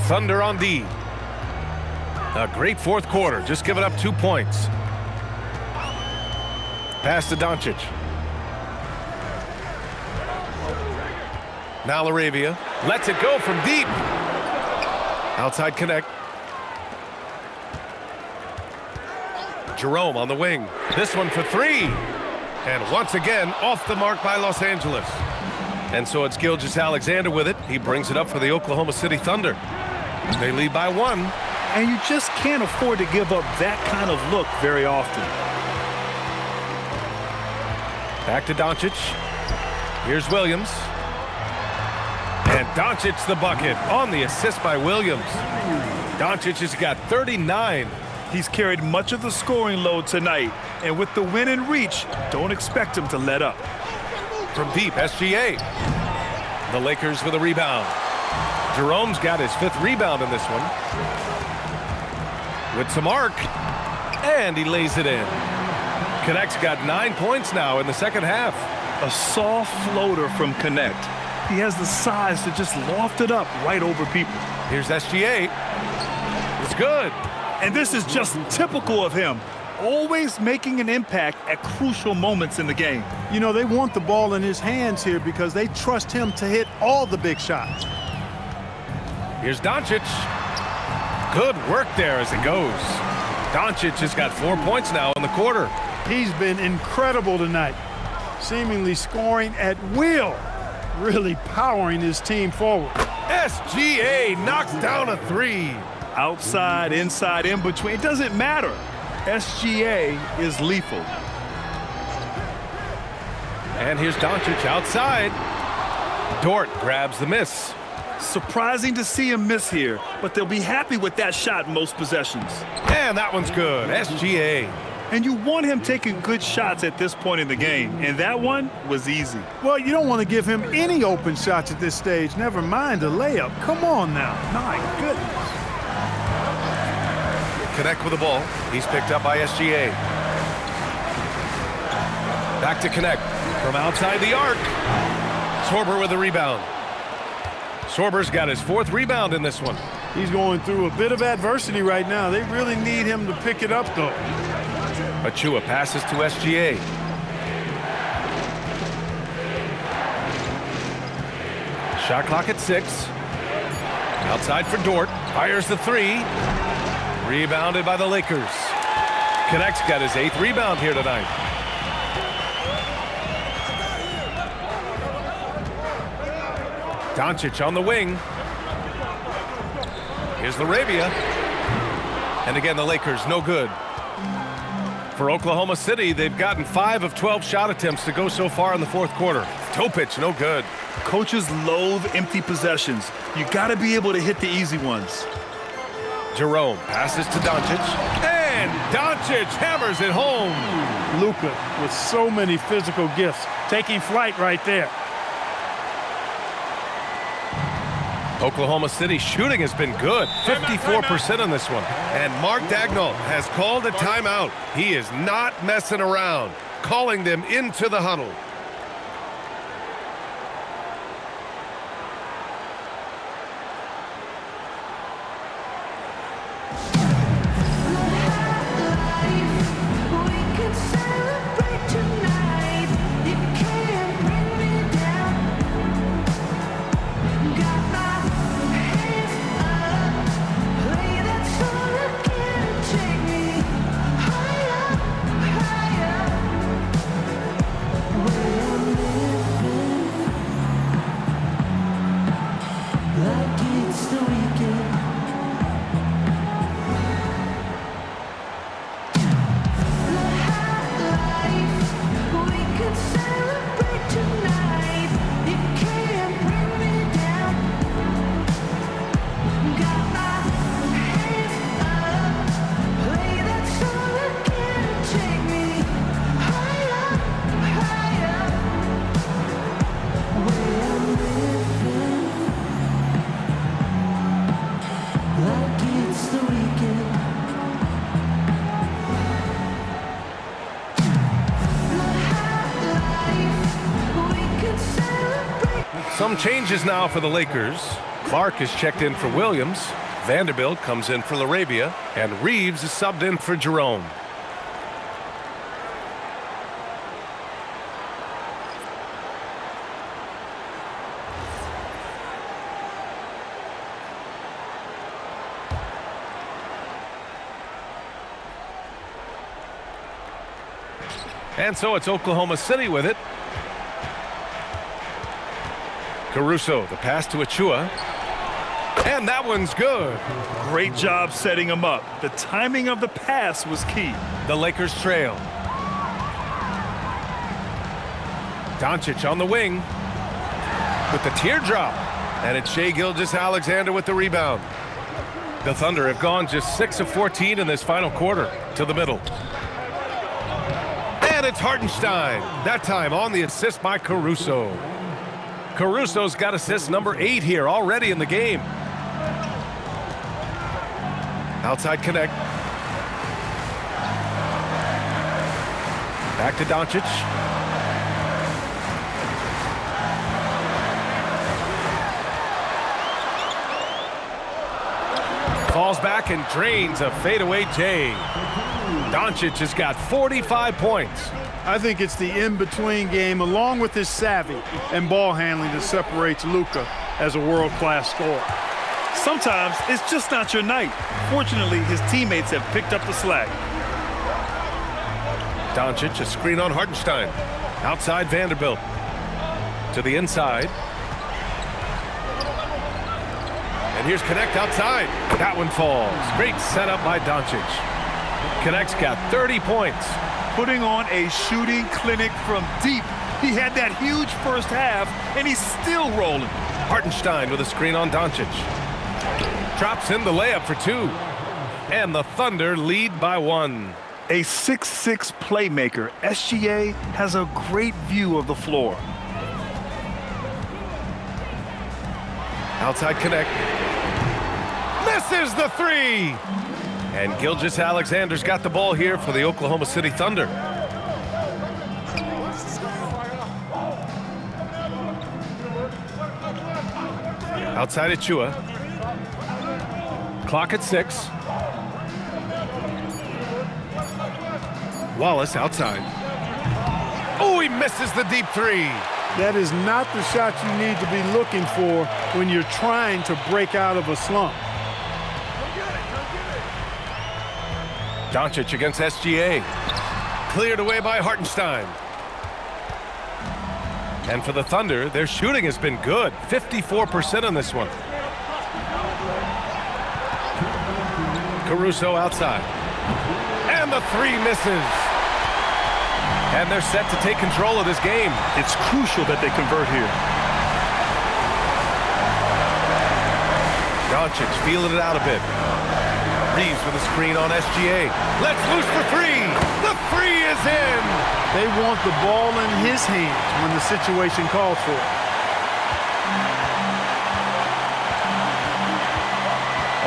Thunder on D. A great fourth quarter, just giving up 2 points. Pass to Doncic. Now LaRavia lets it go from deep. Outside connect. Jerome on the wing. This one for three. And once again, off the mark by Los Angeles. And so it's Gilgeous-Alexander with it. He brings it up for the Oklahoma City Thunder. They lead by 1. And you just can't afford to give up that kind of look very often. Back to Doncic. Here's Williams. And Doncic the bucket on the assist by Williams. Doncic has got 39. He's carried much of the scoring load tonight. And with the win in reach, don't expect him to let up. From deep, SGA. The Lakers with a rebound. Jerome's got his 5th rebound in this one. With some arc. And he lays it in. Connect's got 9 points now in the second half. A soft floater from Connect. He has the size to just loft it up right over people. Here's SGA. It's good. And this is just typical of him. Always making an impact at crucial moments in the game. You know, they want the ball in his hands here because they trust him to hit all the big shots. Here's Doncic. Good work there as it goes. Doncic has got 4 points now in the quarter. He's been incredible tonight. Seemingly scoring at will. Really powering his team forward. SGA knocks down a 3. Outside, inside, in between, it doesn't matter. SGA is lethal. And here's Doncic outside. Dort grabs the miss. Surprising to see him miss here, but they'll be happy with that shot in most possessions. And that one's good. SGA. And you want him taking good shots at this point in the game, and that one was easy. Well, you don't want to give him any open shots at this stage, never mind a layup. Come on now. My goodness. Connect with the ball. He's picked up by SGA. Back to Connect. From outside the arc. Sorber with the rebound. Sorber's got his 4th rebound in this one. He's going through a bit of adversity right now. They really need him to pick it up, though. Achua passes to SGA. Shot clock at 6. Outside for Dort. Fires the 3. Rebounded by the Lakers. Connect's got his 8th rebound here tonight. Doncic on the wing. Here's LaRavia. And again, the Lakers, no good. For Oklahoma City, they've gotten 5 of 12 shot attempts to go so far in the fourth quarter. Toe pitch, no good. Coaches loathe empty possessions. You got to be able to hit the easy ones. Jerome passes to Doncic, and Doncic hammers it home. Luka with so many physical gifts, taking flight right there. Oklahoma City shooting has been good, 54% on this one. And Mark Dagnall has called a timeout. He is not messing around, calling them into the huddle. Some changes now for the Lakers. Clark is checked in for Williams. Vanderbilt comes in for Larabia. And Reeves is subbed in for Jerome. And so it's Oklahoma City with it. Caruso, the pass to Achua. And that one's good. Great job setting him up. The timing of the pass was key. The Lakers trail. Doncic on the wing with the teardrop. And it's Shai Gilgeous-Alexander with the rebound. The Thunder have gone just 6 of 14 in this final quarter to the middle. And it's Hartenstein. That time on the assist by Caruso. Caruso's got assist number 8 here already in the game. Outside connect. Back to Doncic. Falls back and drains a fadeaway J. Doncic has got 45 points. I think it's the in-between game, along with his savvy and ball handling, that separates Luka as a world-class scorer. Sometimes it's just not your night. Fortunately, his teammates have picked up the slack. Doncic, a screen on Hartenstein. Outside Vanderbilt. To the inside. And here's Connect outside. That one falls. Great setup by Doncic. Connect's got 30 points. Putting on a shooting clinic from deep. He had that huge first half, and he's still rolling. Hartenstein with a screen on Doncic. Drops in the layup for 2. And the Thunder lead by 1. A 6'6" playmaker, SGA has a great view of the floor. Outside connect. Misses the 3! And Gilgeous-Alexander's got the ball here for the Oklahoma City Thunder. Outside Achua. Clock at 6. Wallace outside. Oh, he misses the deep 3. That is not the shot you need to be looking for when you're trying to break out of a slump. Doncic against SGA. Cleared away by Hartenstein. And for the Thunder, their shooting has been good. 54% on this one. Caruso outside. And the 3 misses. And they're set to take control of this game. It's crucial that they convert here. Doncic feeling it out a bit. Reeves with a screen on SGA. Let's loose for three. The three is in. They want the ball in his hands when the situation calls for it.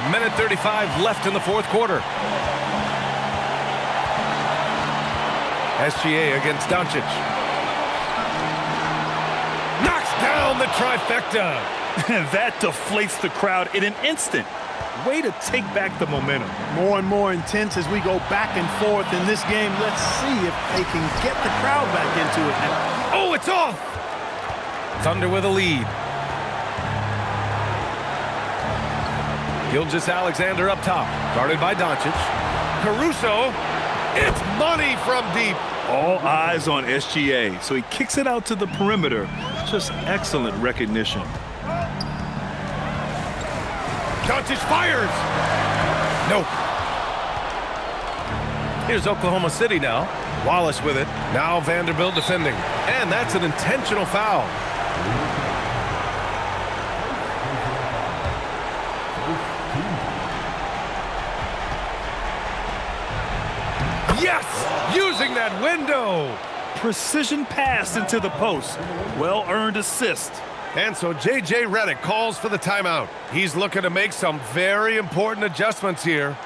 A minute 35 left in the fourth quarter. SGA against Doncic. Knocks down the trifecta. That deflates the crowd in an instant. Way to take back the momentum. More and more intense as we go back and forth in this game. Let's see if they can get the crowd back into it now. Oh, it's off! Thunder with a lead. Gilgeous-Alexander up top, guarded by Doncic. Caruso, it's money from deep. All eyes on SGA, so he kicks it out to the perimeter. Just excellent recognition. Doncic fires. Nope. Here's Oklahoma City now. Wallace with it. Now Vanderbilt defending. And that's an intentional foul. Yes! Using that window. Precision pass into the post. Well-earned assist. And so J.J. Redick calls for the timeout. He's looking to make some very important adjustments here.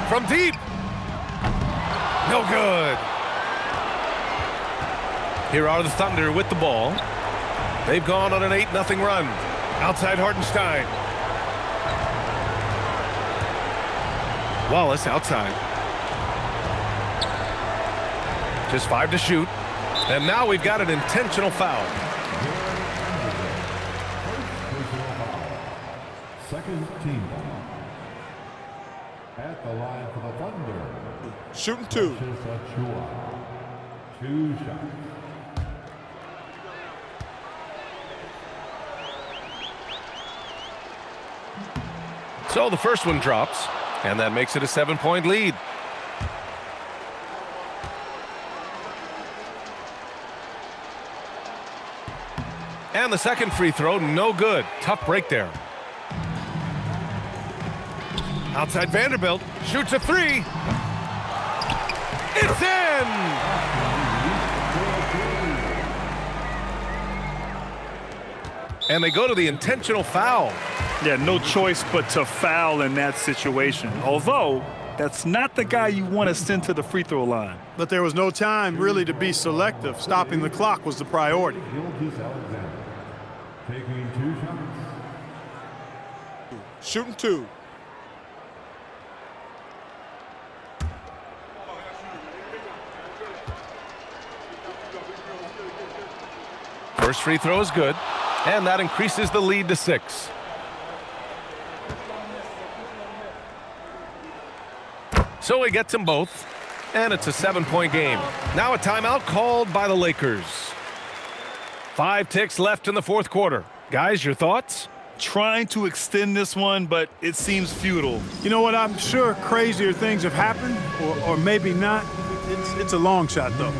From deep. No good. Here are the Thunder with the ball. They've gone on an 8-0 run. Outside Hartenstein. Wallace outside. Just 5 to shoot. And now we've got an intentional foul. Second team foul. At the line for the Thunder. Shooting 2. Two shots. So the first one drops, and that makes it a 7-point lead. And the second free throw, no good. Tough break there. Outside Vanderbilt, shoots a 3. It's in! And they go to the intentional foul. Yeah, no choice but to foul in that situation. Although, that's not the guy you want to send to the free throw line. But there was no time really to be selective. Stopping the clock was the priority. Gilgeous-Alexander taking 2 shots. Shooting 2. First free throw is good, and that increases the lead to 6. So he gets them both, and it's a 7-point game. Now a timeout called by the Lakers. 5 ticks left in the fourth quarter. Guys, your thoughts? Trying to extend this one, but it seems futile. You know what? I'm sure crazier things have happened, or maybe not. It's a long shot, though.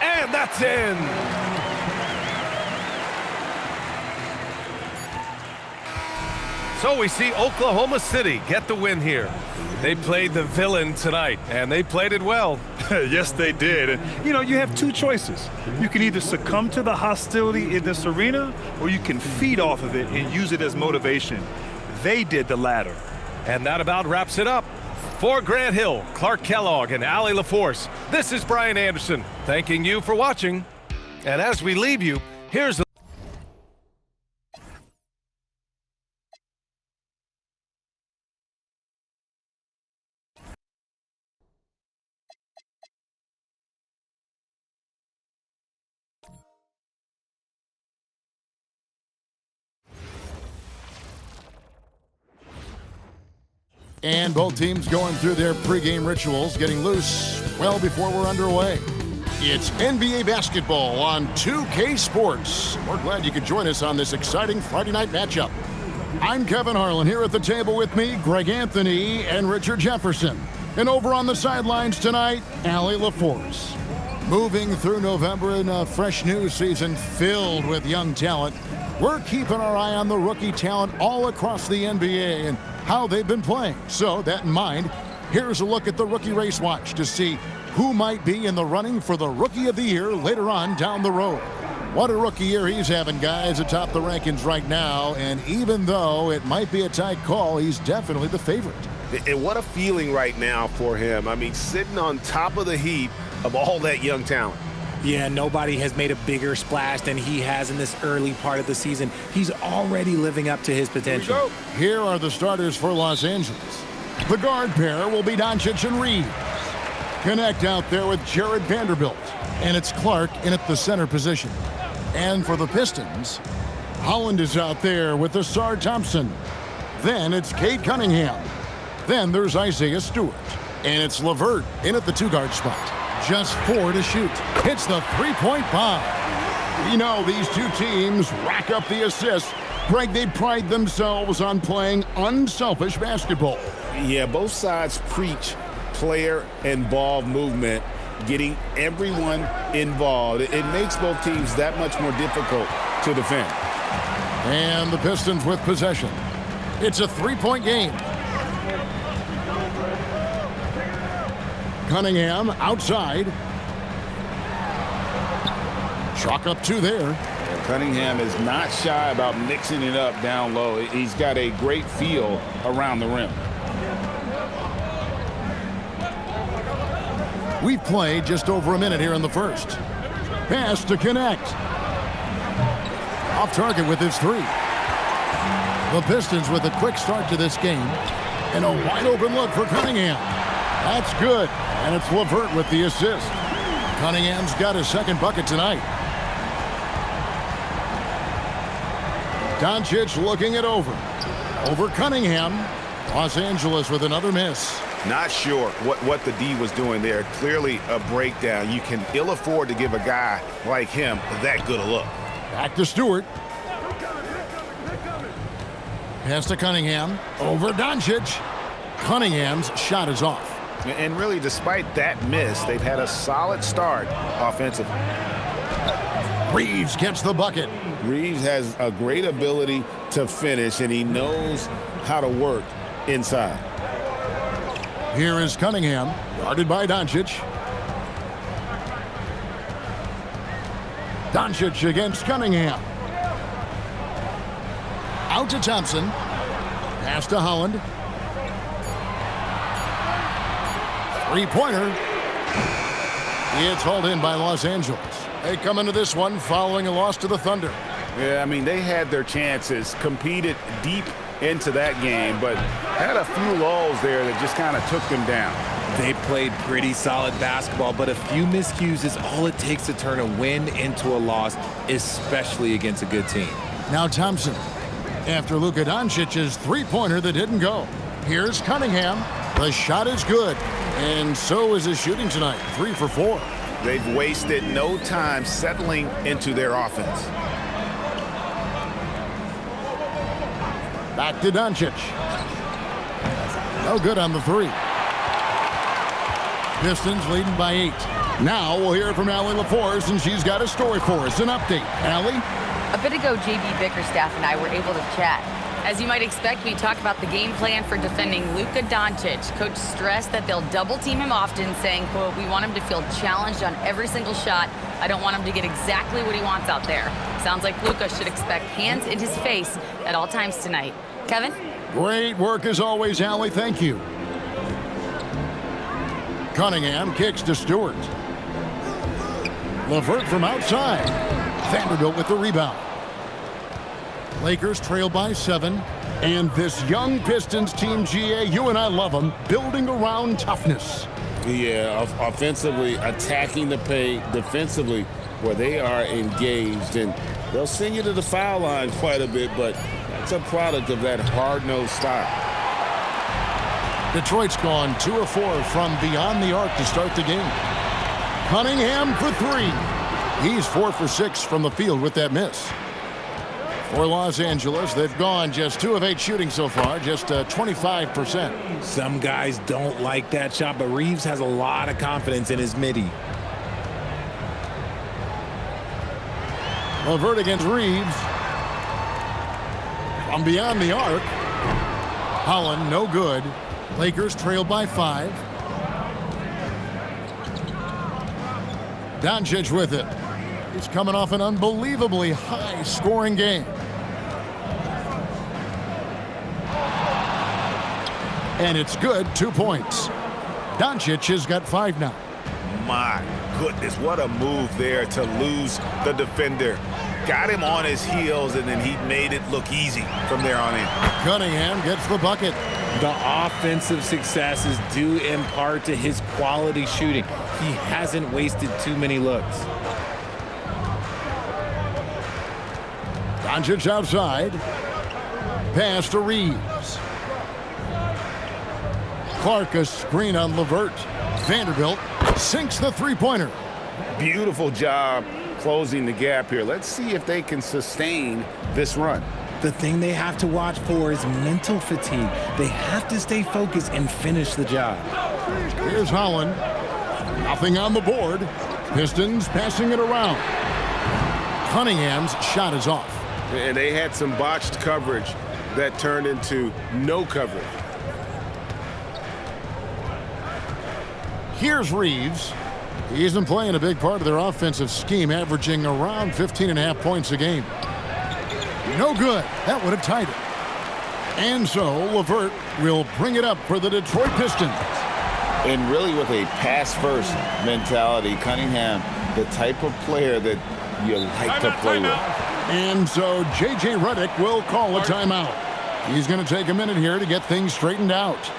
And that's in. So we see Oklahoma City get the win here. They played the villain tonight, and they played it well. Yes, they did. And, you have two choices. You can either succumb to the hostility in this arena, or you can feed off of it and use it as motivation. They did the latter. And that about wraps it up. For Grant Hill, Clark Kellogg, and Allie LaForce, this is Brian Anderson, thanking you for watching. And as we leave you, here's the And both teams going through their pregame rituals, getting loose well before we're underway. It's NBA basketball on 2K Sports. We're glad you could join us on this exciting Friday night matchup. I'm Kevin Harlan. Here at the table with me, Greg Anthony and Richard Jefferson. And over on the sidelines tonight, Allie LaForce. Moving through November in a fresh new season filled with young talent, we're keeping our eye on the rookie talent all across the NBA and how they've been playing. So, that in mind, here's a look at the Rookie Race Watch to see who might be in the running for the Rookie of the Year later on down the road. What a rookie year he's having, guys, atop the rankings right now. And even though it might be a tight call, he's definitely the favorite. And what a feeling right now for him. I mean, sitting on top of the heap of all that young talent. Yeah, nobody has made a bigger splash than he has in this early part of the season. He's already living up to his potential. Here are the starters for Los Angeles. The guard pair will be Doncic and Reeves. Connect out there with Jared Vanderbilt. And it's Clark in at the center position. And for the Pistons, Holland is out there with Asar Thompson. Then it's Cade Cunningham. Then there's Isaiah Stewart. And it's LeVert in at the two-guard spot. Just 4 to shoot. Hits the three-point bomb. You know, these two teams rack up the assists. Greg, they pride themselves on playing unselfish basketball. Yeah, both sides preach player and ball movement, getting everyone involved. It makes both teams that much more difficult to defend. And the Pistons with possession. It's a three-point game. Cunningham outside. Chalk up 2 there. Cunningham is not shy about mixing it up down low. He's got a great feel around the rim. We've played just over a minute here in the first. Pass to connect. Off target with his 3. The Pistons with a quick start to this game. And a wide open look for Cunningham. That's good, and it's LeVert with the assist. Cunningham's got his second bucket tonight. Doncic looking it over. Over Cunningham. Los Angeles with another miss. Not sure what the D was doing there. Clearly a breakdown. You can ill afford to give a guy like him that good a look. Back to Stewart. Pass to Cunningham. Over Doncic. Cunningham's shot is off. And really, despite that miss, they've had a solid start offensively. Reeves gets the bucket. Reeves has a great ability to finish, and he knows how to work inside. Here is Cunningham, guarded by Doncic. Doncic against Cunningham. Out to Thompson. Pass to Holland. Three-pointer. It's hauled in by Los Angeles. They come into this one following a loss to the Thunder. Yeah, I mean, they had their chances, competed deep into that game, but had a few lulls there that just kind of took them down. They played pretty solid basketball, but a few miscues is all it takes to turn a win into a loss, especially against a good team. Now Thompson, after Luka Doncic's three-pointer that didn't go. Here's Cunningham. The shot is good, and so is his shooting tonight, 3 for 4. They've wasted no time settling into their offense. Back to Doncic. No good on the three. Pistons leading by 8. Now we'll hear from Allie LaForce, and she's got a story for us. An update. Allie? A bit ago, JB Bickerstaff and I were able to chat. As you might expect, we talked about the game plan for defending Luka Doncic. Coach stressed that they'll double team him often, saying, quote, "We want him to feel challenged on every single shot. I don't want him to get exactly what he wants out there." Sounds like Luka should expect hands in his face at all times tonight. Kevin? Great work as always, Allie. Thank you. Cunningham kicks to Stewart. LeVert from outside. Vanderbilt with the rebound. Lakers trail by 7. And this young Pistons team, GA, you and I love them, building around toughness. Yeah, offensively, attacking the paint, defensively, where they are engaged. And they'll send you to the foul line quite a bit, but that's a product of that hard-nosed style. Detroit's gone 2 of 4 from beyond the arc to start the game. Cunningham for 3. He's 4 for 6 from the field with that miss. For Los Angeles, they've gone just 2 of 8 shooting so far, just 25%. Some guys don't like that shot, but Reeves has a lot of confidence in his midi. LeVert against Reeves. From beyond the arc. Holland, no good. Lakers trail by 5. Doncic with it. He's coming off an unbelievably high-scoring game. And it's good, 2 points. Doncic has got 5 now. My goodness, what a move there to lose the defender. Got him on his heels, and then he made it look easy from there on in. Cunningham gets the bucket. The offensive success is due in part to his quality shooting. He hasn't wasted too many looks. Doncic outside. Pass to Reeves. Clark a screen on LeVert. Vanderbilt sinks the three-pointer. Beautiful job closing the gap here. Let's see if they can sustain this run. The thing they have to watch for is mental fatigue. They have to stay focused and finish the job. Here's Holland. Nothing on the board. Pistons passing it around. Cunningham's shot is off. And they had some botched coverage that turned into no coverage. Here's Reeves. He's been playing a big part of their offensive scheme, averaging around 15.5 points a game. No good. That would have tied it. And so LeVert will bring it up for the Detroit Pistons. And really with a pass-first mentality, Cunningham, the type of player that you like to play with. And so J.J. Redick will call a timeout. He's going to take a minute here to get things straightened out.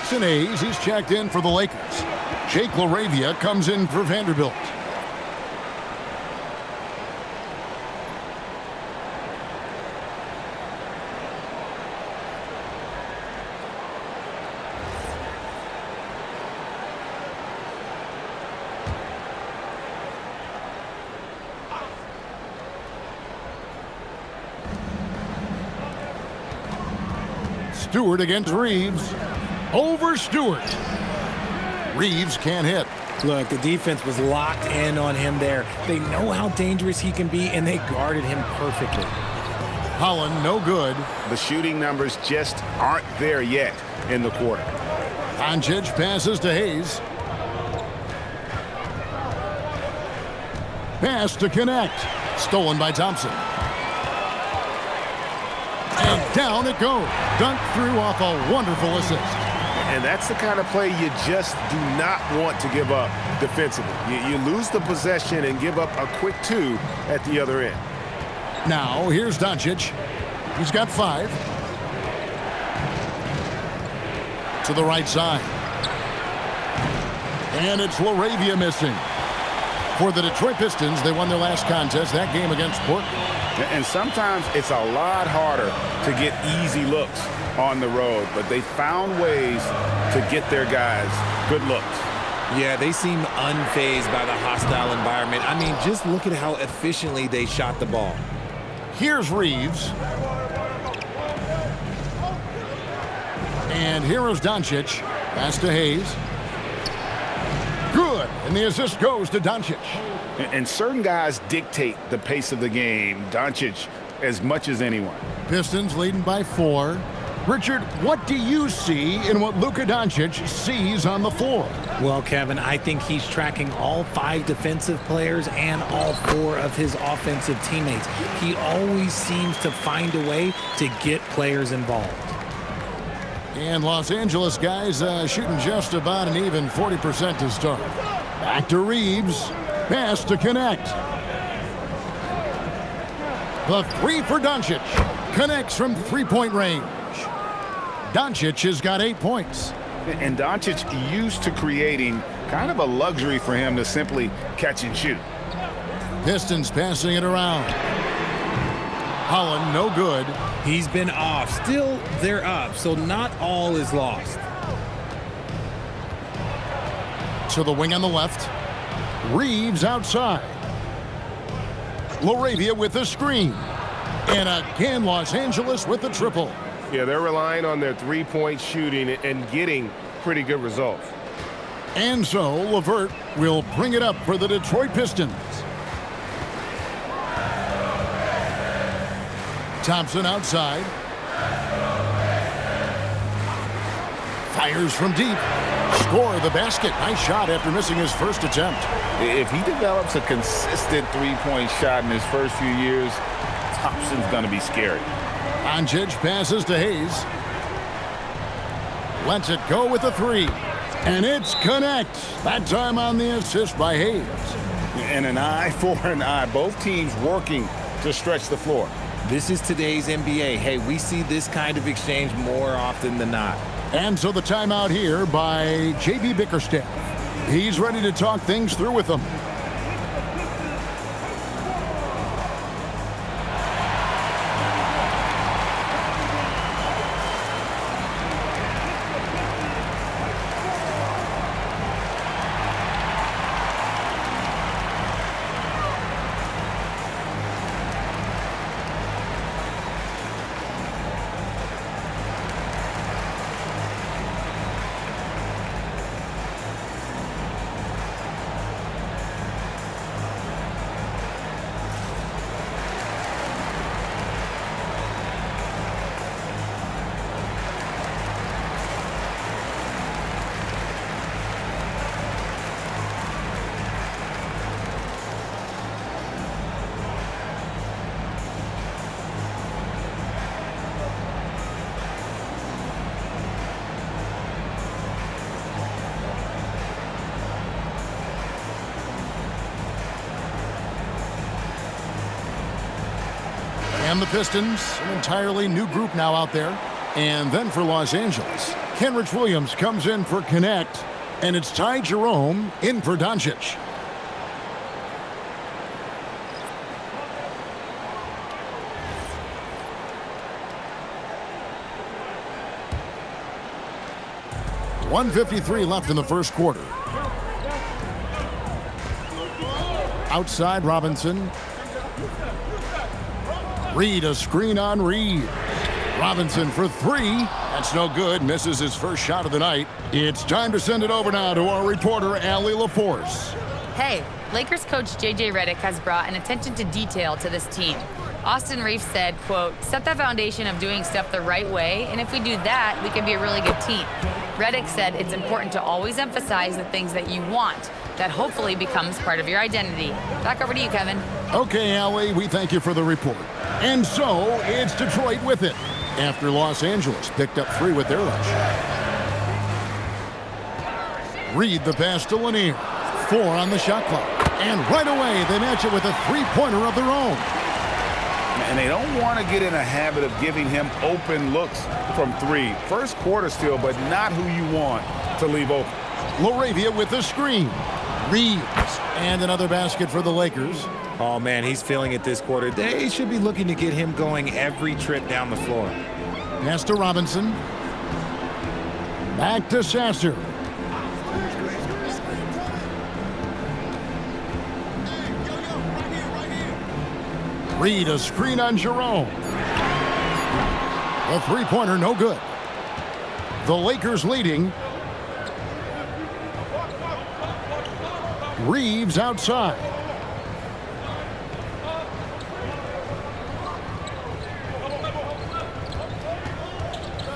Jackson Hayes, he's checked in for the Lakers. Jake LaRavia comes in for Vanderbilt. Stewart against Reeves. Over Stewart. Reeves can't hit. Look, the defense was locked in on him there. They know how dangerous he can be, and they guarded him perfectly. Holland, no good. The shooting numbers just aren't there yet in the quarter. Doncic passes to Hayes. Pass to connect. Stolen by Thompson. And down it goes. Dunked through off a wonderful assist. And that's the kind of play you just do not want to give up defensively. You lose the possession and give up a quick 2 at the other end. Now, here's Doncic. He's got 5. To the right side. And it's LaRavia missing. For the Detroit Pistons, they won their last contest, that game against Portland. And sometimes it's a lot harder to get easy looks on the road, but they found ways to get their guys good looks. Yeah, they seem unfazed by the hostile environment. I mean, just look at how efficiently they shot the ball. Here's Reeves. And here is Doncic. Pass to Hayes. Good. And the assist goes to Doncic. And certain guys dictate the pace of the game. Doncic as much as anyone. Pistons leading by 4. Richard, what do you see in what Luka Doncic sees on the floor? Well, Kevin, I think he's tracking all 5 defensive players and all 4 of his offensive teammates. He always seems to find a way to get players involved. And Los Angeles guys shooting just about an even 40% to start. Back to Reeves. Pass to connect. The 3 for Doncic. Connects from three-point range. Doncic has got 8 points. And Doncic used to creating kind of a luxury for him to simply catch and shoot. Pistons passing it around. Holland, no good. He's been off. Still, they're up, so not all is lost. To the wing on the left. Reeves outside. LaRavia with the screen. And again, Los Angeles with the triple. Yeah, they're relying on their three-point shooting and getting pretty good results. And so, LeVert will bring it up for the Detroit Pistons. Thompson outside. Fires from deep. Score the basket. Nice shot after missing his first attempt. If he develops a consistent three-point shot in his first few years, Thompson's going to be scary. Doncic passes to Hayes. Lets it go with a 3. And it's connect. That time on the assist by Hayes. And an eye for an eye. Both teams working to stretch the floor. This is today's NBA. Hey, we see this kind of exchange more often than not. And so the timeout here by J.B. Bickerstaff. He's ready to talk things through with them. And the Pistons, an entirely new group now out there. And then for Los Angeles, Kenrich Williams comes in for Connect, and it's Ty Jerome in for Doncic. .153 left in the first quarter. Outside Robinson. Reed, a screen on Reed. Robinson for three. That's no good. Misses his first shot of the night. It's time to send it over now to our reporter, Allie LaForce. Hey, Lakers coach J.J. Redick has brought an attention to detail to this team. Austin Reeves said, quote, set the foundation of doing stuff the right way, and if we do that, we can be a really good team. Redick said it's important to always emphasize the things that you want. That hopefully becomes part of your identity. Back over to you, Kevin. Okay, Allie, we thank you for the report. And so, it's Detroit with it, after Los Angeles picked up 3 with their rush. Reed the pass to Lanier. 4 on the shot clock. And right away, they match it with a three-pointer of their own. And they don't want to get in a habit of giving him open looks from 3. First quarter still, but not who you want to leave open. LaRavia with the screen. Reeves. And another basket for the Lakers. Oh, man, he's feeling it this quarter. They should be looking to get him going every trip down the floor. Pass to Robinson. Back to Sasser. Reed, a screen on Jerome. A three-pointer, no good. The Lakers leading. Reeves outside.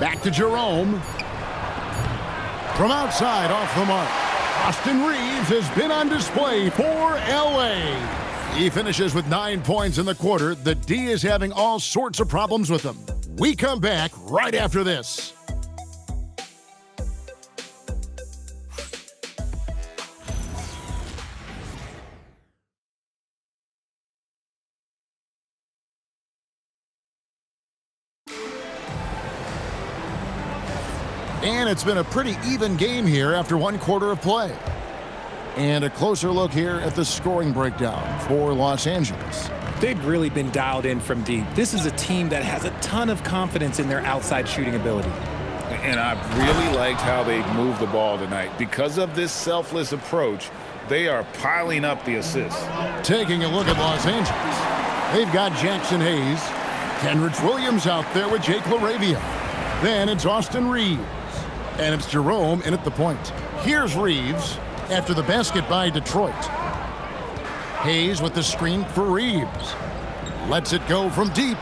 Back to Jerome. From outside, off the mark. Austin Reeves has been on display for L.A. He finishes with 9 points in the quarter. The D is having all sorts of problems with him. We come back right after this. And it's been a pretty even game here after 1 quarter of play. And a closer look here at the scoring breakdown for Los Angeles. They've really been dialed in from deep. This is a team that has a ton of confidence in their outside shooting ability. And I've really liked how they've moved the ball tonight. Because of this selfless approach, they are piling up the assists. Taking a look at Los Angeles, they've got Jackson Hayes, Kenrich Williams out there with Jake LaRavia. Then it's Austin Reeves, and it's Jerome in at the point. Here's Reeves after the basket by Detroit. Hayes with the screen for Reeves. Lets it go from deep.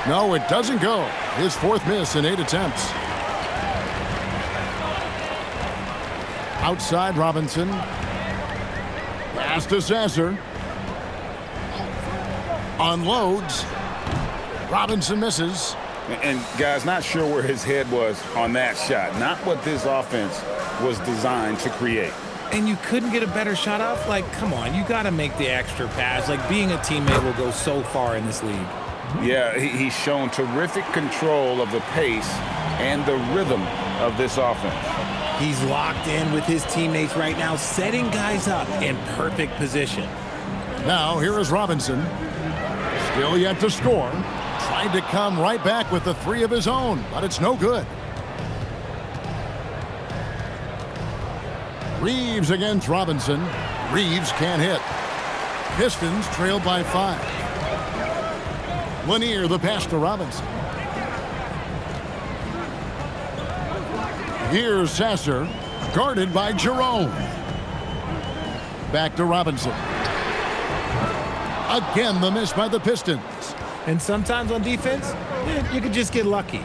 No, it doesn't go. His 4th miss in 8 attempts. Outside Robinson. Pass to Sasser. Unloads. Robinson misses. And guys, not sure where his head was on that shot. Not what this offense was designed to create. And you couldn't get a better shot off? Like, come on, you got to make the extra pass. Like, being a teammate will go so far in this league. Yeah, he's shown terrific control of the pace and the rhythm of this offense. He's locked in with his teammates right now, setting guys up in perfect position. Now, here is Robinson. Still yet to score. Tried to come right back with the 3 of his own, but it's no good. Reeves against Robinson. Reeves can't hit. Pistons trailed by 5. Lanier the pass to Robinson. Here's Sasser, guarded by Jerome. Back to Robinson. Again, the miss by the Pistons. And sometimes on defense, you could just get lucky.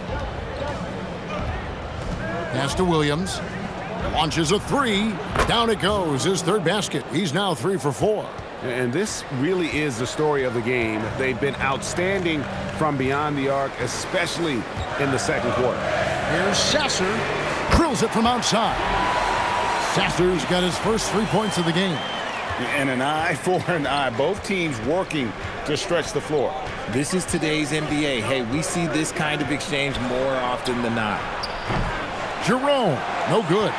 Pass to Williams. Launches a 3. Down it goes. His 3rd basket. He's now 3 for 4. And this really is the story of the game. They've been outstanding from beyond the arc, especially in the second quarter. Here's Sasser. Drills it from outside. Sasser's got his first 3 points of the game. And an eye for an eye. Both teams working to stretch the floor. This is today's NBA. Hey, we see this kind of exchange more often than not. Jerome, no good.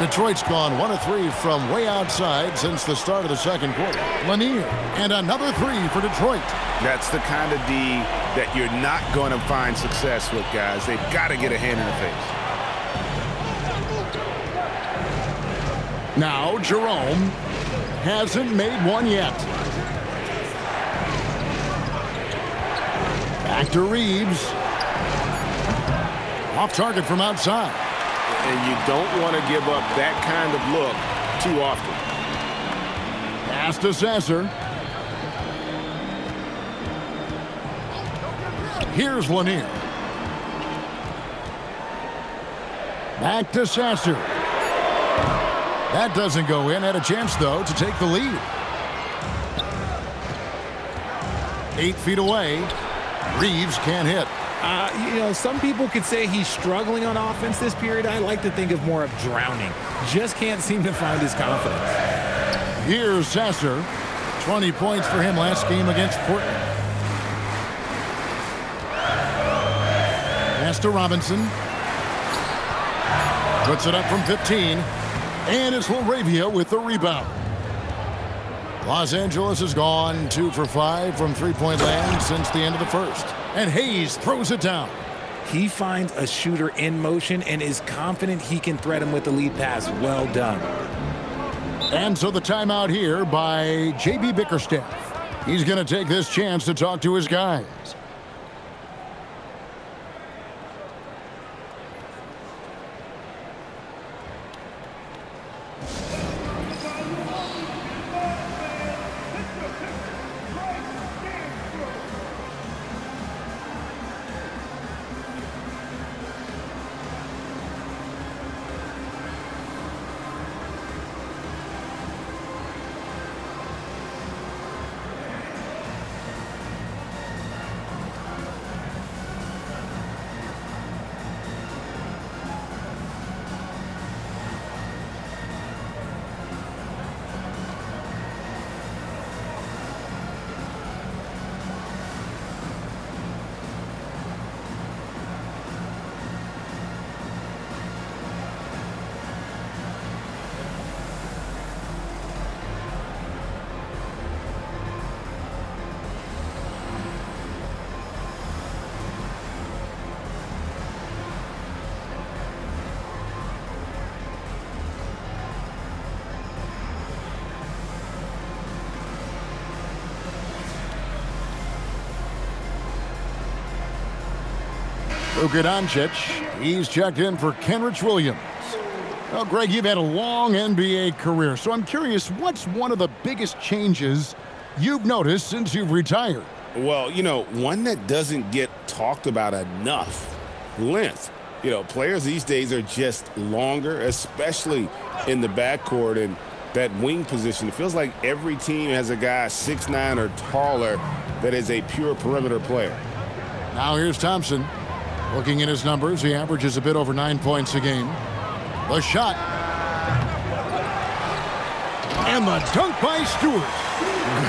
Detroit's gone 1 of 3 from way outside since the start of the second quarter. Lanier, and another 3 for Detroit. That's the kind of D that you're not going to find success with, guys. They've got to get a hand in the face. Now Jerome hasn't made one yet. Back to Reeves. Off target from outside. And you don't want to give up that kind of look too often. Pass to Sasser. Here's Lanier. Back to Sasser. That doesn't go in. Had a chance, though, to take the lead. 8 feet away. Reeves can't hit. Some people could say he's struggling on offense this period. I like to think of more of drowning. Just can't seem to find his confidence. Here's Sasser. 20 points for him last game against Portland. Pass to Robinson. Puts it up from 15. And it's Laravia with the rebound. Los Angeles has gone 2 for 5 from three-point land since the end of the first. And Hayes throws it down. He finds a shooter in motion and is confident he can thread him with the lead pass. Well done. And so the timeout here by J.B. Bickerstaff. He's going to take this chance to talk to his guys. Luka Doncic, he's checked in for Kenrich Williams. Well, Greg, you've had a long NBA career, so I'm curious, what's one of the biggest changes you've noticed since you've retired? Well, one that doesn't get talked about enough, length. Players these days are just longer, especially in the backcourt and that wing position. It feels like every team has a guy 6'9" or taller that is a pure perimeter player. Now here's Thompson. Looking at his numbers, he averages a bit over 9 points a game. The shot. And the dunk by Stewart.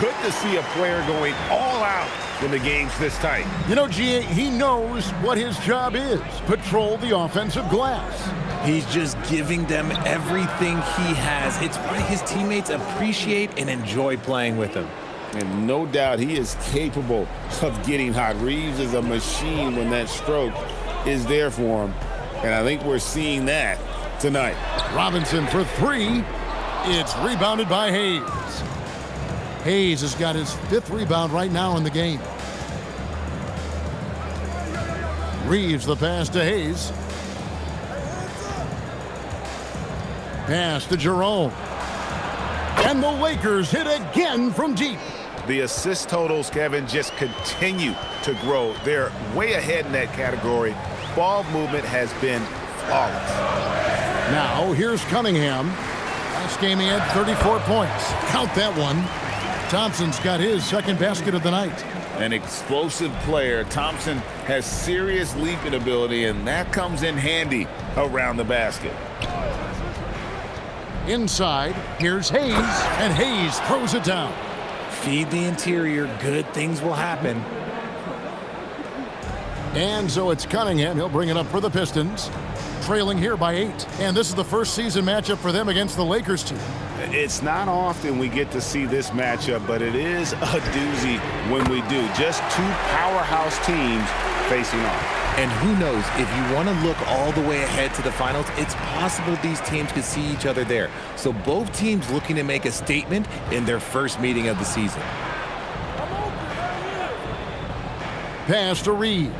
Good to see a player going all out when the game's this tight. G.A., he knows what his job is. Patrol the offensive glass. He's just giving them everything he has. It's why his teammates appreciate and enjoy playing with him. And no doubt he is capable of getting hot. Reeves is a machine when that stroke is there for him. And I think we're seeing that tonight. Robinson for 3. It's rebounded by Hayes. Hayes has got his 5th rebound right now in the game. Reeves the pass to Hayes. Pass to Jerome. And the Lakers hit again from deep. The assist totals, Kevin, just continue to grow. They're way ahead in that category. Ball movement has been flawless. Now, here's Cunningham. Last game he had 34 points. Count that one. Thompson's got his second basket of the night. An explosive player. Thompson has serious leaping ability, and that comes in handy around the basket. Inside, here's Hayes, and Hayes throws it down. Feed the interior, good things will happen. And so it's Cunningham. He'll bring it up for the Pistons. trailing here by 8. And this is the first season matchup for them against the Lakers team. It's not often we get to see this matchup, but it is a doozy when we do. Just two powerhouse teams facing off. And who knows, if you want to look all the way ahead to the finals, it's possible these teams could see each other there. So both teams looking to make a statement in their first meeting of the season. Pass to Reeves.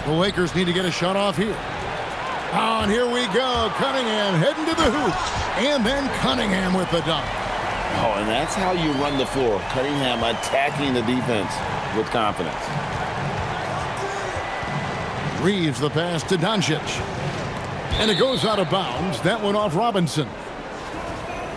The Lakers need to get a shot off here. Oh, and here we go. Cunningham heading to the hoop. And then Cunningham with the dunk. Oh, and that's how you run the floor. Cunningham attacking the defense with confidence. Reeves the pass to Doncic. And it goes out of bounds. That one off Robinson.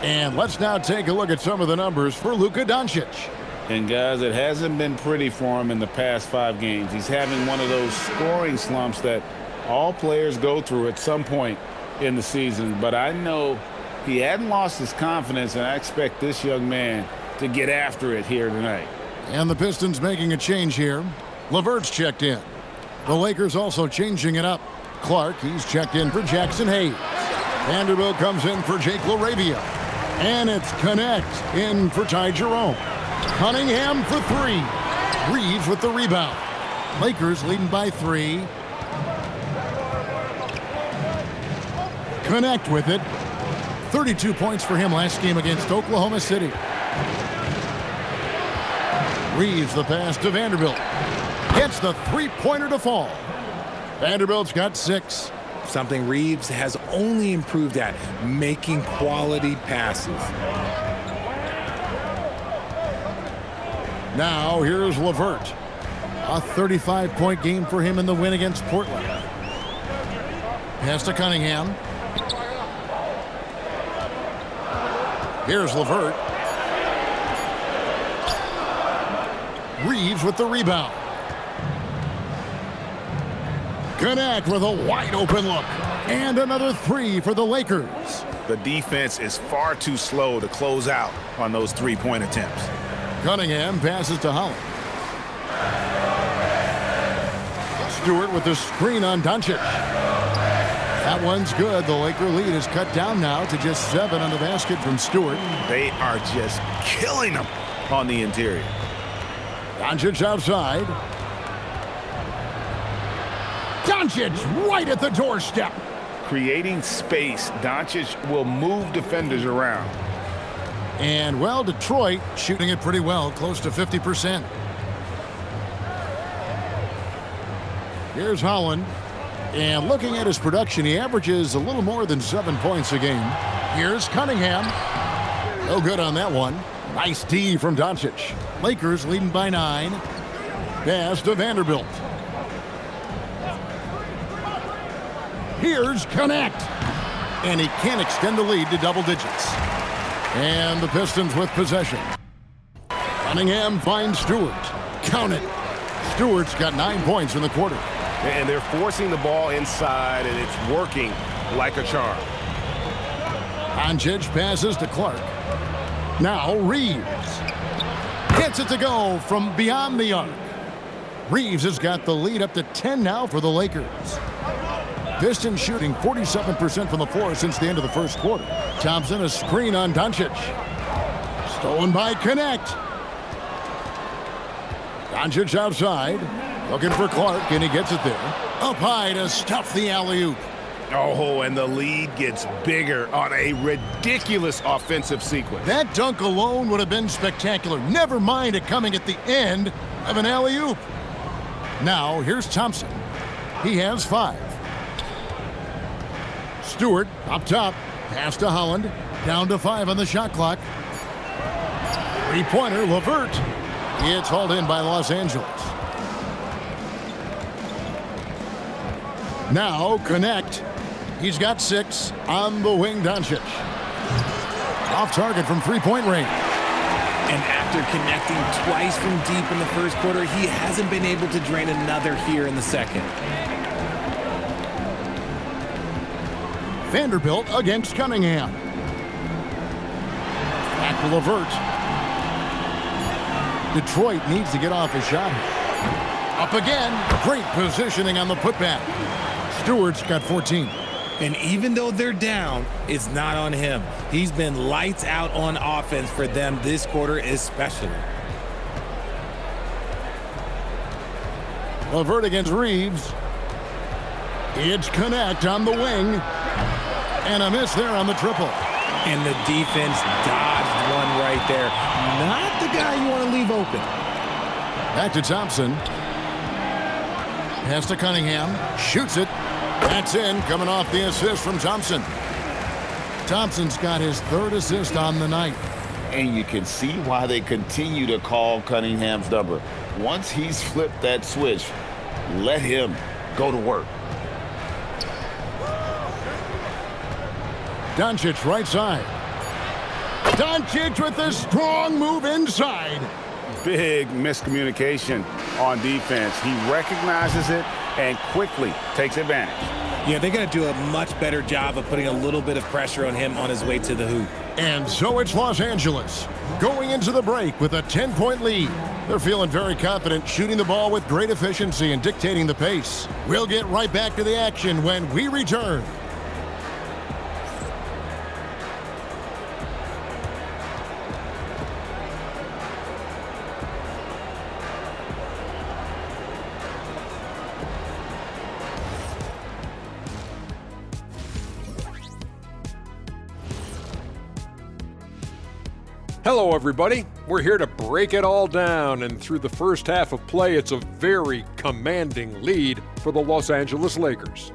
And let's now take a look at some of the numbers for Luka Doncic. And guys, it hasn't been pretty for him in the past 5 games. He's having one of those scoring slumps that all players go through at some point in the season. But I know he hadn't lost his confidence, and I expect this young man to get after it here tonight. And the Pistons making a change here. LeVert's checked in. The Lakers also changing it up. Clark, he's checked in for Jackson Hayes. Vanderbilt comes in for Jake LaRavia. And it's Connect in for Ty Jerome. Cunningham for 3. Reeves with the rebound. Lakers leading by 3. Connect with it. 32 points for him last game against Oklahoma City. Reeves the pass to Vanderbilt. Gets the three-pointer to fall. Vanderbilt's got 6. Something Reeves has only improved at, making quality passes. Now here's LeVert. A 35-point game for him in the win against Portland. Pass to Cunningham. Here's LeVert. Reeves with the rebound. Connect with a wide open look. And another 3 for the Lakers. The defense is far too slow to close out on those three-point attempts. Cunningham passes to Holland. Stewart with the screen on Doncic. That one's good. The Laker lead is cut down now to just 7 on the basket from Stewart. They are just killing them on the interior. Doncic outside. Doncic right at the doorstep. Creating space, Doncic will move defenders around. And, well, Detroit shooting it pretty well, close to 50%. Here's Holland. And looking at his production, he averages a little more than 7 points a game. Here's Cunningham. No good on that one. Nice D from Doncic. Lakers leading by 9. Pass to Vanderbilt. Here's Connect. And he can't extend the lead to double digits. And the Pistons with possession. Cunningham finds Stewart. Count it. Stewart's got 9 points in the quarter. And they're forcing the ball inside, and it's working like a charm. Doncic passes to Clark. Now Reeves. Gets it to go from beyond the arc. Reeves has got the lead up to 10 now for the Lakers. Pistons shooting 47% from the floor since the end of the first quarter. Thompson a screen on Doncic. Stolen by Connect. Doncic outside. Looking for Clark, and he gets it there. Up high to stuff the alley-oop. Oh, and the lead gets bigger on a ridiculous offensive sequence. That dunk alone would have been spectacular. Never mind it coming at the end of an alley-oop. Now, here's Thompson. He has 5. Stewart up top. Pass to Holland. Down to 5 on the shot clock. Three-pointer, LeVert. It's hauled in by Los Angeles. Now, Connect. He's got 6 on the wing, Doncic. Off target from three-point range. And after connecting twice from deep in the first quarter, he hasn't been able to drain another here in the second. Vanderbilt against Cunningham. Back to LeVert. Detroit needs to get off a shot. Up again. Great positioning on the putback. Stewart's got 14. And even though they're down, it's not on him. He's been lights out on offense for them this quarter especially. LeVert against Reeves. It's Connect on the wing. And a miss there on the triple. And the defense dodged one right there. Not the guy you want to leave open. Back to Thompson. Pass to Cunningham. Shoots it. That's in, coming off the assist from Thompson. Thompson's got his 3rd assist on the night. And you can see why they continue to call Cunningham's number. Once he's flipped that switch, let him go to work. Doncic right side. Doncic with a strong move inside. Big miscommunication on defense. He recognizes it and quickly takes advantage. Yeah, they got to do a much better job of putting a little bit of pressure on him on his way to the hoop. And so it's Los Angeles going into the break with a 10-point lead. They're feeling very confident, shooting the ball with great efficiency and dictating the pace. We'll get right back to the action when we return. Hello, everybody. We're here to break it all down, and through the first half of play, it's a very commanding lead for the Los Angeles Lakers.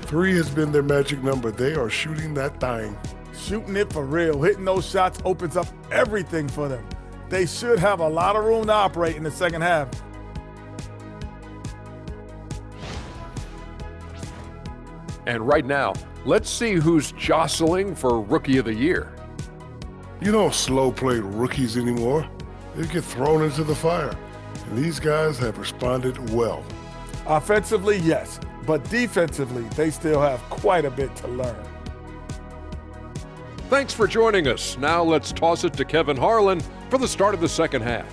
3 has been their magic number. They are shooting that thing. Shooting it for real. Hitting those shots opens up everything for them. They should have a lot of room to operate in the second half. And right now, let's see who's jostling for Rookie of the Year. You don't slow play rookies anymore. They get thrown into the fire. And these guys have responded well. Offensively, yes. But defensively, they still have quite a bit to learn. Thanks for joining us. Now let's toss it to Kevin Harlan for the start of the second half.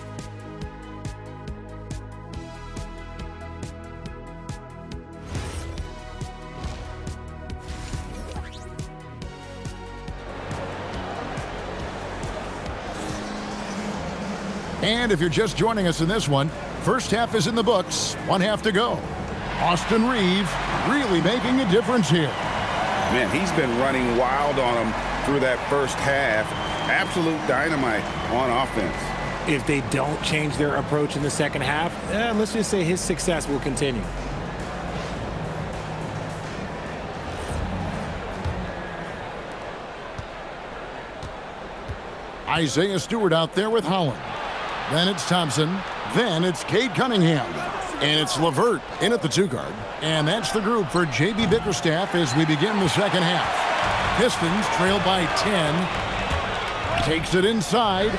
And if you're just joining us in this one, first half is in the books, 1 half to go. Austin Reeves really making a difference here. Man, he's been running wild on them through that first half. Absolute dynamite on offense. If they don't change their approach in the second half, let's just say his success will continue. Isaiah Stewart out there with Holland. Then it's Thompson. Then it's Cade Cunningham. And it's LeVert in at the 2 guard. And that's the group for J.B. Bickerstaff as we begin the second half. Pistons trail by 10. Takes it inside.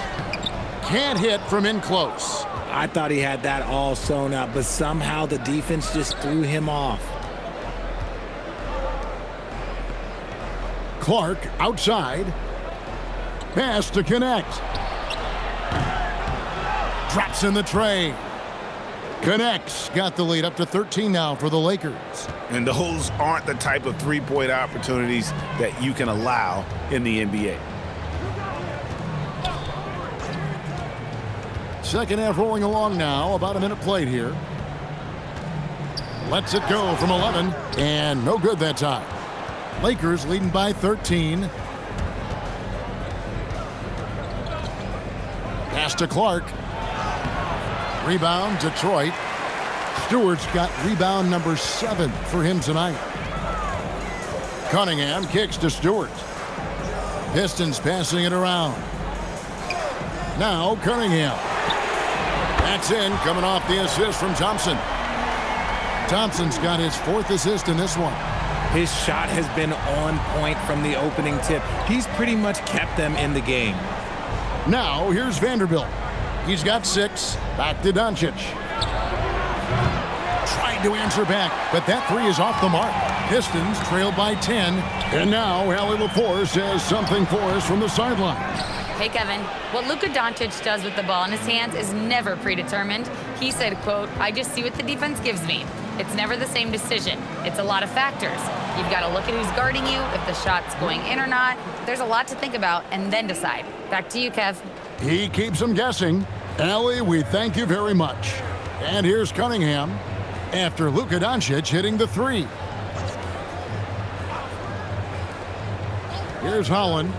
Can't hit from in close. I thought he had that all sewn up, but somehow the defense just threw him off. Clark outside. Pass to Connect. Drops in the tray. Connects. Got the lead up to 13 now for the Lakers. And those aren't the type of three-point opportunities that you can allow in the NBA. Second half rolling along now. About a minute played here. Lets it go from 11. And no good that time. Lakers leading by 13. Pass to Clark. Rebound, Detroit. Stewart's got rebound number 7 for him tonight. Cunningham kicks to Stewart. Pistons passing it around. Now Cunningham. That's in, coming off the assist from Thompson. Thompson's got his 4th assist in this one. His shot has been on point from the opening tip. He's pretty much kept them in the game. Now here's Vanderbilt. He's got 6. Back to Doncic. Tried to answer back, but that 3 is off the mark. Pistons trail by 10. And now Allie LaForce has something for us from the sideline. Hey, Kevin. What Luka Doncic does with the ball in his hands is never predetermined. He said, quote, "I just see what the defense gives me. It's never the same decision. It's a lot of factors. You've got to look at who's guarding you, if the shot's going in or not. There's a lot to think about and then decide." Back to you, Kev. He keeps them guessing. Allie, we thank you very much. And here's Cunningham after Luka Doncic hitting the three. Here's Holland.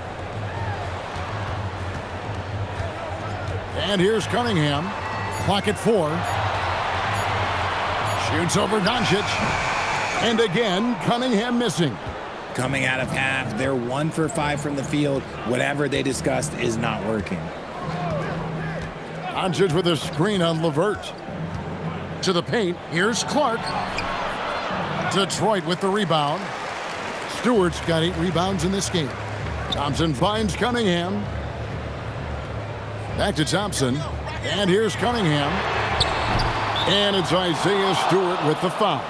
And here's Cunningham. Clock at 4. Shoots over Doncic. And again, Cunningham missing. Coming out of half, they're 1 for 5 from the field. Whatever they discussed is not working. Doncic with a screen on LeVert. To the paint, here's Clark. Detroit with the rebound. Stewart's got 8 rebounds in this game. Thompson finds Cunningham. Back to Thompson. And here's Cunningham. And it's Isaiah Stewart with the foul.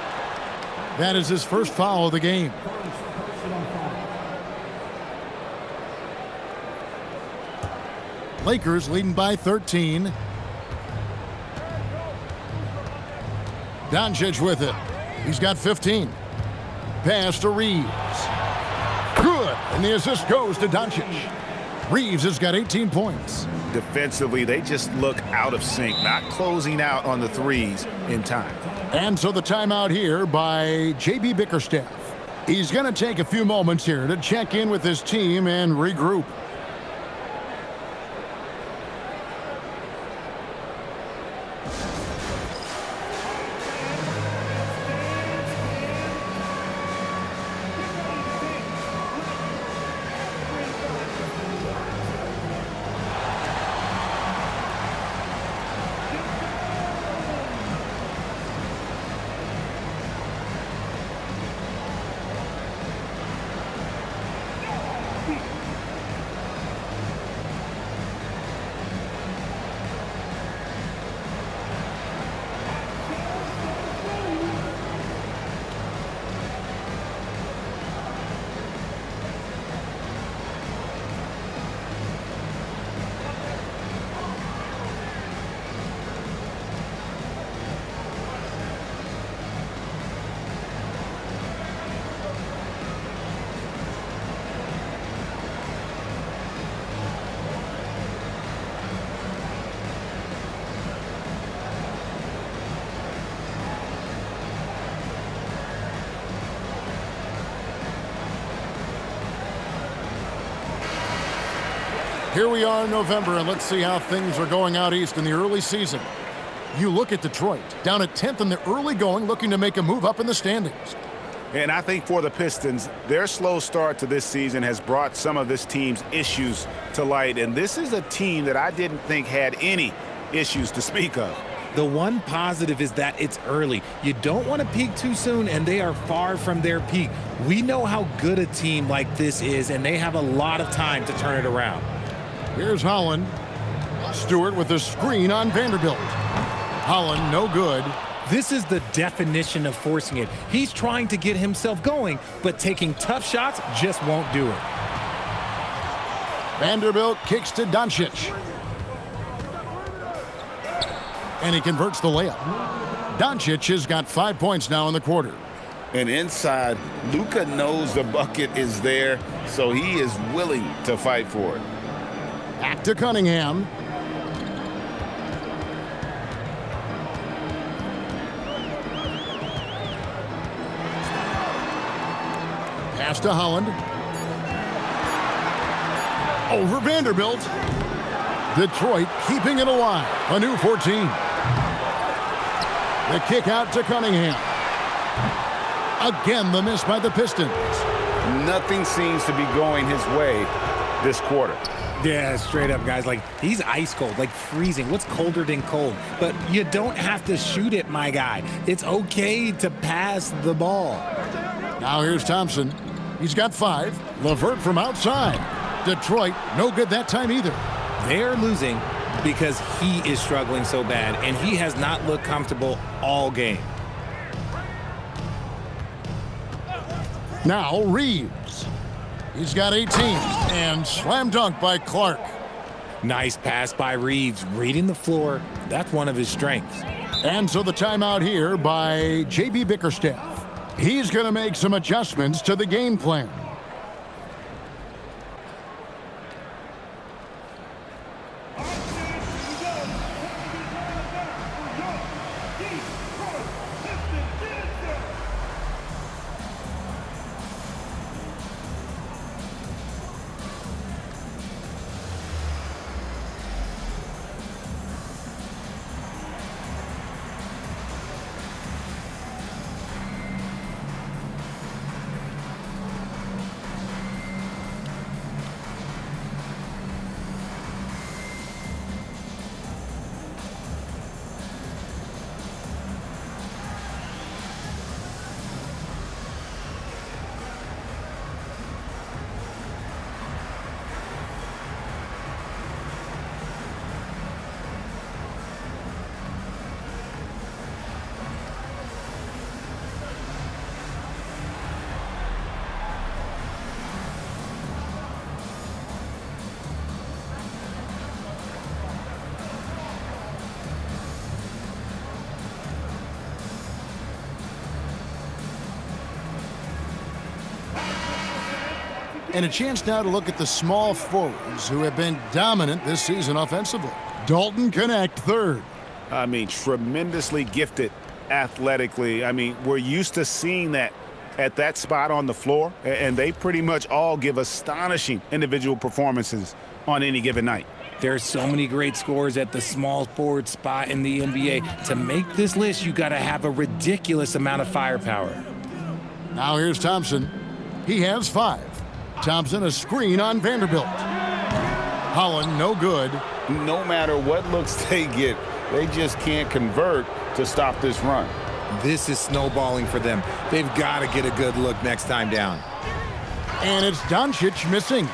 That is his first foul of the game. Lakers leading by 13. Doncic with it. He's got 15. Pass to Reeves. Good. And the assist goes to Doncic. Reeves has got 18 points. Defensively, they just look out of sync, not closing out on the threes in time. And so the timeout here by J.B. Bickerstaff. He's going to take a few moments here to check in with his team and regroup. Here we are in November, and let's see how things are going out east in the early season. You look at Detroit, down at 10th in the early going, looking to make a move up in the standings. And I think for the Pistons, their slow start to this season has brought some of this team's issues to light. And this is a team that I didn't think had any issues to speak of. The one positive is that it's early. You don't want to peak too soon, and they are far from their peak. We know how good a team like this is, and they have a lot of time to turn it around. Here's Holland. Stewart with a screen on Vanderbilt. Holland, no good. This is the definition of forcing it. He's trying to get himself going, but taking tough shots just won't do it. Vanderbilt kicks to Doncic. And he converts the layup. Doncic has got 5 points now in the quarter. And inside, Luka knows the bucket is there, so he is willing to fight for it. Back to Cunningham. Pass to Holland. Over Vanderbilt. Detroit keeping it alive. A new 14. The kick out to Cunningham. Again, the miss by the Pistons. Nothing seems to be going his way this quarter. Yeah, straight up, guys. Like, he's ice cold, like freezing. What's colder than cold? But you don't have to shoot it, my guy. It's okay to pass the ball. Now here's Thompson. He's got 5. LeVert from outside. Detroit, no good that time either. They're losing because he is struggling so bad, and he has not looked comfortable all game. Now Reeves. He's got 18, and slam dunk by Clark. Nice pass by Reeves. Reading the floor, that's one of his strengths. And so the timeout here by J.B. Bickerstaff. He's going to make some adjustments to the game plan. And a chance now to look at the small forwards who have been dominant this season offensively. Dalton Connect, third. I mean, tremendously gifted athletically. I mean, we're used to seeing that at that spot on the floor, and they pretty much all give astonishing individual performances on any given night. There are so many great scorers at the small forward spot in the NBA. To make this list, you got to have a ridiculous amount of firepower. Now here's Thompson. He has 5. Thompson, a screen on Vanderbilt. Holland, no good. No matter what looks they get, they just can't convert to stop this run. This is snowballing for them. They've got to get a good look next time down. And it's Doncic missing.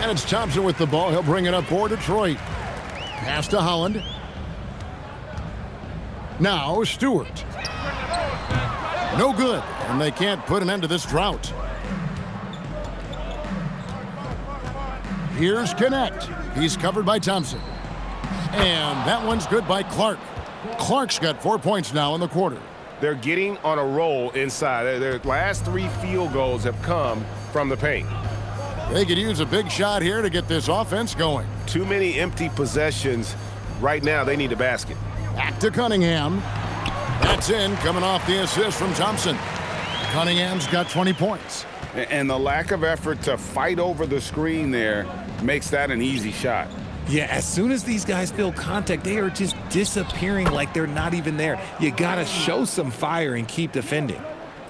And it's Thompson with the ball. He'll bring it up for Detroit. Pass to Holland. Now Stewart. No good. And they can't put an end to this drought. Here's Connect. He's covered by Thompson. And that one's good by Clark. Clark's got 4 points now in the quarter. They're getting on a roll inside. Their last 3 field goals have come from the paint. They could use a big shot here to get this offense going. Too many empty possessions. Right now, they need a basket. Back to Cunningham. That's in, coming off the assist from Thompson. Cunningham's got 20 points. And the lack of effort to fight over the screen there makes that an easy shot. Yeah, as soon as these guys feel contact, they are just disappearing like they're not even there. You got to show some fire and keep defending.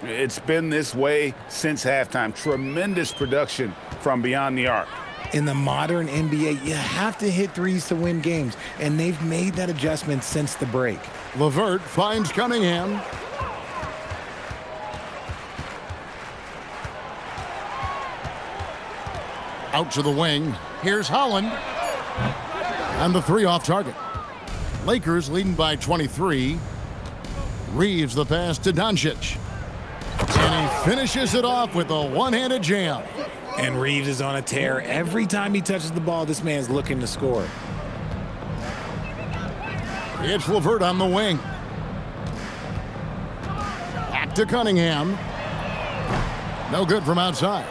It's been this way since halftime. Tremendous production from beyond the arc. In the modern NBA, you have to hit threes to win games, and they've made that adjustment since the break. LeVert finds Cunningham. Out to the wing. Here's Holland. And the 3 off target. Lakers leading by 23. Reeves the pass to Doncic. And he finishes it off with a one-handed jam. And Reeves is on a tear. Every time he touches the ball, this man's looking to score. It's LeVert on the wing. Back to Cunningham. No good from outside.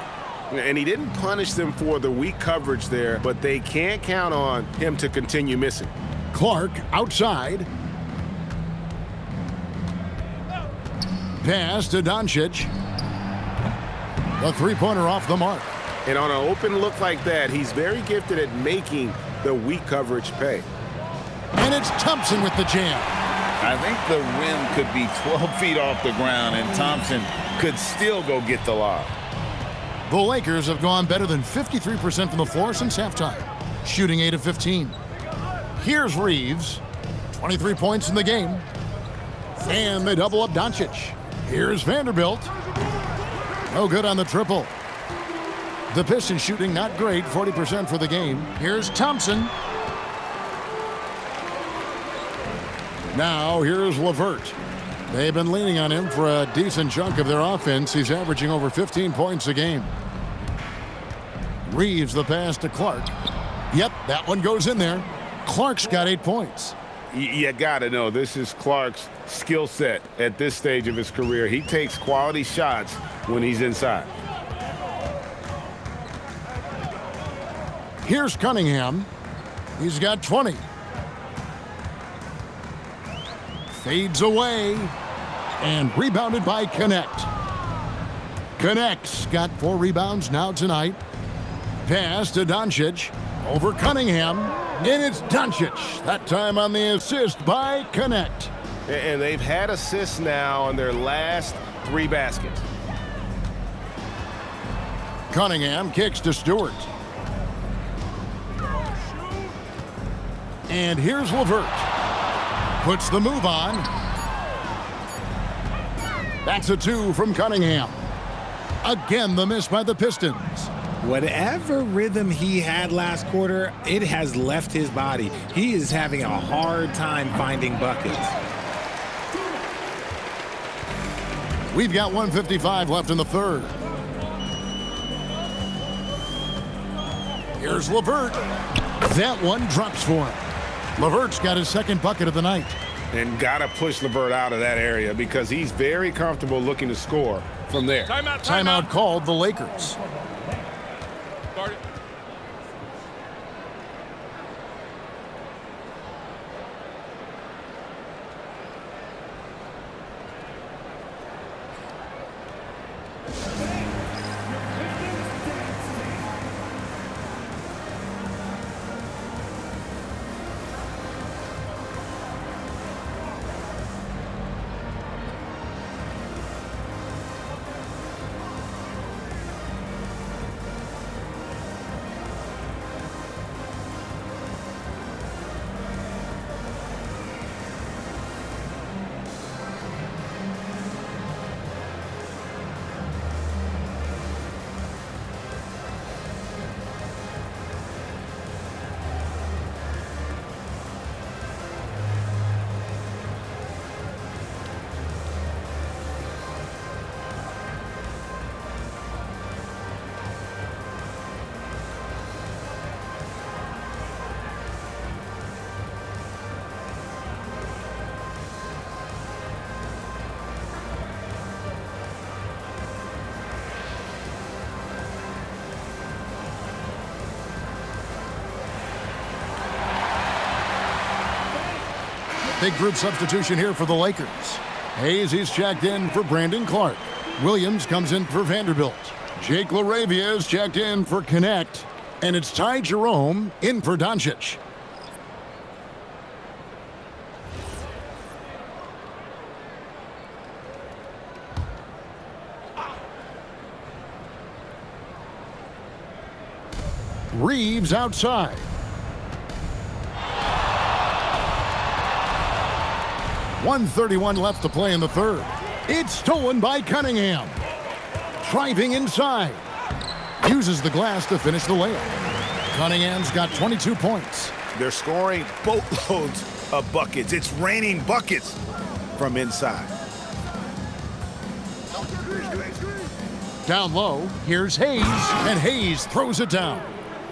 And he didn't punish them for the weak coverage there, but they can't count on him to continue missing. Clark outside. Pass to Doncic. The three-pointer off the mark. And on an open look like that, he's very gifted at making the weak coverage pay. And it's Thompson with the jam. I think the rim could be 12 feet off the ground, and Thompson could still go get the lob. The Lakers have gone better than 53% from the floor since halftime, shooting 8 of 15. Here's Reeves, 23 points in the game. And they double up Doncic. Here's Vanderbilt. No good on the triple. The Pistons shooting not great, 40% for the game. Here's Thompson. Now here's LeVert. They've been leaning on him for a decent chunk of their offense. He's averaging over 15 points a game. Reeves the pass to Clark. Yep, that one goes in there. Clark's got 8 points. You got to know this is Clark's skill set at this stage of his career. He takes quality shots when he's inside. Here's Cunningham. He's got 20. Fades away. And rebounded by Connect. Connect's got 4 rebounds now tonight. Pass to Doncic. Over Cunningham. And it's Doncic. That time on the assist by Connect. And they've had assists now on their last 3 baskets. Cunningham kicks to Stewart. And here's LeVert. Puts the move on. That's a 2 from Cunningham. Again, the miss by the Pistons. Whatever rhythm he had last quarter, it has left his body. He is having a hard time finding buckets. We've got 1:55 left in the third. Here's LeVert. That one drops for him. LeVert's got his second bucket of the night. And got to push LeVert out of that area because he's very comfortable looking to score from there. Timeout called the Lakers. Big group substitution here for the Lakers. Hayes, he's checked in for Brandon Clark. Williams comes in for Vanderbilt. Jake LaRavia is checked in for Connect. And it's Ty Jerome in for Doncic. Reeves outside. .131 left to play in the third. It's stolen by Cunningham. Driving inside. Uses the glass to finish the layup. Cunningham's got 22 points. They're scoring boatloads of buckets. It's raining buckets from inside. Down low, here's Hayes, and Hayes throws it down.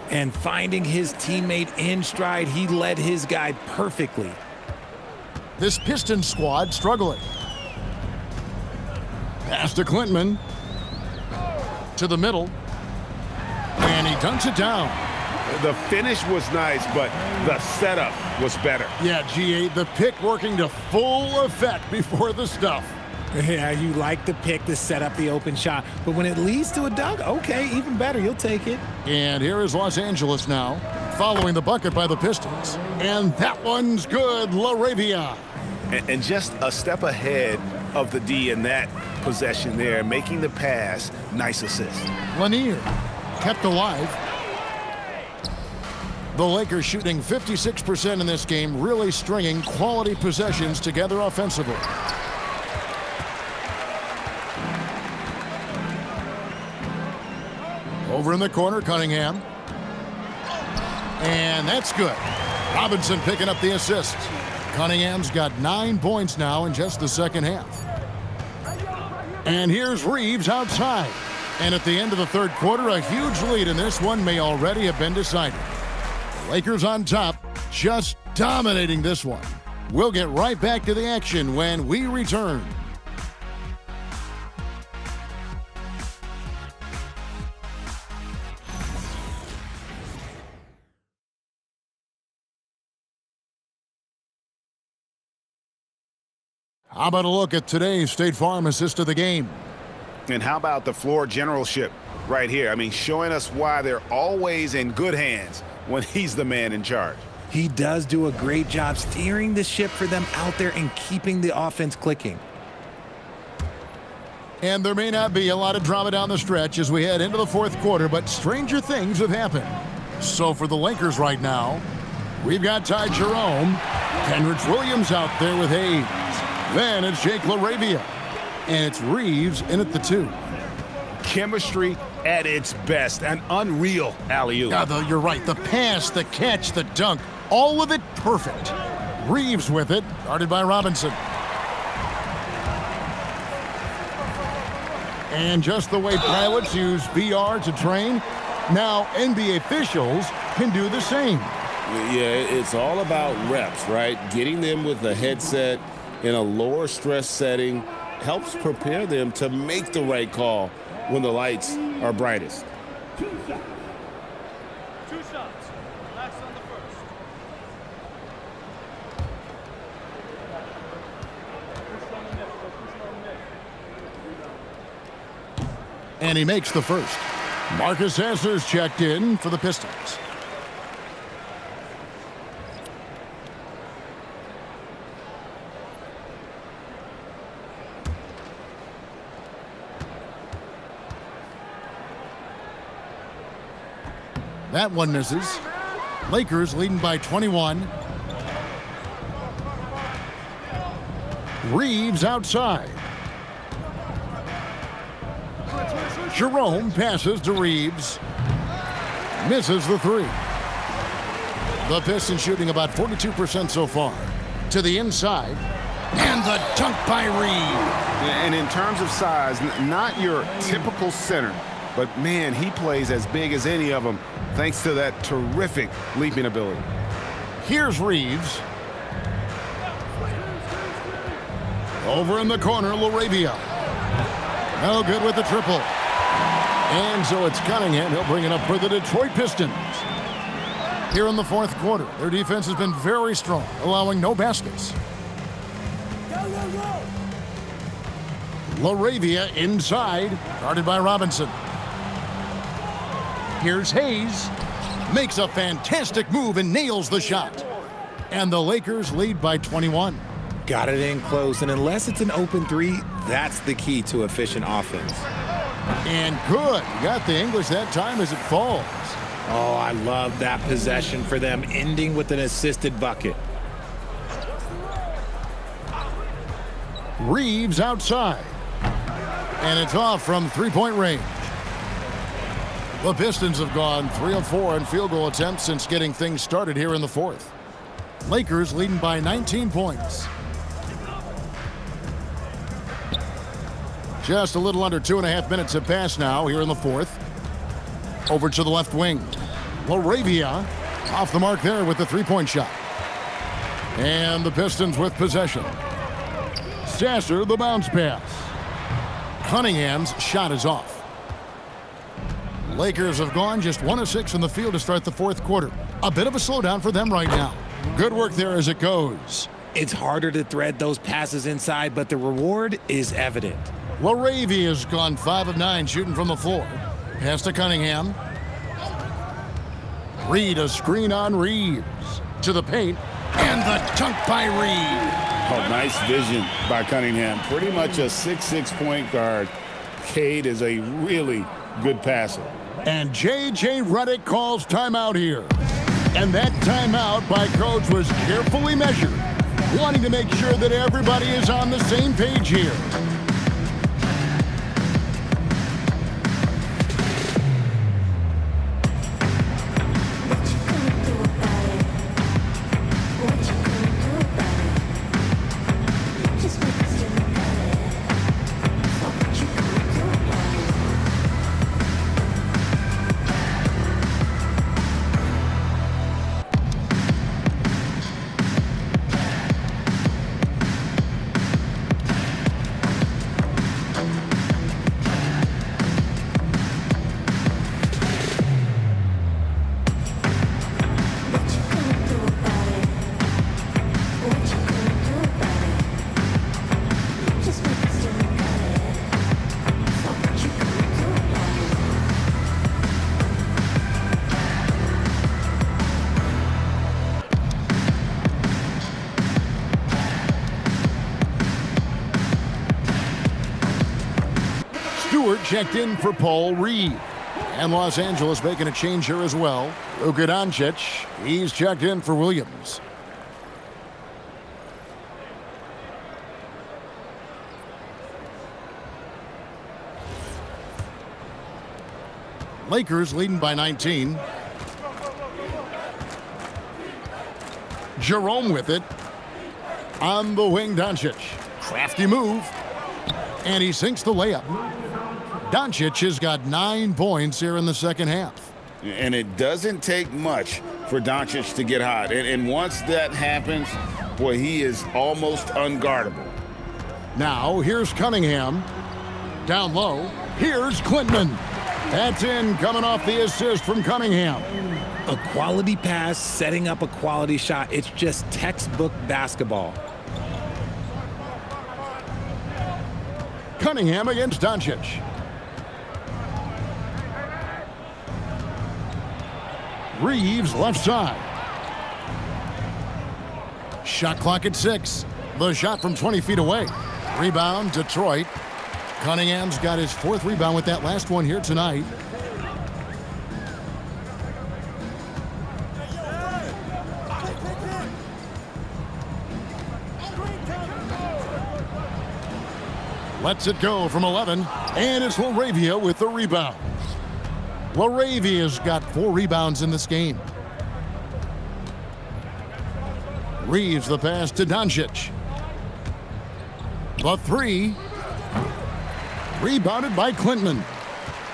And finding his teammate in stride, he led his guy perfectly. This Pistons squad struggling. Pass to Klintman. To the middle. And he dunks it down. The finish was nice, but the setup was better. Yeah, G8, the pick working to full effect before the stuff. Yeah, you like the pick to set up the open shot, but when it leads to a dunk, okay, even better, you'll take it. And here is Los Angeles now, following the bucket by the Pistons. And that one's good, LaRavia. And just a step ahead of the D in that possession there, making the pass. Nice assist. Lanier kept alive. The Lakers shooting 56% in this game, really stringing quality possessions together offensively. Over in the corner, Cunningham. And that's good. Robinson picking up the assist. Cunningham's got 9 points now in just the second half. And here's Reeves outside. And at the end of the third quarter, a huge lead in this one may already have been decided. Lakers on top, just dominating this one. We'll get right back to the action when we return. How about a look at today's State Farm assist of the game? And how about the floor generalship right here? I mean, showing us why they're always in good hands when he's the man in charge. He does do a great job steering the ship for them out there and keeping the offense clicking. And there may not be a lot of drama down the stretch as we head into the fourth quarter, but stranger things have happened. So for the Lakers right now, we've got Ty Jerome, Kenrich Williams out there with Hayes. Then it's Jake LaRavia, and it's Reeves in at the 2. Chemistry at its best, an unreal alley-oop. Yeah, you're right. The pass, the catch, the dunk, all of it perfect. Reeves with it, guarded by Robinson. And just the way pilots use VR to train, now NBA officials can do the same. Yeah, it's all about reps, right? Getting them with a headset in a lower stress setting helps prepare them to make the right call when the lights are brightest. Two shots. Last on the first. And he makes the first. Marcus Sasser's checked in for the Pistons. That one misses. Lakers leading by 21. Reeves outside. Jerome passes to Reeves. Misses the 3. The Pistons shooting about 42% so far. To the inside. And the dunk by Reeves. And in terms of size, not your typical center, but man, he plays as big as any of them thanks to that terrific leaping ability. Here's Reeves. Over in the corner, LaRavia. No good with the triple. And so it's Cunningham. He'll bring it up for the Detroit Pistons. Here in the fourth quarter, their defense has been very strong, allowing no baskets. LaRavia inside, guarded by Robinson. Here's Hayes. Makes a fantastic move and nails the shot. And the Lakers lead by 21. Got it in close, and unless it's an open 3, that's the key to efficient offense. And good. Got the English that time as it falls. Oh, I love that possession for them, ending with an assisted bucket. Reeves outside. And it's off from three-point range. The Pistons have gone 3 of 4 in field goal attempts since getting things started here in the fourth. Lakers leading by 19 points. Just a little under 2.5 minutes have passed now here in the fourth. Over to the left wing. LaRavia off the mark there with the three-point shot. And the Pistons with possession. Sasser the bounce pass. Cunningham's shot is off. Lakers have gone just 1 of 6 in the field to start the fourth quarter. A bit of a slowdown for them right now. Good work there as it goes. It's harder to thread those passes inside, but the reward is evident. LaRavia has gone 5 of 9 shooting from the floor. Pass to Cunningham. Reed a screen on Reeves. To the paint. And the dunk by Reed. Oh, nice vision by Cunningham. Pretty much a 6'6" point guard. Cade is a really good passer. And J.J. Redick calls timeout here. And that timeout by Coach was carefully measured, wanting to make sure that everybody is on the same page here. Stewart checked in for Paul Reed. And Los Angeles making a change here as well. Luka Doncic, he's checked in for Williams. Lakers leading by 19. Jerome with it. On the wing, Doncic. Crafty move. And he sinks the layup. Doncic has got 9 points here in the second half. And it doesn't take much for Doncic to get hot. And once that happens, boy, he is almost unguardable. Now, here's Cunningham. Down low. Here's Clinton. That's in, coming off the assist from Cunningham. A quality pass, setting up a quality shot. It's just textbook basketball. Cunningham against Doncic. Reeves left side. Shot clock at 6. The shot from 20 feet away. Rebound, Detroit. Cunningham's got his 4th rebound with that last one here tonight. Lets it go from 11, and it's Laravia with the rebound. Laravia's got 4 rebounds in this game. Reeves the pass to Doncic. The 3. Rebounded by Clinton.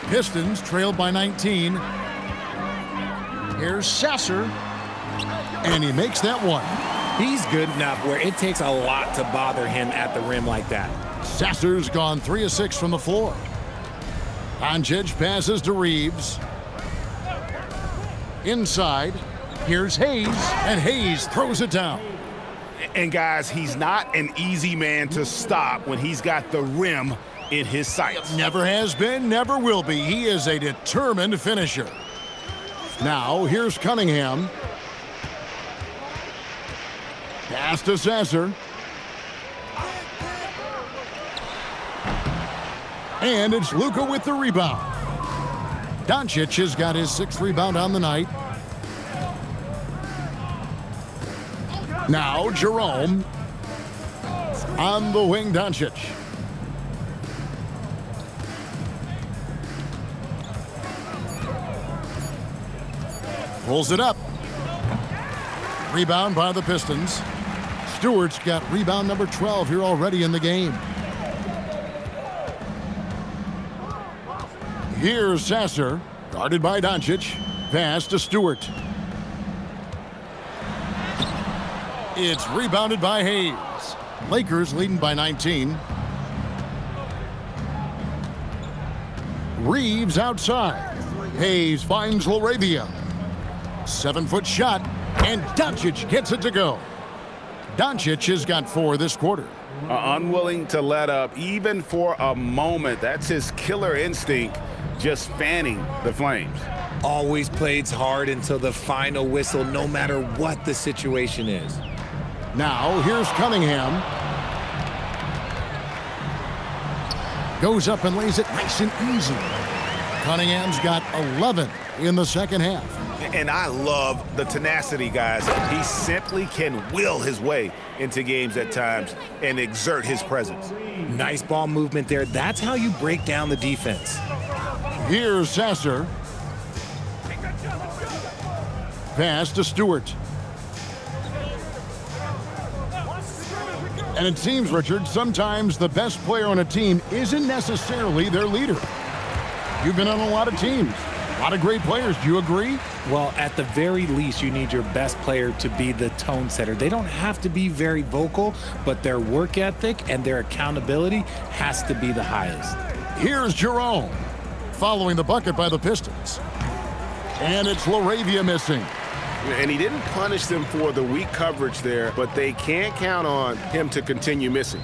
Pistons trailed by 19. Here's Sasser, and he makes that one. He's good enough where it takes a lot to bother him at the rim like that. Sasser's gone 3 of 6 from the floor. Doncic passes to Reeves. Inside, here's Hayes, and Hayes throws it down. And guys, he's not an easy man to stop when he's got the rim in his sights. Never has been, never will be. He is a determined finisher. Now, here's Cunningham. Pass to Sasser. And it's Luka with the rebound. Doncic has got his 6th rebound on the night. Now Jerome. On the wing, Doncic. Pulls it up. Rebound by the Pistons. Stewart's got rebound number 12 here already in the game. Here's Sasser, guarded by Doncic. Pass to Stewart. It's rebounded by Hayes. Lakers leading by 19. Reeves outside. Hayes finds Laravia. 7-foot shot, and Doncic gets it to go. Doncic has got 4 this quarter. Unwilling to let up even for a moment. That's his killer instinct, just fanning the flames. Always plays hard until the final whistle, no matter what the situation is. Now, here's Cunningham. Goes up and lays it nice and easy. Cunningham's got 11 in the second half. And I love the tenacity, guys. He simply can will his way into games at times and exert his presence. Nice ball movement there. That's how you break down the defense. Here's Sasser. Pass to Stewart. And it seems, Richard, sometimes the best player on a team isn't necessarily their leader. You've been on a lot of teams. A lot of great players. Do you agree? Well, at the very least, you need your best player to be the tone setter. They don't have to be very vocal, but their work ethic and their accountability has to be the highest. Here's Jerome following the bucket by the Pistons. And it's LaRavia missing. And he didn't punish them for the weak coverage there, but they can't count on him to continue missing.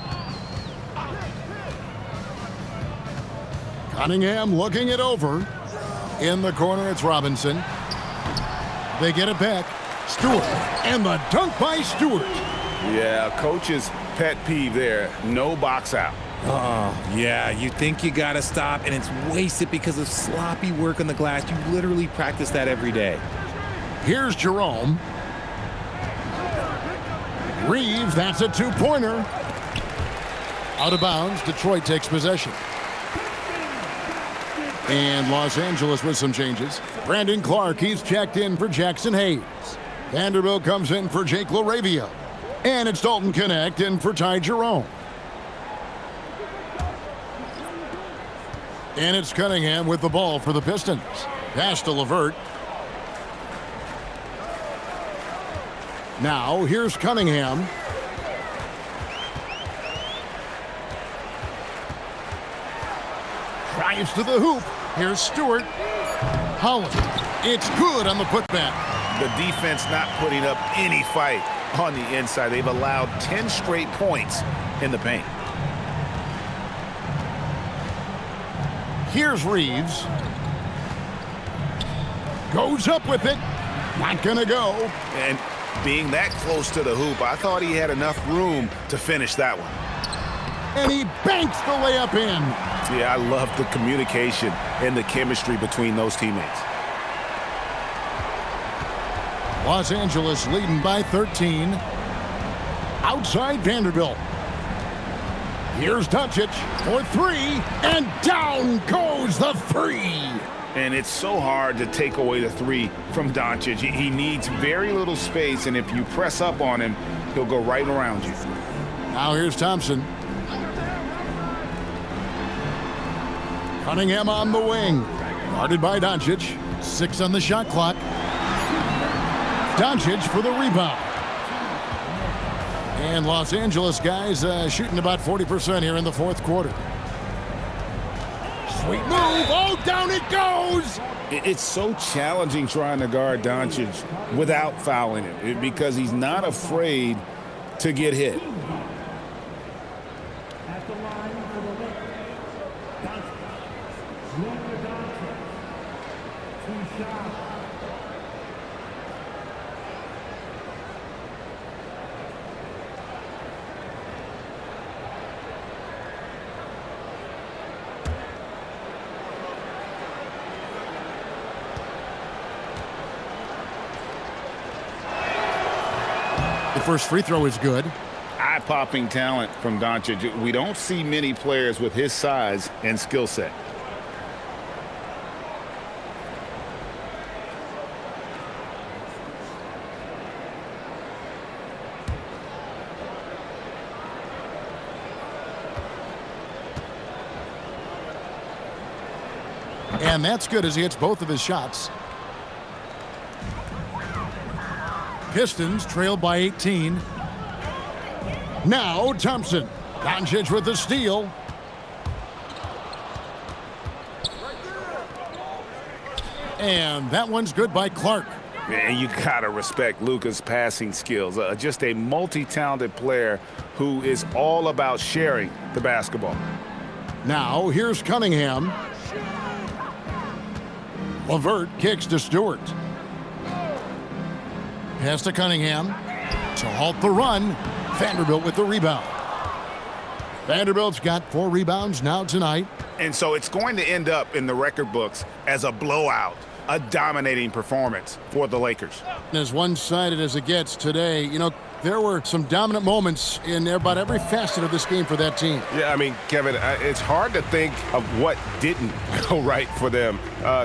Cunningham looking it over. In the corner, it's Robinson. They get it back. Stewart. And the dunk by Stewart. Yeah, coach's pet peeve there. No box out. Oh, yeah, you think you got to stop, and it's wasted because of sloppy work on the glass. You literally practice that every day. Here's Jerome. Reeves, that's a two-pointer. Out of bounds, Detroit takes possession. And Los Angeles with some changes. Brandon Clark, he's checked in for Jackson Hayes. Vanderbilt comes in for Jake LaRavia. And it's Dalton Connect in for Ty Jerome. And it's Cunningham with the ball for the Pistons. Pass to LeVert. Now, here's Cunningham. Drives to the hoop. Here's Stewart. Holland. It's good on the putback. The defense not putting up any fight on the inside. They've allowed 10 straight points in the paint. Here's Reeves. Goes up with it. Not gonna go. And being that close to the hoop, I thought he had enough room to finish that one. And he banks the layup in. Yeah, I love the communication and the chemistry between those teammates. Los Angeles leading by 13. Outside Vanderbilt. Here's Doncic for three, and down goes the three. And it's so hard to take away the three from Doncic. He needs very little space, and if you press up on him, he'll go right around you. Now here's Thompson. Cunningham on the wing. Guarded by Doncic. 6 on the shot clock. Doncic for the rebound. And Los Angeles guys shooting about 40% here in the fourth quarter. Sweet move. Oh, down it goes. It's so challenging trying to guard Doncic without fouling him because he's not afraid to get hit. At the line for the Lakers, Luka Doncic. 2 shots. The first free throw is good. Eye-popping talent from Doncic. We don't see many players with his size and skill set. And that's good as he hits both of his shots. Pistons trailed by 18. Now Thompson. Doncic with the steal. And that one's good by Clark. And you gotta respect Luka's passing skills. Just a multi-talented player who is all about sharing the basketball. Now here's Cunningham. LeVert kicks to Stewart. Pass to Cunningham to halt the run. Vanderbilt with the rebound. Vanderbilt's got 4 rebounds now tonight. And so it's going to end up in the record books as a blowout, a dominating performance for the Lakers. As one-sided as it gets today, you know, there were some dominant moments in about every facet of this game for that team. Yeah, I mean, Kevin, it's hard to think of what didn't go right for them.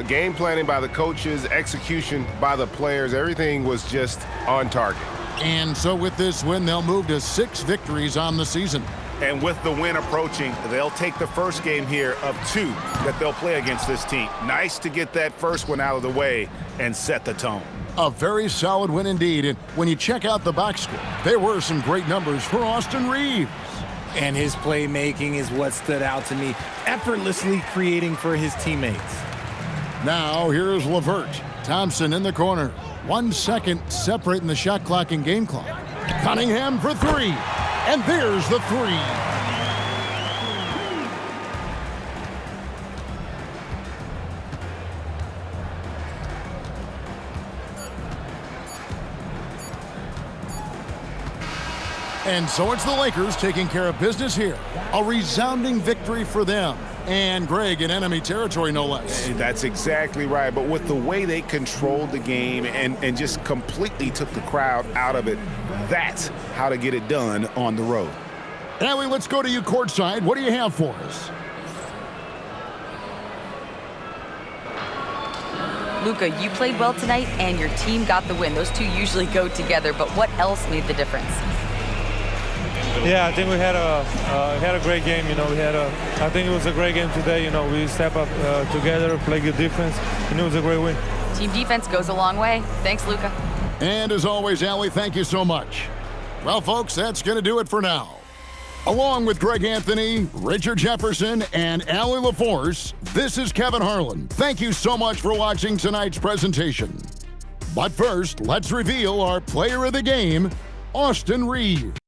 Game planning by the coaches, execution by the players, everything was just on target. And so with this win, they'll move to 6 victories on the season. And with the win approaching, they'll take the first game here of 2 that they'll play against this team. Nice to get that first one out of the way and set the tone. A very solid win indeed. And when you check out the box score, there were some great numbers for Austin Reeves. And his playmaking is what stood out to me, effortlessly creating for his teammates. Now here's Levert. Thompson in the corner. 1 second separating the shot clock and game clock. Cunningham for 3. And there's the 3. And so it's the Lakers taking care of business here. A resounding victory for them. And Greg in enemy territory, no less. That's exactly right. But with the way they controlled the game and just completely took the crowd out of it, that's how to get it done on the road. Allie, let's go to you courtside. What do you have for us? Luka, you played well tonight, and your team got the win. Those two usually go together, but what else made the difference? Yeah, I think we had a great game. I think it was a great game today. We step up together, play good defense, and it was a great win. Team defense goes a long way. Thanks, Luka. And as always, Allie, thank you so much. Well, folks, that's going to do it for now. Along with Greg Anthony, Richard Jefferson, and Allie LaForce, this is Kevin Harlan. Thank you so much for watching tonight's presentation. But first, let's reveal our player of the game, Austin Reeves.